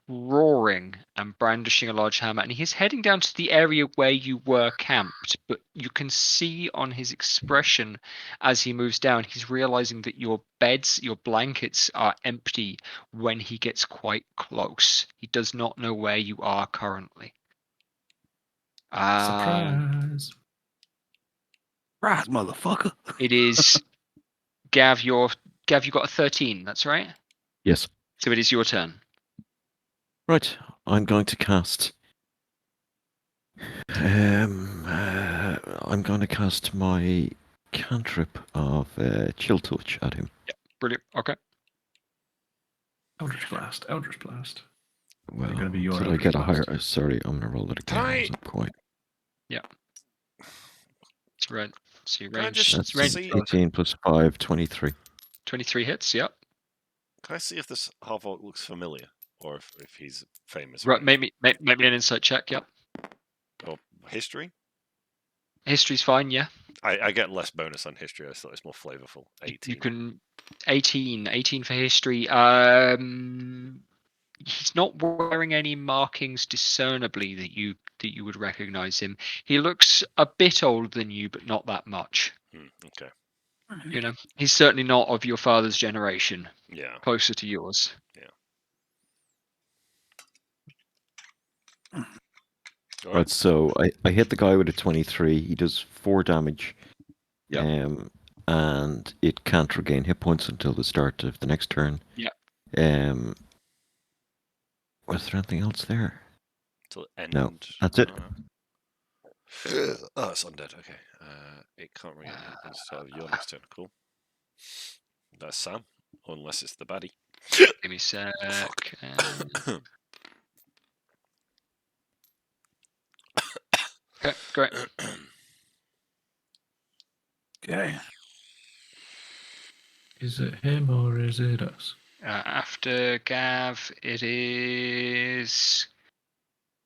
roaring and brandishing a large hammer, and he's heading down to the area where you were camped. But you can see on his expression as he moves down, he's realizing that your beds, your blankets are empty when he gets quite close. He does not know where you are currently. Surprise! Right, motherfucker. It is Gav. You got a 13. That's right. Yes. So it is your turn. Right. I'm going to cast. I'm going to cast my cantrip of chill touch at him. Brilliant. Okay. Eldritch Blast. Eldritch Blast. Well, gonna be your till I Eldritch get a higher. Blast. Sorry, I'm gonna roll it again. I wasn't quite. It's right. So your Can I range. just It's That's range. see- 18 plus 5, 23. 23 hits. Yep. Can I see if this half orc looks familiar, or if he's famous? Right. around Make me an insight check. Yep. here? Or history? History's fine. Yeah. I get less bonus on history. I thought it's more flavorful. 18. You can 18 for history. He's not wearing any markings discernibly that you would recognize him. He looks a bit older than you, but not that much. Okay. You know, he's certainly not of your father's generation. Yeah. Closer to yours. All Right, so I hit the guy with a 23. He does 4 damage. Yep. And it can't regain hit points until the start of the next turn. Yep. Was there anything else there? Till end. No, that's it. Oh, it's undead. Okay. It can't regain hit points until your next turn. Cool. That's Sam. Unless it's the baddie. Give me a sec. Fuck. Okay, great. Okay. Is it him or is it us? After Gav, it is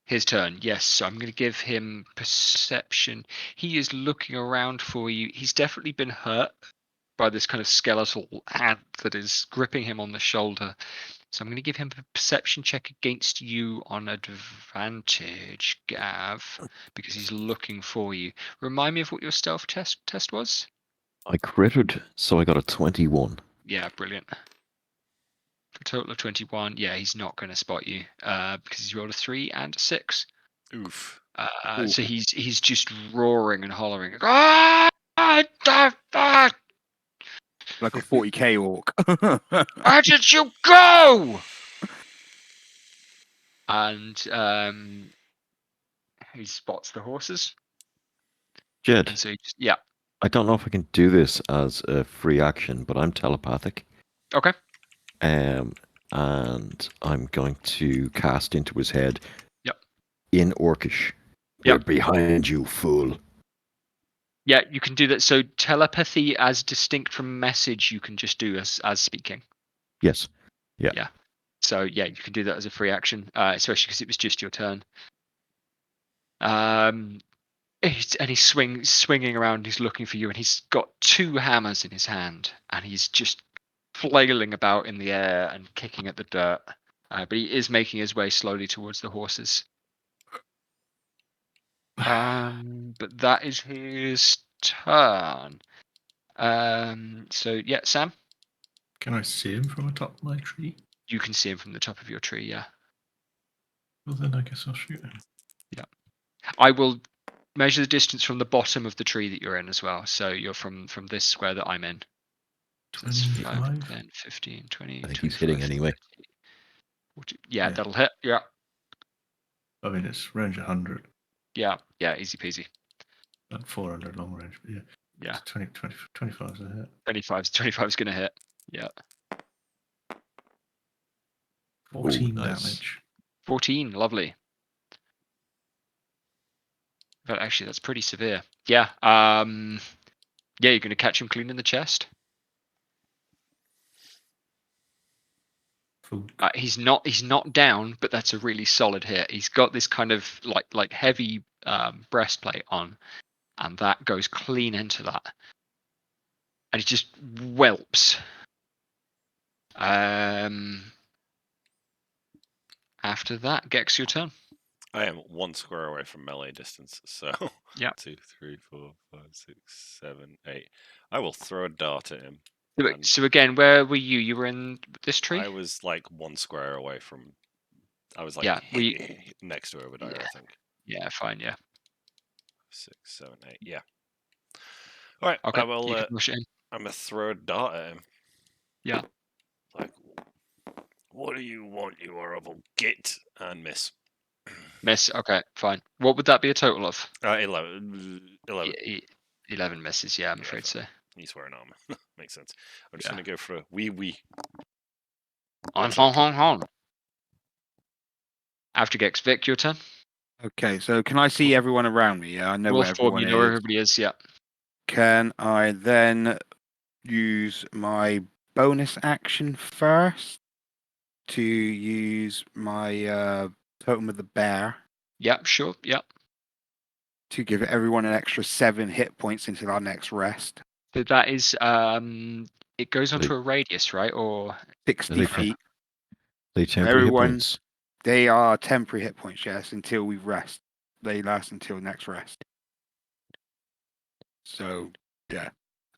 his turn. Yes, so I'm going to give him perception. He is looking around for you. He's definitely been hurt by this kind of skeletal hand that is gripping him on the shoulder. So I'm going to give him a perception check against you on advantage, Gav, because he's looking for you. Remind me of what your stealth test was? I critted, so I got a 21. Yeah, brilliant. For a total of 21. Yeah, he's not going to spot you because he's rolled a 3 and a 6. Oof. So he's just roaring and hollering. Ah! Ah! Like a 40k orc. Where did you go? And he spots the horses, Jed, and so he just, yeah. I don't know if I can do this as a free action, but I'm telepathic. Okay. And I'm going to cast into his head. Yep. In Orcish. Yep. We're behind you, fool. Yeah, you can do that. So telepathy, as distinct from message, you can just do as speaking. Yes. Yeah. So yeah, you can do that as a free action, especially because it was just your turn. And he's swinging around. He's looking for you, and he's got 2 hammers in his hand, and he's just flailing about in the air and kicking at the dirt. But he is making his way slowly towards the horses. But that is his turn. So yeah, Sam, Can I see him from atop my tree? you can see him from the top of your tree. Yeah, Well, then I guess I'll shoot him. I will measure the distance from the bottom of the tree that you're in as well. So you're from this square that I'm in. So that's 5, 25. 10, 15, 20, I think 25, he's hitting anyway. 30, 40. Yeah, Yeah. that'll hit. Yeah, I mean, it's range 100, yeah, easy peasy. and 400 long range. But yeah, Yeah, it's 25's a hit. 25 is gonna hit. Yeah, 14 nice. damage. 14, lovely. But actually, that's pretty severe. Yeah. Yeah, you're gonna catch him clean in the chest. He's not down, but that's a really solid hit. He's got this kind of like heavy breastplate on, and that goes clean into that, and he just whelps. After that, Gex, your turn. I am 1 square away from melee distance, so Yeah. 2, 3, 4, 5, 6, 7, 8. I will throw a dart at him. So again, where were you? You were in this tree. I was like 1 square away from. I was like next to Obadiah, Yeah. I think. Yeah, fine. Yeah. 6, 7, 8. Yeah. All right. Okay. I will. You can push it in. I'm gonna throw a dart at him. Yeah. Like, what do you want, you horrible git? And miss. Miss. Okay, fine. What would that be a total of? 11. 11 misses. Yeah, I'm Yeah, afraid so. He's wearing armor. Makes sense. I'm just Yeah. gonna go for a wee. On. After Gex, Vic, your turn. Okay, so can I see everyone around me? Yeah, I know where Wolf form, everyone you know where is. everybody is. Yeah. Can I then use my bonus action first to use my totem of the bear Yeah, sure. Yeah. to give everyone an extra 7 hit points until our next rest? So that is it goes onto a radius, right? Or 60 They- feet. They temporary hit Everyone- points. They are temporary hit points, yes, until we rest. They last until next rest. So, yeah.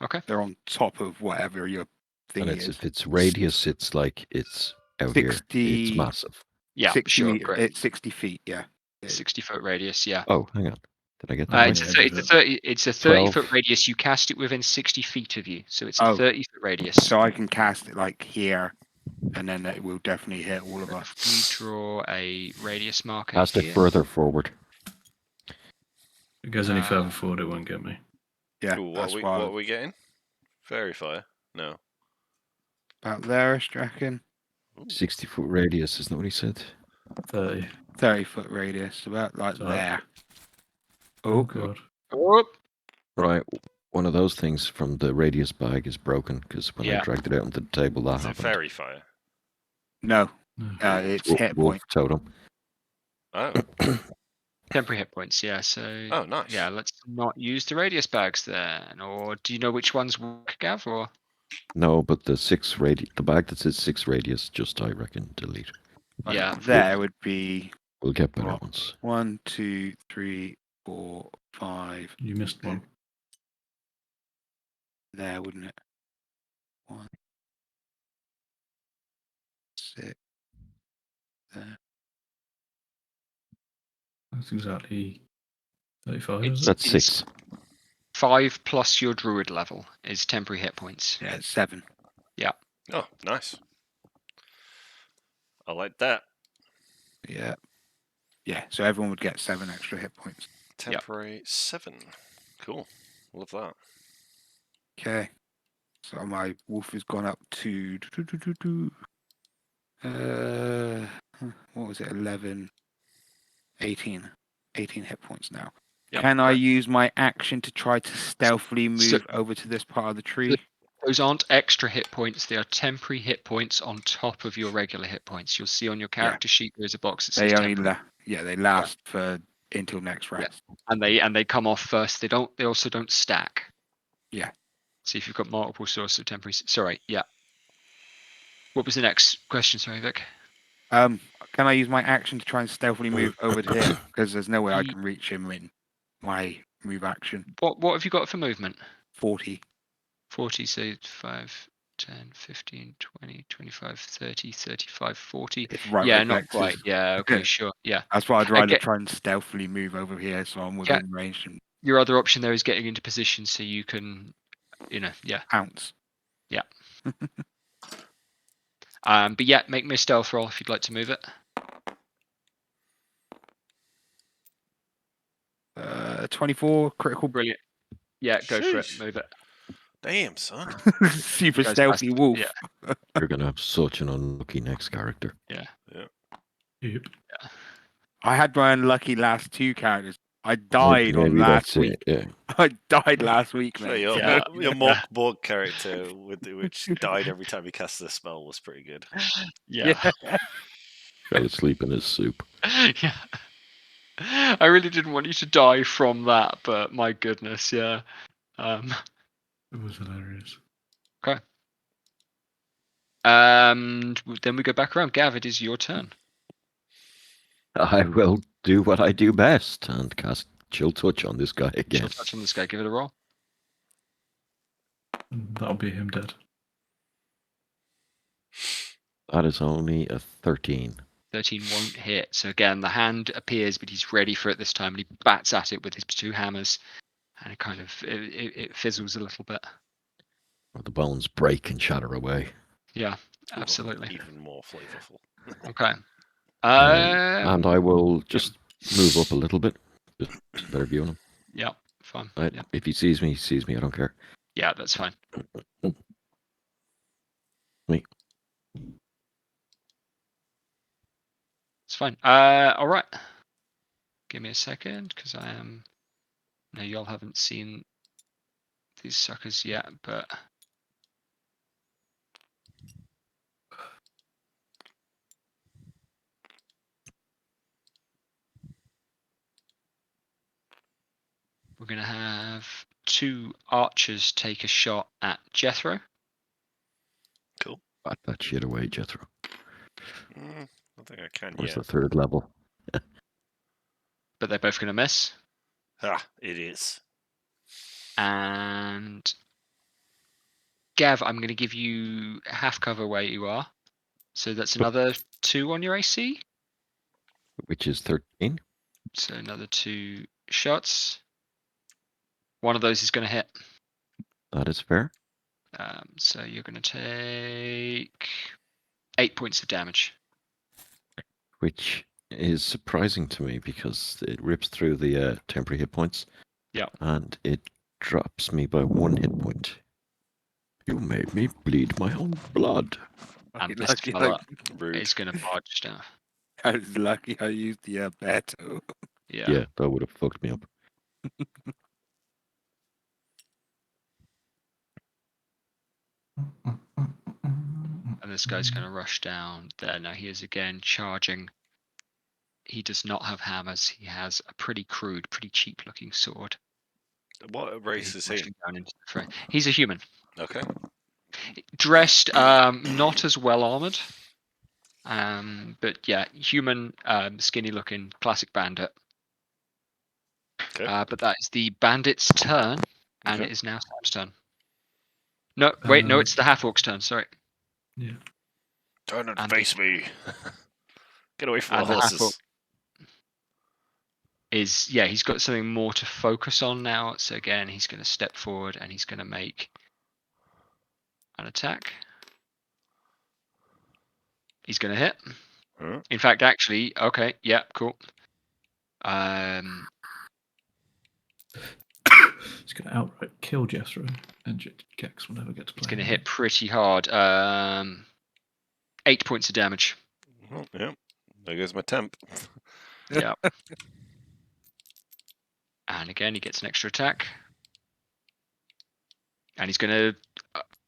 Okay. They're on top of whatever your thing And is. if it's radius, it's like it's out here. 60 It's massive. Yeah, 60 sure. meter, Great. it's 60 feet, yeah. 60-foot radius. Yeah. Oh, hang on. Did I get that? It's right? a 30-foot 12. radius. You cast it within 60 feet of you, so it's a Oh. 30-foot radius. So I can cast it like here, and then it will definitely hit all of us. If we draw a radius marker Cast here. it further forward. If it goes any further forward, it won't get me. Yeah, Ooh, that's what why. are we getting? Fairy fire? No. About there, I reckon. 60-foot radius, isn't that what he said? 30. 30-foot radius, about like So- there. Oh, Oh, God. Oh, Right. One of those things from the radius bag is broken because when I Yeah. dragged it out onto the table, that Is it happened. fairy fire? no. No. It's Wolf, hit wolf point. totem. Oh, temporary hit points. Yeah. So. oh, nice. Yeah. Let's not use the radius bags then. Or do you know which ones work, Gav? Or No, but the bag that says 6 radius, just I reckon delete. Like, Yeah. there would be We'll get better What? ones. 1, 2, 3, 4, 5. You missed one. There, wouldn't it? 1, 6. There. That's exactly 35, It's- is it? That's It is- 6. 5 plus your druid level is temporary hit points. Yeah, it's 7. Oh, nice. I like that. Yeah. Yeah, so everyone would get 7 extra hit points. Temporary 7. Cool. Love that. Okay. So my wolf has gone up to what was it? 11, 18. 18 hit points now. Yep. Can I Okay. use my action to try to stealthily So- move over to this part of the tree? Those aren't extra hit points. They are temporary hit points on top of your regular hit points. You'll see on your character sheet there's a box that says They only temporary, they last for until next Yeah. rest. and they come off first. They also don't stack. Yeah. See if you've got multiple sources of temporary. Sorry. Yeah. What was the next question? Sorry, Vic. Can I use my action to try and stealthily move over to him? Because there's no way I Ye- can reach him in my move action. What have you got for movement? 40. 40, so 5, 10, 15, 20, 25, 30, 35, 40. It's right Yeah, not reflexes. quite. Yeah, okay, sure. Yeah. That's why I'd rather Okay. try and stealthily move over here so I'm within range and Your other option there is getting into position so you can, yeah. pounce. But yeah, make me a stealth roll if you'd like to move it. 24 critical, Brilliant. Yeah, go for it. Sheesh. Move it. Damn, son. super Goes stealthy past- wolf. Yeah. You're going to have such an unlucky next character. Yep. I had my unlucky last 2 characters. I died on Maybe last that's week. it. Yeah. I died last week, So mate. your, Yeah. your Mork Borg character, which died every time he cast the spell, was pretty good. Yeah. Fell asleep in his soup. Yeah. I really didn't want you to die from that, but my goodness, yeah. It was hilarious. And then we go back around. Gav, it is your turn. I will do what I do best and cast Chill Touch on this guy again. Chill touch on this guy. Give it a roll. And that'll be him dead. That is only a 13. 13 won't hit. So again, the hand appears, but he's ready for it this time, and he bats at it with his 2 hammers, and it kind of it fizzles a little bit. The bones break and shatter away. Yeah, Ooh, absolutely. Even more flavorful. Okay. And I will just move up a little bit. Just better view on him. Yeah, fine. I, Yeah. If he sees me, he sees me. I don't care. Yeah, that's fine. Me. It's fine. All right. Give me a second, because I am. No, y'all haven't seen these suckers yet, but. We're going to have 2 archers take a shot at Jethro. Bat that shit away, Jethro. I think I can Where's yet. the 3rd level? But they're both going to miss. It is. And Gav, I'm going to give you half cover where you are. So that's another 2 on your AC. Which is 13. So another 2 shots. One of those is going to hit. That is fair. So you're going to take 8 points of damage. Which is surprising to me because it rips through the temporary hit points. Yeah. And it drops me by 1 hit point. You made me bleed my own blood. And this Lucky fella Rude. is going to barge down. I was lucky I used the Beto. Yeah. That would have fucked me up. And this guy's going to rush down there. Now he is again charging. He does not have hammers. He has a pretty crude, pretty cheap looking sword. What race He's is he? rushing down into the fray. He's a human. Okay. Dressed not as well armored. But yeah, human, skinny looking, classic bandit. Okay. But that is the bandit's turn, and Okay. it is now Sam's turn. No, wait, no, Uh, it's the half-orc's turn, sorry. Yeah. Turn and And face me. Get away from and the the horses. half-orc is, yeah, he's got something more to focus on now. So again, he's going to step forward and he's going to make an attack. He's going to hit. Huh? In fact, actually, okay, yeah, cool. He's going to outright kill Jethro, and Gex will never get to play. He's going to him hit pretty hard. 8 points of damage. Oh, yeah. There goes my temp. Yeah. And again, he gets an extra attack. And he's going to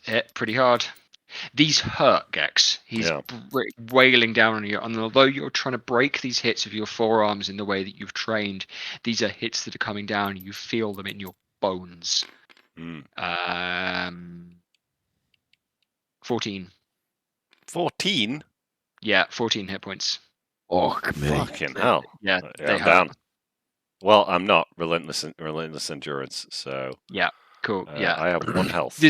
hit pretty hard. These hurt, Gex. He's Yeah. wailing down on you. And although you're trying to break these hits with your forearms in the way that you've trained, these are hits that are coming down. You feel them in your bones. Mm. 14. 14? Yeah, 14 hit points. Fuck me. Fucking hell. Yeah, Yeah, they I'm hurt. down. Well, I'm not relentless endurance, so Yeah, cool. Yeah. I have 1 health.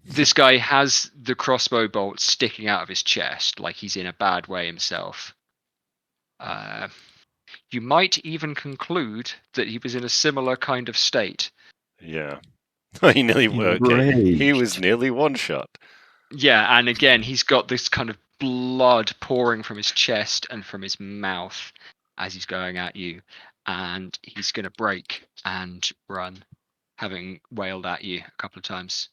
This guy has the crossbow bolt sticking out of his chest, like he's in a bad way himself. You might even conclude that he was in a similar kind of state. Yeah. He nearly He was nearly one shot. Yeah, and again, he's got this kind of blood pouring from his chest and from his mouth as he's going at you, and he's going to break and run, having wailed at you a couple of times.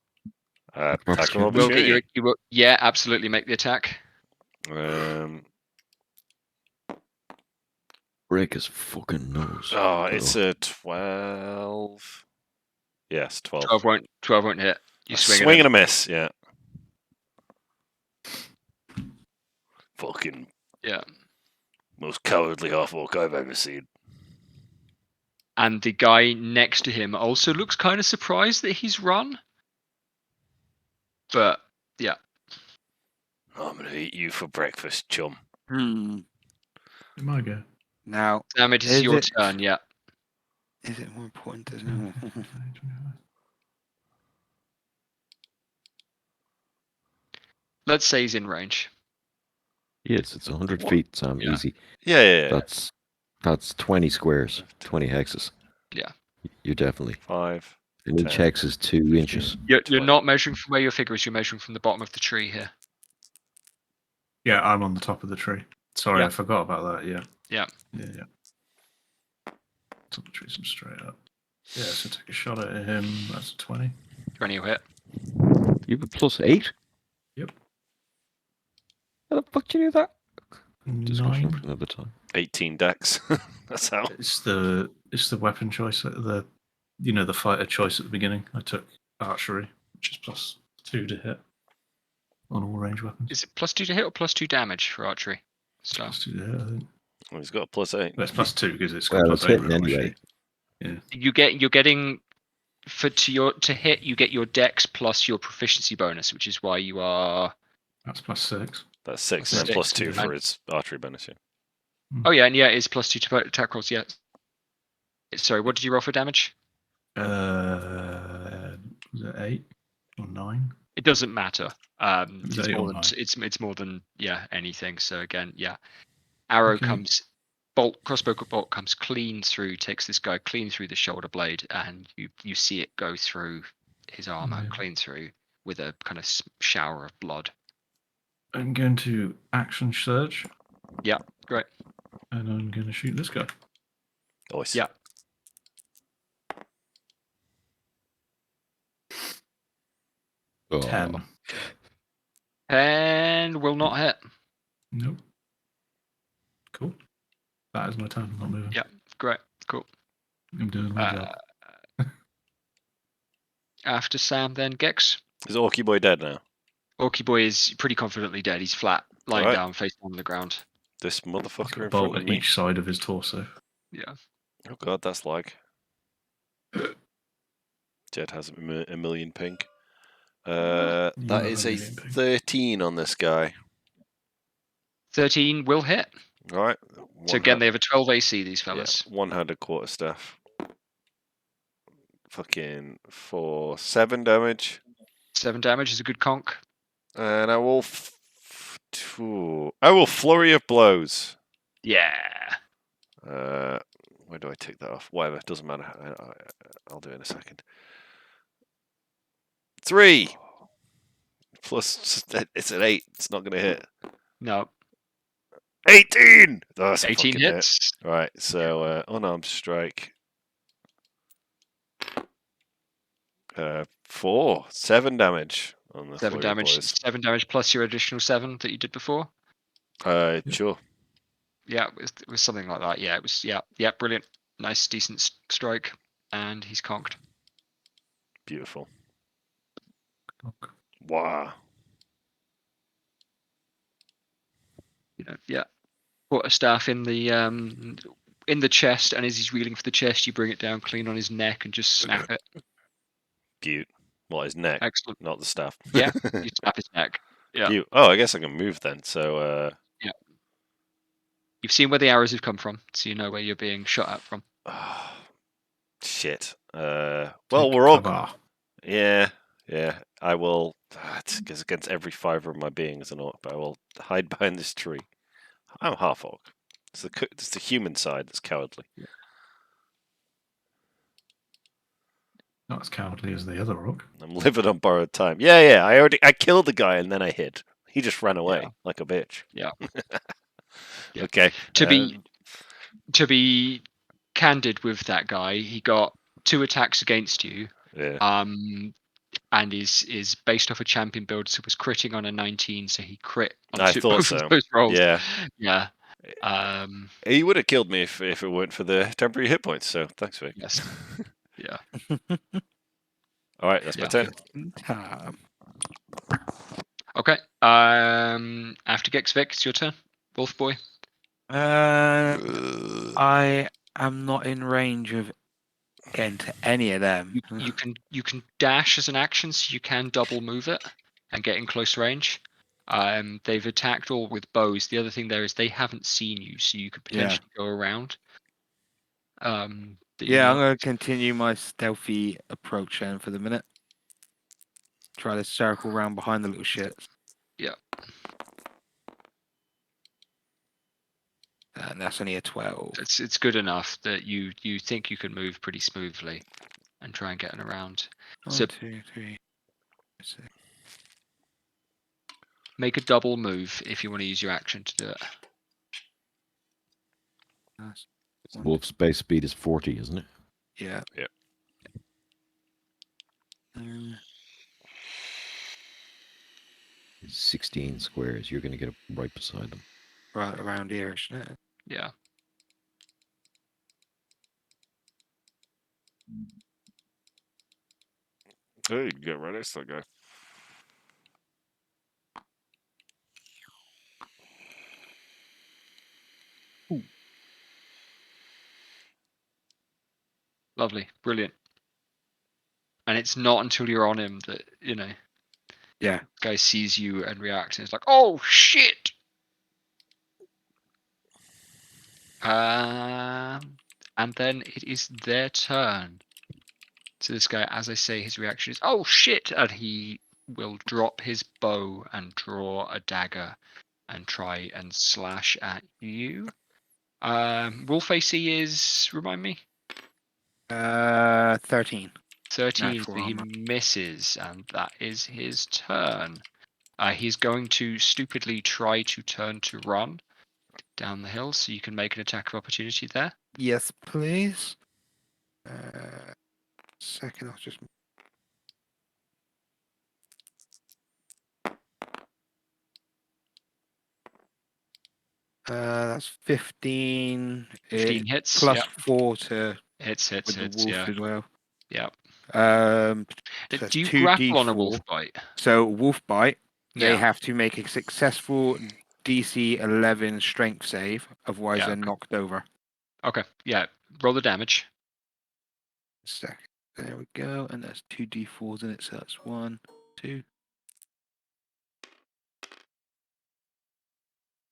Attack of You will get opportunity. you will, yeah, absolutely make the attack. Break his fucking nose. Oh, it's a 12. Yes, 12. 12 won't hit. You A swing swing it. and a miss, yeah. Fucking Yeah. most cowardly half-orc I've ever seen. And the guy next to him also looks kind of surprised that he's run. But yeah. I'm gonna eat you for breakfast, chum. It might go. Now, Sam, it is Is your it- turn, yeah. is it more important? Isn't it? Let's say he's in range. Yes, it's 100 What? feet, Sam. Yeah. Easy. Yeah. That's 20 squares, 20 hexes. Yeah. You definitely. 5. And each 10, hex is 2 inches. You're 12. not measuring from where your figure is, you're measuring from the bottom of the tree here. Yeah, I'm on the top of the tree. Sorry, Yeah. I forgot about that. Yeah. Yeah. Top of the trees and straight up. Yeah, so take a shot at him. That's a 20. 20 will hit. You have a +8? Yep. How the fuck do you do that? Discussion 9. for another time. 18 decks. That's how. It's the weapon choice, the fighter choice at the beginning. I took archery, which is +2 to hit on all range weapons. Is it +2 to hit or +2 damage for archery? So +2 to hit, I think. Well, he's got a +8. Well, it's +2 because it's got Well, it's +8 hitting on my anyway. sheet. Yeah. you're getting to hit, you get your dex plus your proficiency bonus, which is why you are. That's +6. That's 6 and then Six. +2 for its archery bonus. Yeah. Oh yeah, and yeah, it's +2 to attack rolls. Yeah. Sorry, what did you roll for damage? Was it 8 or 9? It doesn't matter. It's It's 8 more or than 9. it's more than anything. So again, yeah, arrow Okay. comes, crossbow bolt comes clean through, takes this guy clean through the shoulder blade, and you see it go through his armor, Yeah. clean through, with a kind of shower of blood. I'm going to action surge. Yeah, great. And I'm going to shoot this guy. Nice. Yeah. Oh. 10. And will not hit. Nope. Cool. That is my turn. I'm not moving. Yeah, great, cool. I'm doing my job. After Sam, then Gex. Is Orky Boy dead now? Orky Boy is pretty confidently dead. He's flat, lying Right. down, face on the ground. This He's got motherfucker a in bolt front of at me. each side of his torso. Yeah. Oh god, that's like. Jed has a million pink. That You have is a a million pink. 13 on this guy. 13 will hit. Right. So again, they have a 12 AC, these fellas. One-handed quarterstaff. Fucking for 7 damage. 7 damage is a good conk. And I will I will flurry of blows. Yeah. Where do I take that off? Whatever, doesn't matter. I'll do it in a second. 3 plus it's an 8. It's not gonna hit. No. 18. Oh, that's a 18 fucking hit. hits. Right. So unarmed strike. 7 damage on the 7 flurry of damage. blows. 7 damage plus your additional 7 that you did before. Sure. Yeah, it was something like that. Yeah, it was. Yeah, brilliant. Nice, decent strike. And he's conked. Beautiful. Wow. Yeah. Put a staff in the chest, and as he's reeling for the chest, you bring it down clean on his neck and just snap it. Beaut. Well, his neck, Excellent. not the staff. Yeah, you snap his neck. Yeah. Beaut. Oh, I guess I can move then. So, Yeah. You've seen where the arrows have come from, so you know where you're being shot at from. shit. Take We're all. cover. Yeah. I will. Because against every fiber of my being as an orc, but I will hide behind this tree. I'm half orc. It's the human side that's cowardly. Not as cowardly as the other rock. I'm living on borrowed time. Yeah. I killed the guy and then I hid. He just ran away like a bitch. Yeah. Yeah. Okay. To be candid with that guy, he got 2 attacks against you. Yeah. And is based off a champion build, so was critting on a 19, so he crit on I thought both so. of those rolls. Yeah. Yeah. He would have killed me if it weren't for the temporary hit points. So thanks, Vic. Yes. Yeah. All right, that's my turn. Time. Okay. After Gex Vic, it's your turn. Wolf Boy. I am not in range of getting to any of them. You can dash as an action, so you can double move it and get in close range. They've attacked all with bows. The other thing there is they haven't seen you, so you could potentially go around. I'm going to continue my stealthy approach then for the minute. Try to circle around behind the little shits. Yeah. And that's only a 12. It's good enough that you think you can move pretty smoothly and try and get around. 1, So 2, 3, 6. make a double move if you want to use your action to do it. That's Wolf's base speed is 40, isn't it? Yeah. Yeah. 16 squares. You're going to get up right beside them. Right around here, shouldn't it? Yeah. Hey, get right next to that guy. Lovely. Brilliant. And it's not until you're on him that, Yeah. guy sees you and reacts, and it's like, oh shit. And then it is their turn. So this guy, as I say, his reaction is, oh shit, and he will drop his bow and draw a dagger and try and slash at you. Wolf AC is, remind me? 13. 13, Natural so he armor. misses, and that is his turn. He's going to stupidly try to turn to run down the hill, so you can make an attack of opportunity there. Yes, please. Second, I'll just. That's 15. 15 hits. Plus Yeah. 4 to Hits, with the wolf yeah. as well. Yeah. So that's Do you grapple on a 2d4. wolf bite? So wolf bite, they Yeah. have to make a successful DC 11 strength save, otherwise Yeah, they're okay. knocked over. Okay. Yeah. Roll the damage. Second. There we go, and that's 2d4s in it, so that's 1, 2,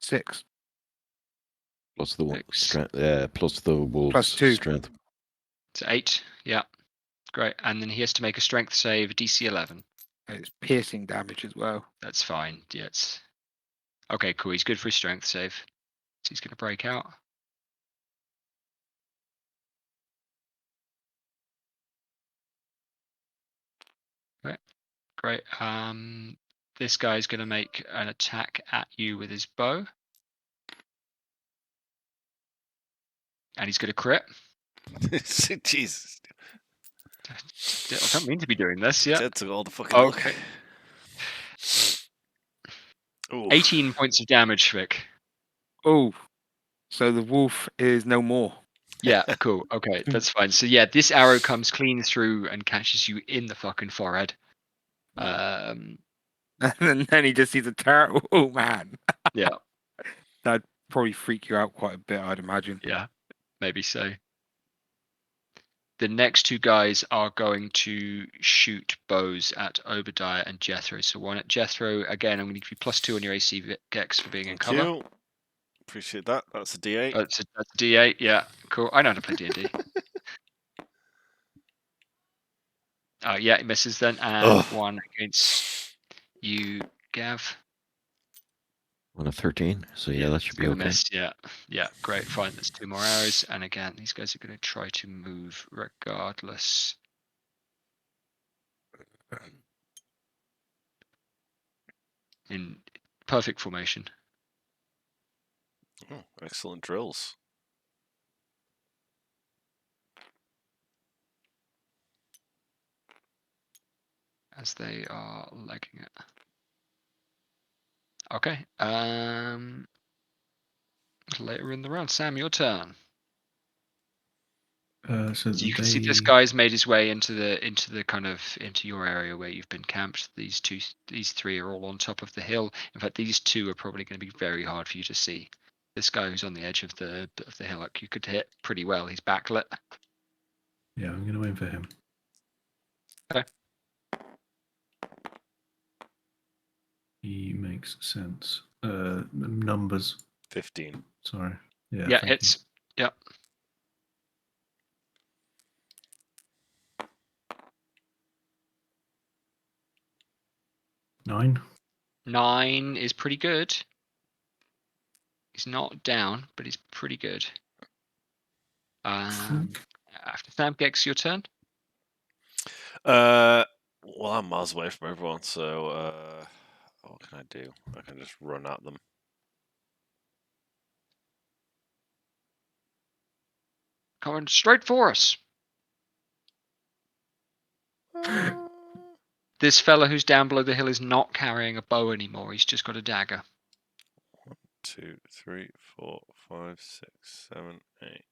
6. Plus the 6. strength. Plus the wolves' Plus 2. strength. It's 8. Yeah. Great. And then he has to make a strength save, DC 11. And it's piercing damage as well. That's fine. Yeah, it's okay. Cool. He's good for his strength save. So he's going to break out. Great. This guy's going to make an attack at you with his bow, and he's going to crit. Jesus. I don't mean to be doing this. Yeah. Jed took all the fucking Okay. luck. 18 points of damage, Vic. Oh, so the wolf is no more. Yeah, cool. Okay, that's fine. So yeah, this arrow comes clean through and catches you in the fucking forehead. And then he just sees a turtle. Oh man. Yeah. That'd probably freak you out quite a bit, I'd imagine. Yeah, maybe so. The next two guys are going to shoot bows at Obadiah and Jethro. So one at Jethro, again, I'm going to give you +2 on your AC Gex for being in Thank cover. you. Appreciate that. That's a D8. That's a D8, yeah, cool. I know how to play D&D. Yeah, it misses then, and one against you, Gav. On a 13. So yeah, that should be okay. Miss. Yeah, great, fine. That's 2 more arrows, and again, these guys are going to try to move regardless. In perfect formation. Oh, excellent drills. As they are legging it. Okay. Later in the round, Sam, your turn. So You can see this guy's made his way into your area where you've been camped. These 3 are all on top of the hill. In fact, these 2 are probably going to be very hard for you to see. This guy who's on the edge of the hillock, you could hit pretty well. He's backlit. Yeah, I'm going to aim for him. Okay. He makes sense. Numbers. 15. Sorry. Yeah. Yeah, hits. Yeah. Nine. 9 is pretty good. He's not down, but he's pretty good. After Sam, Gex, your turn. Well, I'm miles away from everyone, so what can I do? I can just run at them. Coming straight for us. This fella who's down below the hill is not carrying a bow anymore. He's just got a dagger. 1, 2, 3, 4, 5, 6, 7, 8.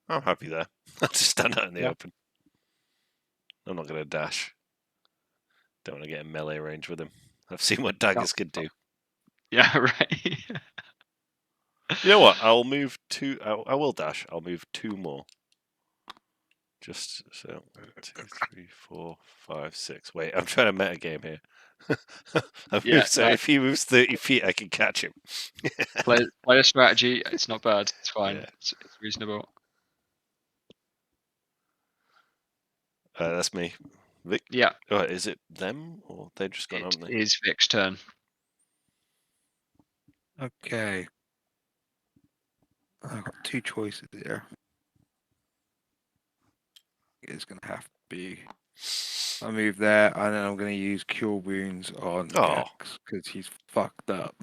I'm happy there. I'll just stand out in the open. I'm not going to dash. Don't want to get in melee range with him. I've seen what daggers could do. Yeah, right. You know what? I'll move 2. I will dash. I'll move 2 more. Just so 1, 2, 3, 4, 5, 6. Wait, I'm trying to meta game here. If he moves 30 feet, I can catch him. Play a strategy. It's not bad. It's fine. Yeah. It's reasonable. That's me. Vic? Yeah. Oh, is it them or they've just gone, haven't they? It is Vic's turn. Okay. I've got 2 choices here. It's going to have to be... I move there, and then I'm going to use Cure Wounds on Gex, because he's fucked up.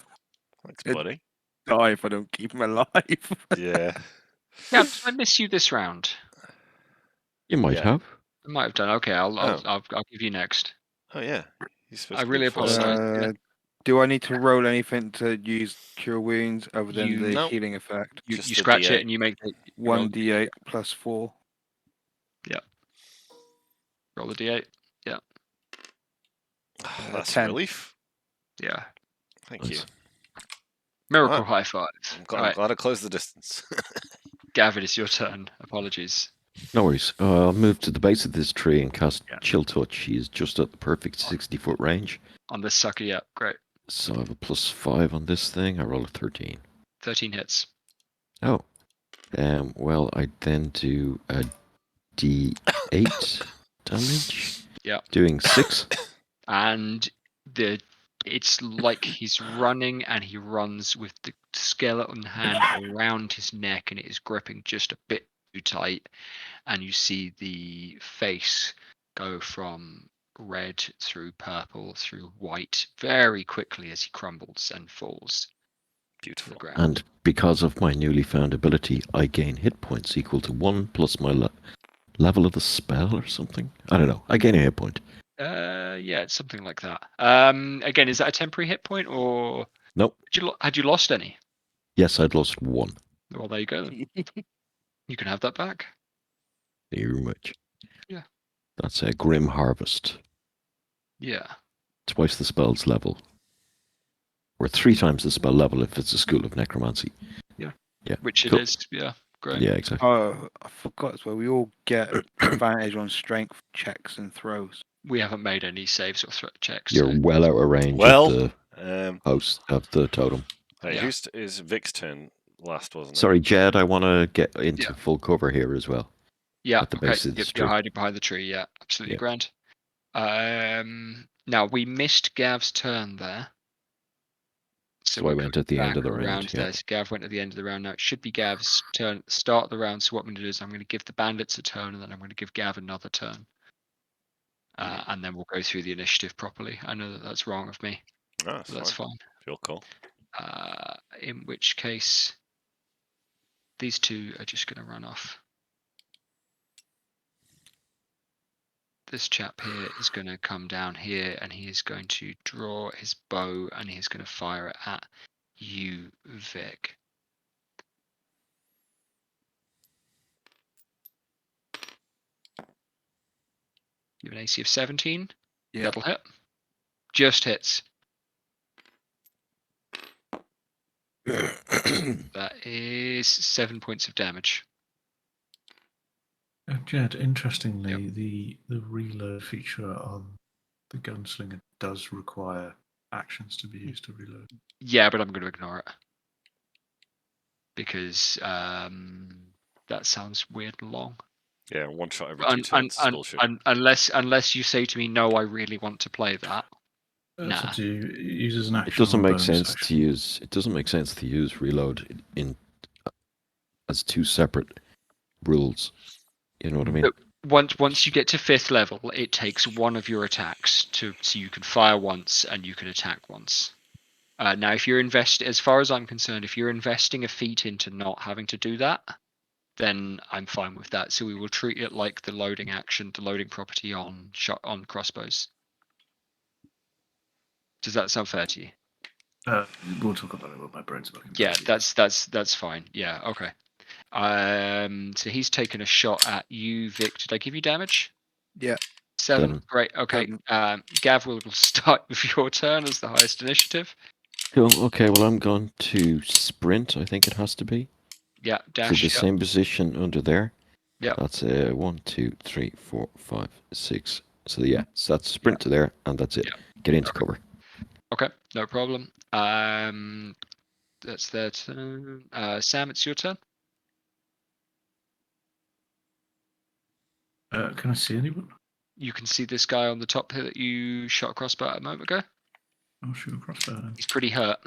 Thanks, buddy. Die if I don't keep him alive. Yeah. Yeah, did I miss you this round? You might have. I might have done. Okay, I'll give you next. Oh yeah, He's supposed I to be really at full sight. apologise. Yeah. Do I need to roll anything to use cure wounds other than the Nope. healing effect? You Just the scratch D8. it and you make the you roll, 1d8 plus 4. roll the d8. That's a 10. relief. Yeah. Thank Nice. you. Miracle Alright. high five. I'm Right, glad I closed the distance. Gavin, it's your turn. Apologies. No worries. I'll move to the base of this tree and cast Yeah. Chill Touch. He is just at the perfect 60-foot range. On this sucker, yeah, great. So I have a +5 on this thing. I roll a 13. 13 hits. Oh. Well, I then do a D8 damage. Yeah. Doing 6. And it's like he's running and he runs with the skeleton hand around his neck and it is gripping just a bit too tight. And you see the face go from red through purple through white very quickly as he crumbles and falls to Beautiful. the ground. And because of my newly found ability, I gain hit points equal to 1 plus my level of the spell or something. I don't know. I gain a hit point. Yeah, it's something like that. Again, is that a temporary hit point or Nope. had you lost any? Yes, I'd lost 1. Well, there you go. Then. You can have that back. Thank you very much. Yeah. That's a Grim Harvest. Yeah. Twice the spell's level. Or 3 times the spell level if it's a School of Necromancy. Yeah. Yeah. Which it Cool. is. Yeah. Great. Yeah, exactly. Oh, I forgot as well. We all get advantage on strength checks and throws. We haven't made any saves or threat checks. You're So. well out of range Well, of the host of the totem. Hey, Yeah. is Vic's turn last, wasn't it? Sorry, Jed, I want to get into Yeah. full cover here as well. Yeah. At the Okay. base of this You're tree. hiding behind the tree. Yeah. Absolutely Yeah. grand. Now we missed Gav's turn there. So we're I went at the end of the back around round. Yeah. there. So Gav went at the end of the round. Now it should be Gav's turn at the start of the round. So what I'm going to do is I'm going to give the bandits a turn and then I'm going to give Gav another turn. And then we'll go through the initiative properly. I know that that's wrong of me. No, But that's fine. Your call. In which case, these two are just going to run off. This chap here is going to come down here and he is going to draw his bow and he's going to fire it at you, Vic. You have an AC of 17. Yeah. That'll hit. Just hits. That is 7 points of damage. Jed, interestingly, the reload feature on the gunslinger does require actions to be used to reload. Yeah, but I'm going to ignore it. Because that sounds weird and long. Yeah, one shot every 2 turns. It's bullshit. Unless you say to me, no, I really want to play that. That's Nah. up to you. It uses an action. It doesn't on make bonus sense action. to use. It doesn't make sense to use reload in as 2 separate rules. You know what I mean? Once you get to 5th level, it takes one of your attacks so you can fire once and you can attack once. Now, if you're as far as I'm concerned, if you're investing a feat into not having to do that, then I'm fine with that. So we will treat it like the loading action, the loading property on crossbows. Does that sound fair to you? We'll talk about it when my brain's working. Yeah, that's fine. Yeah, okay. So he's taken a shot at you, Vic. Did I give you damage? Yeah. 7. Great. Okay. Gav will start with your turn as the highest initiative. Cool. Okay. Well, I'm going to sprint. I think it has to be. Yeah. So Dash. the same position under there. Yeah. That's 1, 2, 3, 4, 5, 6. So yeah, so that's sprint to there, and that's it. Yeah. Get into cover. Okay. No problem. That's their turn. Sam, it's your turn. Can I see anyone? You can see this guy on the top here that you shot a crossbow at a moment ago. I'll shoot a crossbow at him. He's pretty hurt.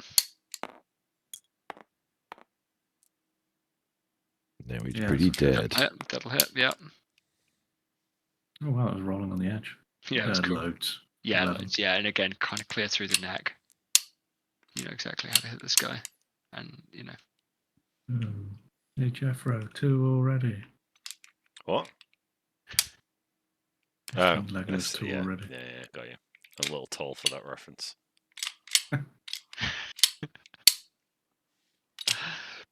Now he's Yeah, pretty that's okay. dead. That'll hit. Yeah. Oh wow, that was rolling on the edge. Yeah, that's cool. Loads. Yeah, 11. loads, yeah, and again, kind of clear through the neck. You know exactly how to hit this guy, and you know. Hey Jeffro, 2 already. What? Legolas 2 yeah, already. yeah, got you. I'm a little tall for that reference.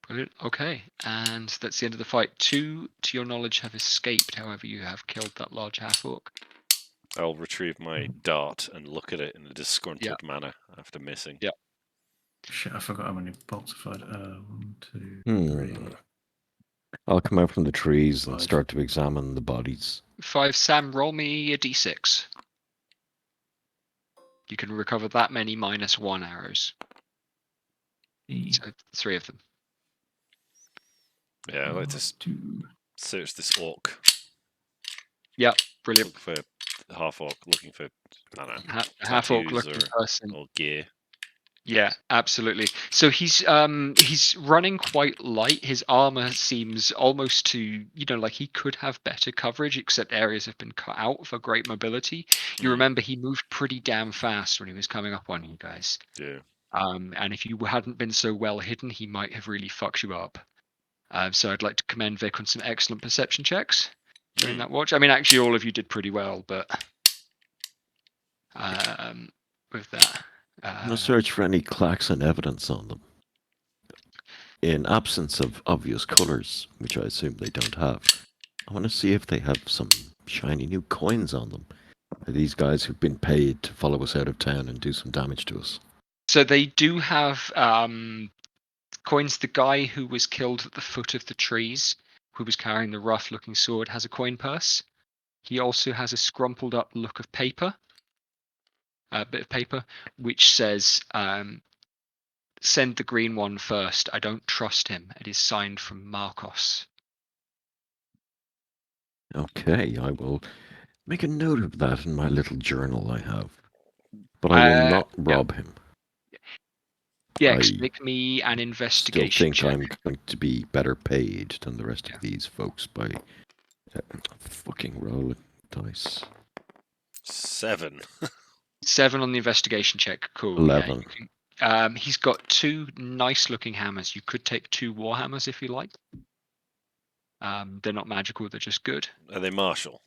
Brilliant. Okay, and that's the end of the fight. 2, to your knowledge, have escaped. However, you have killed that large half-orc. I'll retrieve my dart and look at it in a disgruntled manner after missing. Yeah. Shit, I forgot how many bolts I've had. 1, 2, 3. I'll come out from the trees and 5. start to examine the bodies. 5, Sam, roll me a d6. You can recover that many minus 1 arrows. So 3 of them. Yeah, I'd like to 2. search this orc. Yeah, brilliant. Look for half orc, looking for, I don't know, Half-orc tattoos looking person. or gear. Yeah, absolutely. So he's running quite light. His armor seems almost to, like he could have better coverage, except areas have been cut out for great mobility. You remember he moved pretty damn fast when he was coming up on you guys. Yeah. And if you hadn't been so well hidden, he might have really fucked you up. So I'd like to commend Vic on some excellent perception checks during that watch. I mean, actually, all of you did pretty well, but with that. I'll search for any clacks and evidence on them. In absence of obvious colours, which I assume they don't have, I want to see if they have some shiny new coins on them. Are these guys who've been paid to follow us out of town and do some damage to us? So they do have coins. The guy who was killed at the foot of the trees, who was carrying the rough-looking sword, has a coin purse. He also has a scrumpled up look of paper, a bit of paper, which says, send the green one first. I don't trust him. It is signed from Marcos. Okay, I will make a note of that in my little journal I have. But I will not rob him. Yes, I make me an Still investigation think check. I'm going to be better paid than the rest of these folks by fucking rolling dice. 7. 7 on the investigation check. Cool. 11. Yeah, he's got 2 nice-looking hammers. You could take 2 war hammers if you like. They're not magical. They're just good. Are they martial?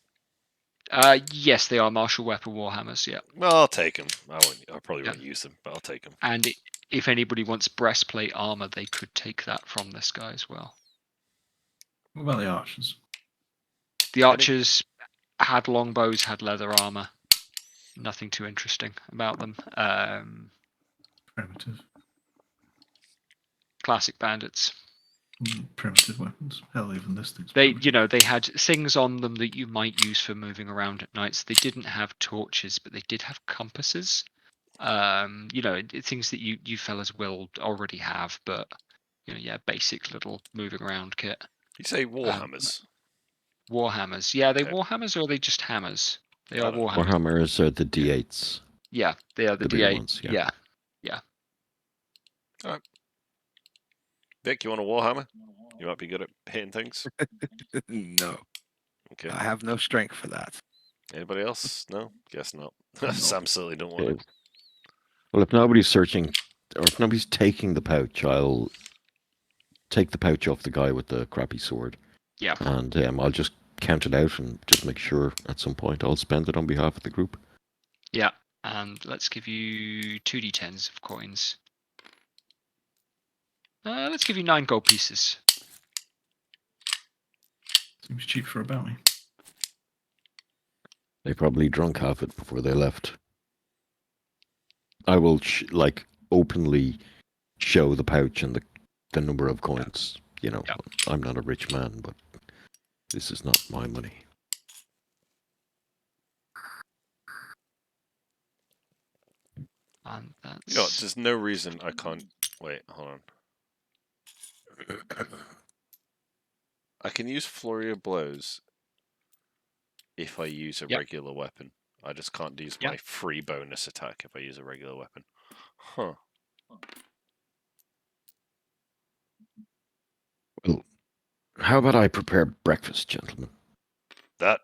Yes, they are martial weapon war hammers. Yeah. Well, I'll take them. I probably won't use them, but I'll take them. And if anybody wants breastplate armor, they could take that from this guy as well. What about the archers? The archers had longbows, had leather armor. Nothing too interesting about them. Primitive. Classic bandits. Primitive weapons. Hell, even this thing's They, primitive. they had things on them that you might use for moving around at night. So they didn't have torches, but they did have compasses. Things that you fellas will already have, but basic little moving around kit. You say warhammers? Warhammers. Yeah, are they Okay. warhammers or are they just hammers? They I are don't know. warhammers. Warhammers are the D8s. Yeah, they are the bigger D8. ones, Yeah. Vic, you want a warhammer? You might be good at hitting things. No, Okay. I have no strength for that. Anybody else? No? Guess not. No. Sam certainly don't want it. Well, if nobody's searching, or if nobody's taking the pouch, I'll take the pouch off the guy with the crappy sword. Yeah. And I'll just count it out and just make sure at some point I'll spend it on behalf of the group. Yeah. And let's give you 2d10s of coins. Let's give you 9 gold pieces. Seems cheap for a bounty. They probably drunk half it before they left. I will openly show the pouch and the number of coins. I'm not a rich man, but this is not my money. And that's... There's no reason I can't... Wait, hold on. I can use Flurry of Blows if I use a regular weapon. I just can't use my free bonus attack if I use a regular weapon. Huh. Well, how about I prepare breakfast, gentlemen? That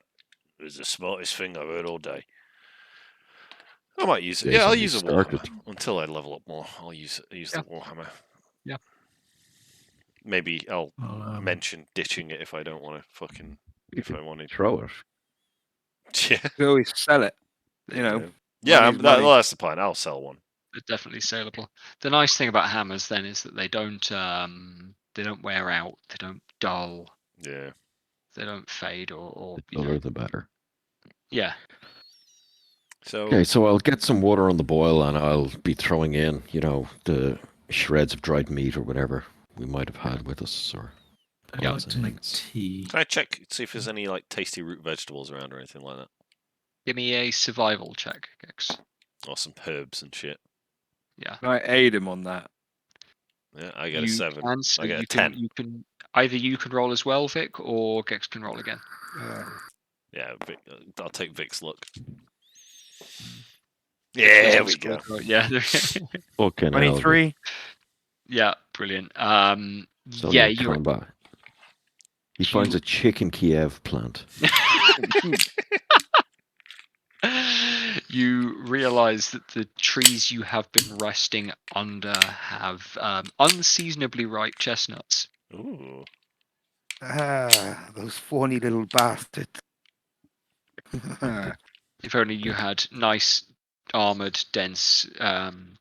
is the smartest thing I've heard all day. I might use it. Days Yeah, I'll already use a started. warhammer until I level up more. I'll use the warhammer. Yeah. Maybe I'll Well, mention ditching it if I don't want to fucking... If I wanted... Throw it. Yeah. You always sell it, Yeah. Yeah, Money's money. well, that's the point. I'll sell one. They're definitely saleable. The nice thing about hammers then is that they don't wear out, they don't dull, Yeah. they don't fade or The duller the better. yeah. So Okay, so I'll get some water on the boil and I'll be throwing in, the shreds of dried meat or whatever we might have had with us, or I'd Yeah. like to make tea. can I check see if there's any like tasty root vegetables around or anything like that, Give me a survival check, Gex. or some herbs and shit? Yeah. I aid him on that. Yeah, I get a You 7. can, so I get you a can 10. you can either you can roll as well, Vic, or Gex can roll again. Yeah, I'll take Vic's luck. There's Yeah, a we go. score- Yeah. fucking hell. 23. Yeah, brilliant. So Yeah, near you're combat. He finds a chicken Kiev plant. you realize that the trees you have been resting under have unseasonably ripe chestnuts. Ooh. Those phony little bastards. If only you had nice armored, dense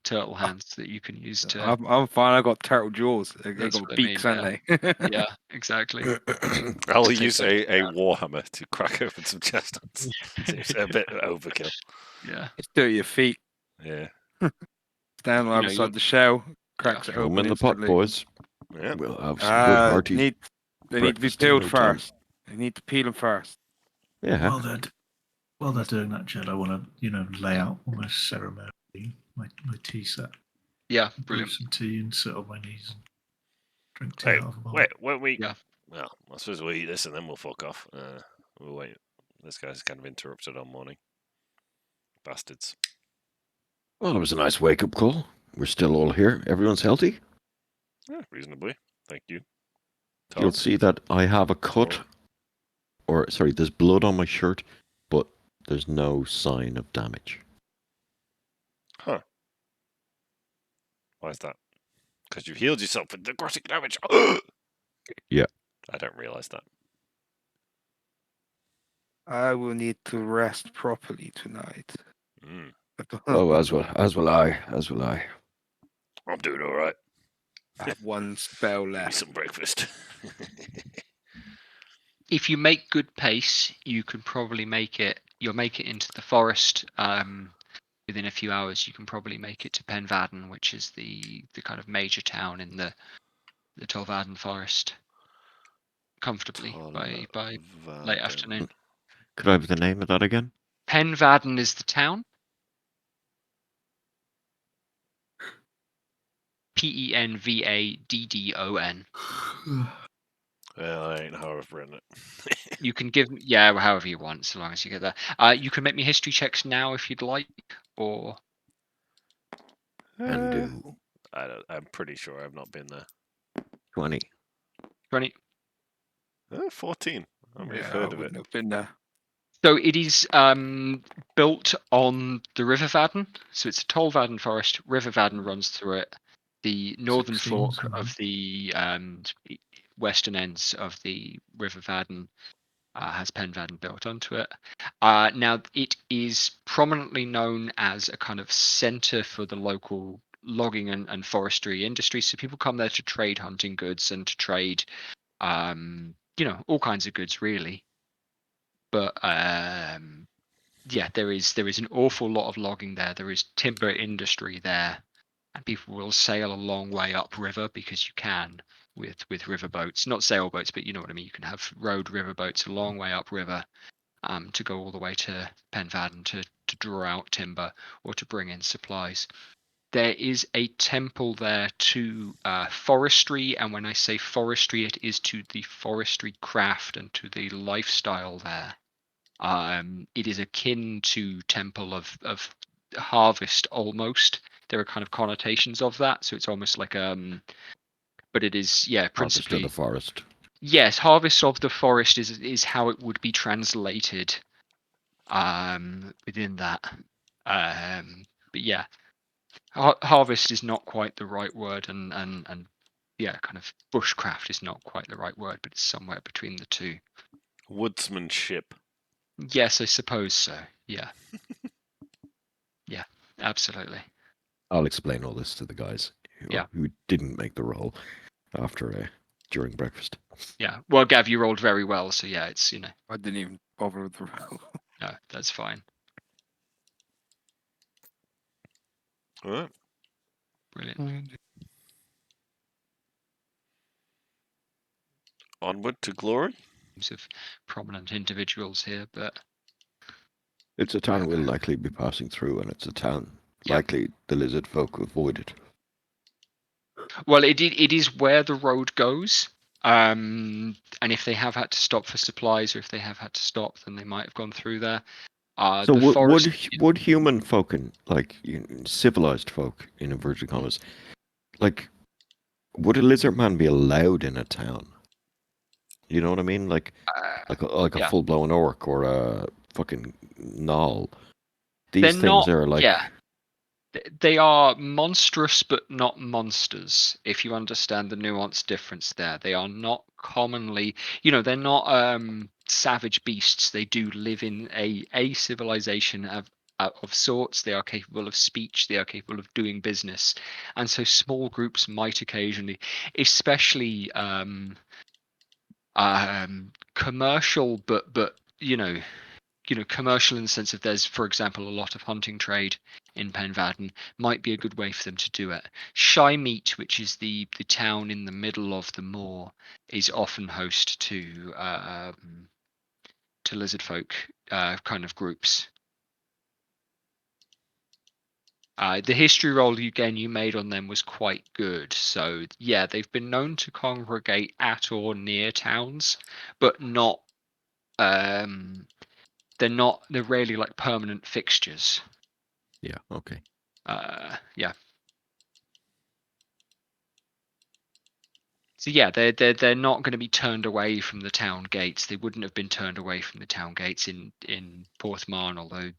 turtle hands that you can use to. I'm fine. I got turtle jaws. I That's got what I beaks, mean, haven't they? Yeah, exactly. I'll To take use those a down. warhammer to crack open some chestnuts. Seems a bit overkill. Yeah, It's dirty your feet. Yeah. Stand You right know, beside the shell. Cracks it Throw 'em open in the pot, instantly. boys. Yeah. We'll have some good hearty. They need to be breakfast in peeled no time. first. They need to peel them first. Yeah. While they're doing that, Jed, I want to, lay out almost ceremonially my tea set. yeah, Brew brilliant. some tea and sit on my knees and drink tea Wait, out of a bowl. won't we? Yeah. Well, I suppose we'll eat this and then we'll fuck off. We'll wait. This guy's kind of interrupted our morning. Bastards. Well, it was a nice wake-up call. We're still all here. Everyone's healthy. Yeah, reasonably. Thank you. You'll Tom? see that I have a cut, there's blood on my shirt, but there's no sign of damage. Huh. Why is that? Because you healed yourself with necrotic damage. Yeah. I don't realise that. I will need to rest properly tonight. Mm. Oh, as will I. I'm doing all right. I have one spell Give me left. some breakfast. If you make good pace, you can probably make it. You'll make it into the forest. Within a few hours, you can probably make it to Penvaden, which is the kind of major town in the Tolvaden forest, comfortably by late afternoon. Could I have the name of that again? Penvaden is the town. Penvaddon. Well, that ain't how I've written it. You can give however you want, so long as you get that. You can make me history checks now if you'd like, or And do I'm pretty sure I've not been there. 20. 20. 14. I may have I heard of it. wouldn't have been there. So it is built on the River Vaden. So it's a Tolvaden forest. River Vaden runs through it. The northern 16, fork something. of the western ends of the River Vaden has Penvaden built onto it. Now it is prominently known as a kind of center for the local logging and forestry industry. So people come there to trade hunting goods and to trade, all kinds of goods really. But there is an awful lot of logging there. There is timber industry there, and people will sail a long way upriver because you can with river boats, not sailboats, but you know what I mean. You can have rowed river boats a long way upriver to go all the way to Penvaden to draw out timber or to bring in supplies. There is a temple there to forestry, and when I say forestry, it is to the forestry craft and to the lifestyle there. It is akin to temple of harvest almost. There are kind of connotations of that, so it's almost like but it is principally Harvest of the forest. yes, harvest of the forest is how it would be translated within that. But yeah, harvest is not quite the right word, and kind of bushcraft is not quite the right word, but it's somewhere between the two. Woodsmanship. Yes, I suppose so. Yeah. Absolutely. I'll explain all this to the guys who didn't make the roll after during breakfast. Yeah. Well, Gav, you rolled very well, so yeah, it's I didn't even bother with the roll. no, that's fine. All right. Brilliant. Onward to glory. Of prominent individuals here, but It's a town we'll likely be passing through, and it's a town likely the lizard folk avoided. well, it is where the road goes. And if they have had to stop for supplies, or if they have had to stop, then they might have gone through there. So The forest, would human folk and civilized folk in inverted commas, would a lizard man be allowed in a town? You know what I mean? Like a yeah. full blown orc or a fucking gnoll. These They're things not. are like They are monstrous, but not monsters. If you understand the nuanced difference there, they are not commonly, they're not savage beasts. They do live in a civilization of sorts. They are capable of speech. They are capable of doing business, and so small groups might occasionally, especially commercial, but commercial in the sense of there's, for example, a lot of hunting trade in Penvaden, might be a good way for them to do it. Shy Meat, which is the town in the middle of the moor, is often host to lizard folk kind of groups. The history roll you made on them was quite good. So yeah, they've been known to congregate at or near towns, but not. They're rarely like permanent fixtures. yeah, okay. Yeah. So yeah, they're not going to be turned away from the town gates. They wouldn't have been turned away from the town gates in Porthmarn, although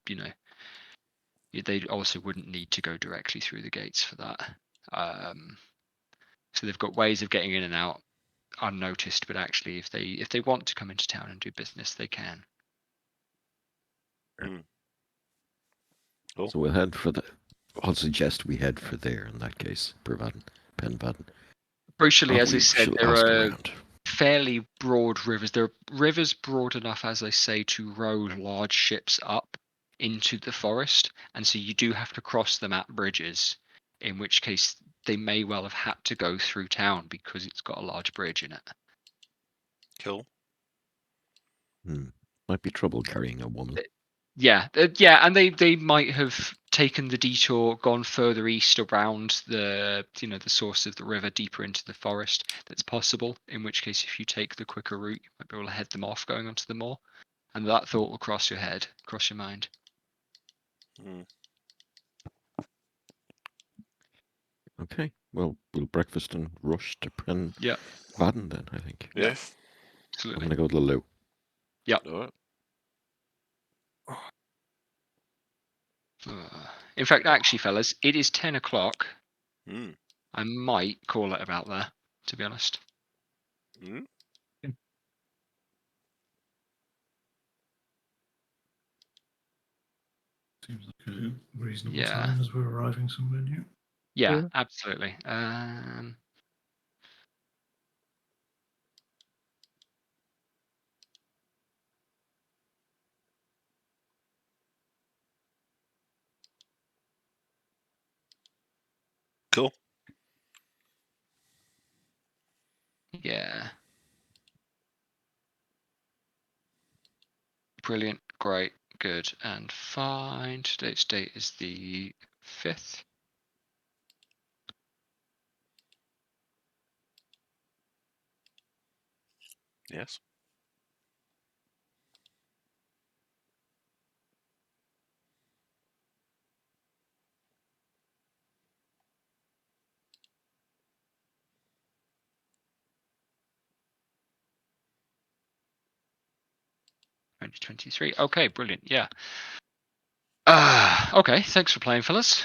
they also wouldn't need to go directly through the gates for that. So they've got ways of getting in and out unnoticed. But actually, if they want to come into town and do business, they can. Cool. So we'll head for I'll suggest we head for there in that case, Penvaden. Crucially, Oh, as I we said, shall there ask are around. fairly broad rivers. There are rivers broad enough, as I say, to row large ships up into the forest, and so you do have to cross them at bridges, in which case they may well have had to go through town because it's got a large bridge in it. Cool. Might be trouble carrying a woman. Yeah, and they might have taken the detour, gone further east around the the source of the river, deeper into the forest. That's possible. In which case, if you take the quicker route, you might be able to head them off going onto the moor, and that thought will cross your mind. Okay, well, we'll breakfast and rush to Penvaden then, I think. Yes. I'm Absolutely. going to go to the loo. Yep. All right. In fact, actually, fellas, it is 10 o'clock. Mm. I might call it about there, to be honest. Mm. Seems like a reasonable Yeah. time as we're arriving somewhere new. Yeah, absolutely. Cool. Yeah. Brilliant, great, good, and fine. Today's date is the 5th. Yes. (2023). Okay, brilliant. Yeah. Okay, thanks for playing, fellas.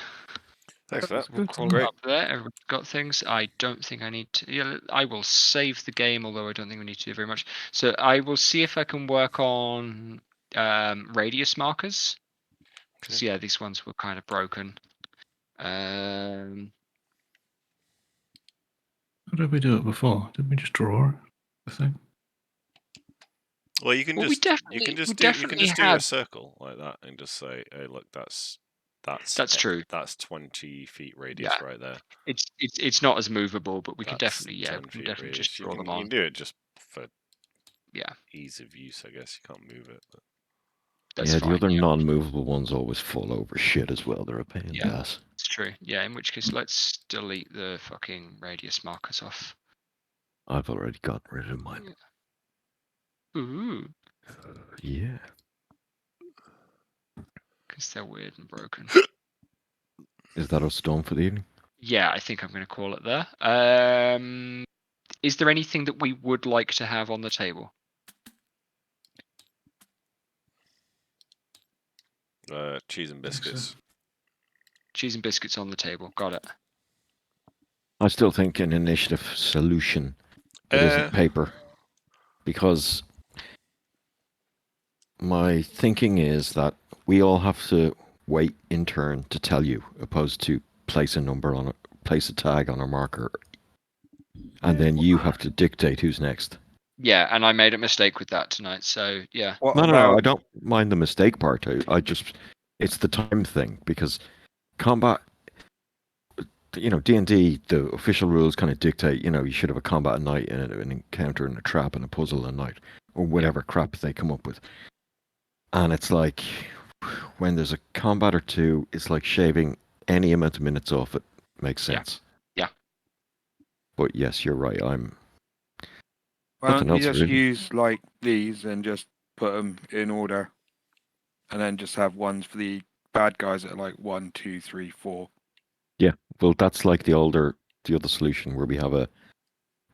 Thanks for that. We'll call Great. it up there. Everyone's got things. I don't think I need to. Yeah, I will save the game, although I don't think we need to do very much. So I will see if I can work on radius markers. Because yeah, these ones were kind of broken. How did we do it before? Did we just draw it? I think. Well, you can Well, just we definitely do a have. circle like that and just say, "Hey, look, that's That's true. That's 20 feet radius Yeah. right there. It's not as movable, but we can That's definitely 10 we can feet definitely radius. just You draw them can on. do it just for Yeah, ease of use, I guess. You can't move it. But... that's yeah, fine. the other Yeah, non-movable ones always fall over shit as well. They're a pain in Yeah. the ass. it's true. Yeah, in which case, let's delete the fucking radius markers off. I've already got rid of mine. Ooh, Yeah. because they're weird and broken. Is that us done for the evening? Yeah, I think I'm going to call it there. Is there anything that we would like to have on the table? Cheese and I think so. biscuits. Cheese and biscuits on the table. Got it. I still think an initiative solution that isn't paper, because my thinking is that we all have to wait in turn to tell you, opposed to place a tag on a marker, and then you have to dictate who's next. Yeah, and I made a mistake with that tonight. So yeah. What No, about I don't mind the mistake part. I just, it's the time thing, because combat, D&D, the official rules kind of dictate, you should have a combat at night and an encounter and a trap and a puzzle at night, or whatever crap they come up with. And it's like, when there's a combat or two, it's like shaving any amount of minutes off it makes sense. Yeah. But yes, you're right. why Nothing don't we else just really. use like these and just put them in order, and then just have ones for the bad guys that are like 1, 2, 3, 4. Well, that's like the other solution where we have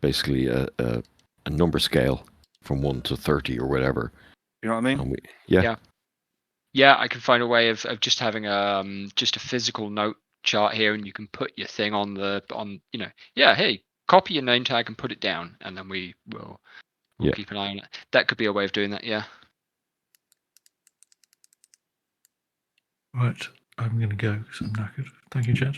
basically a number scale from 1 to 30 or whatever. You know what I mean? And Yeah, I can find a way of just having just a physical note chart here, and you can put your thing on hey, copy your name tag and put it down, and then we'll Yeah. keep an eye on it. That could be a way of doing that. Yeah. Right, I'm going to go because I'm knackered. Thank you, Jed.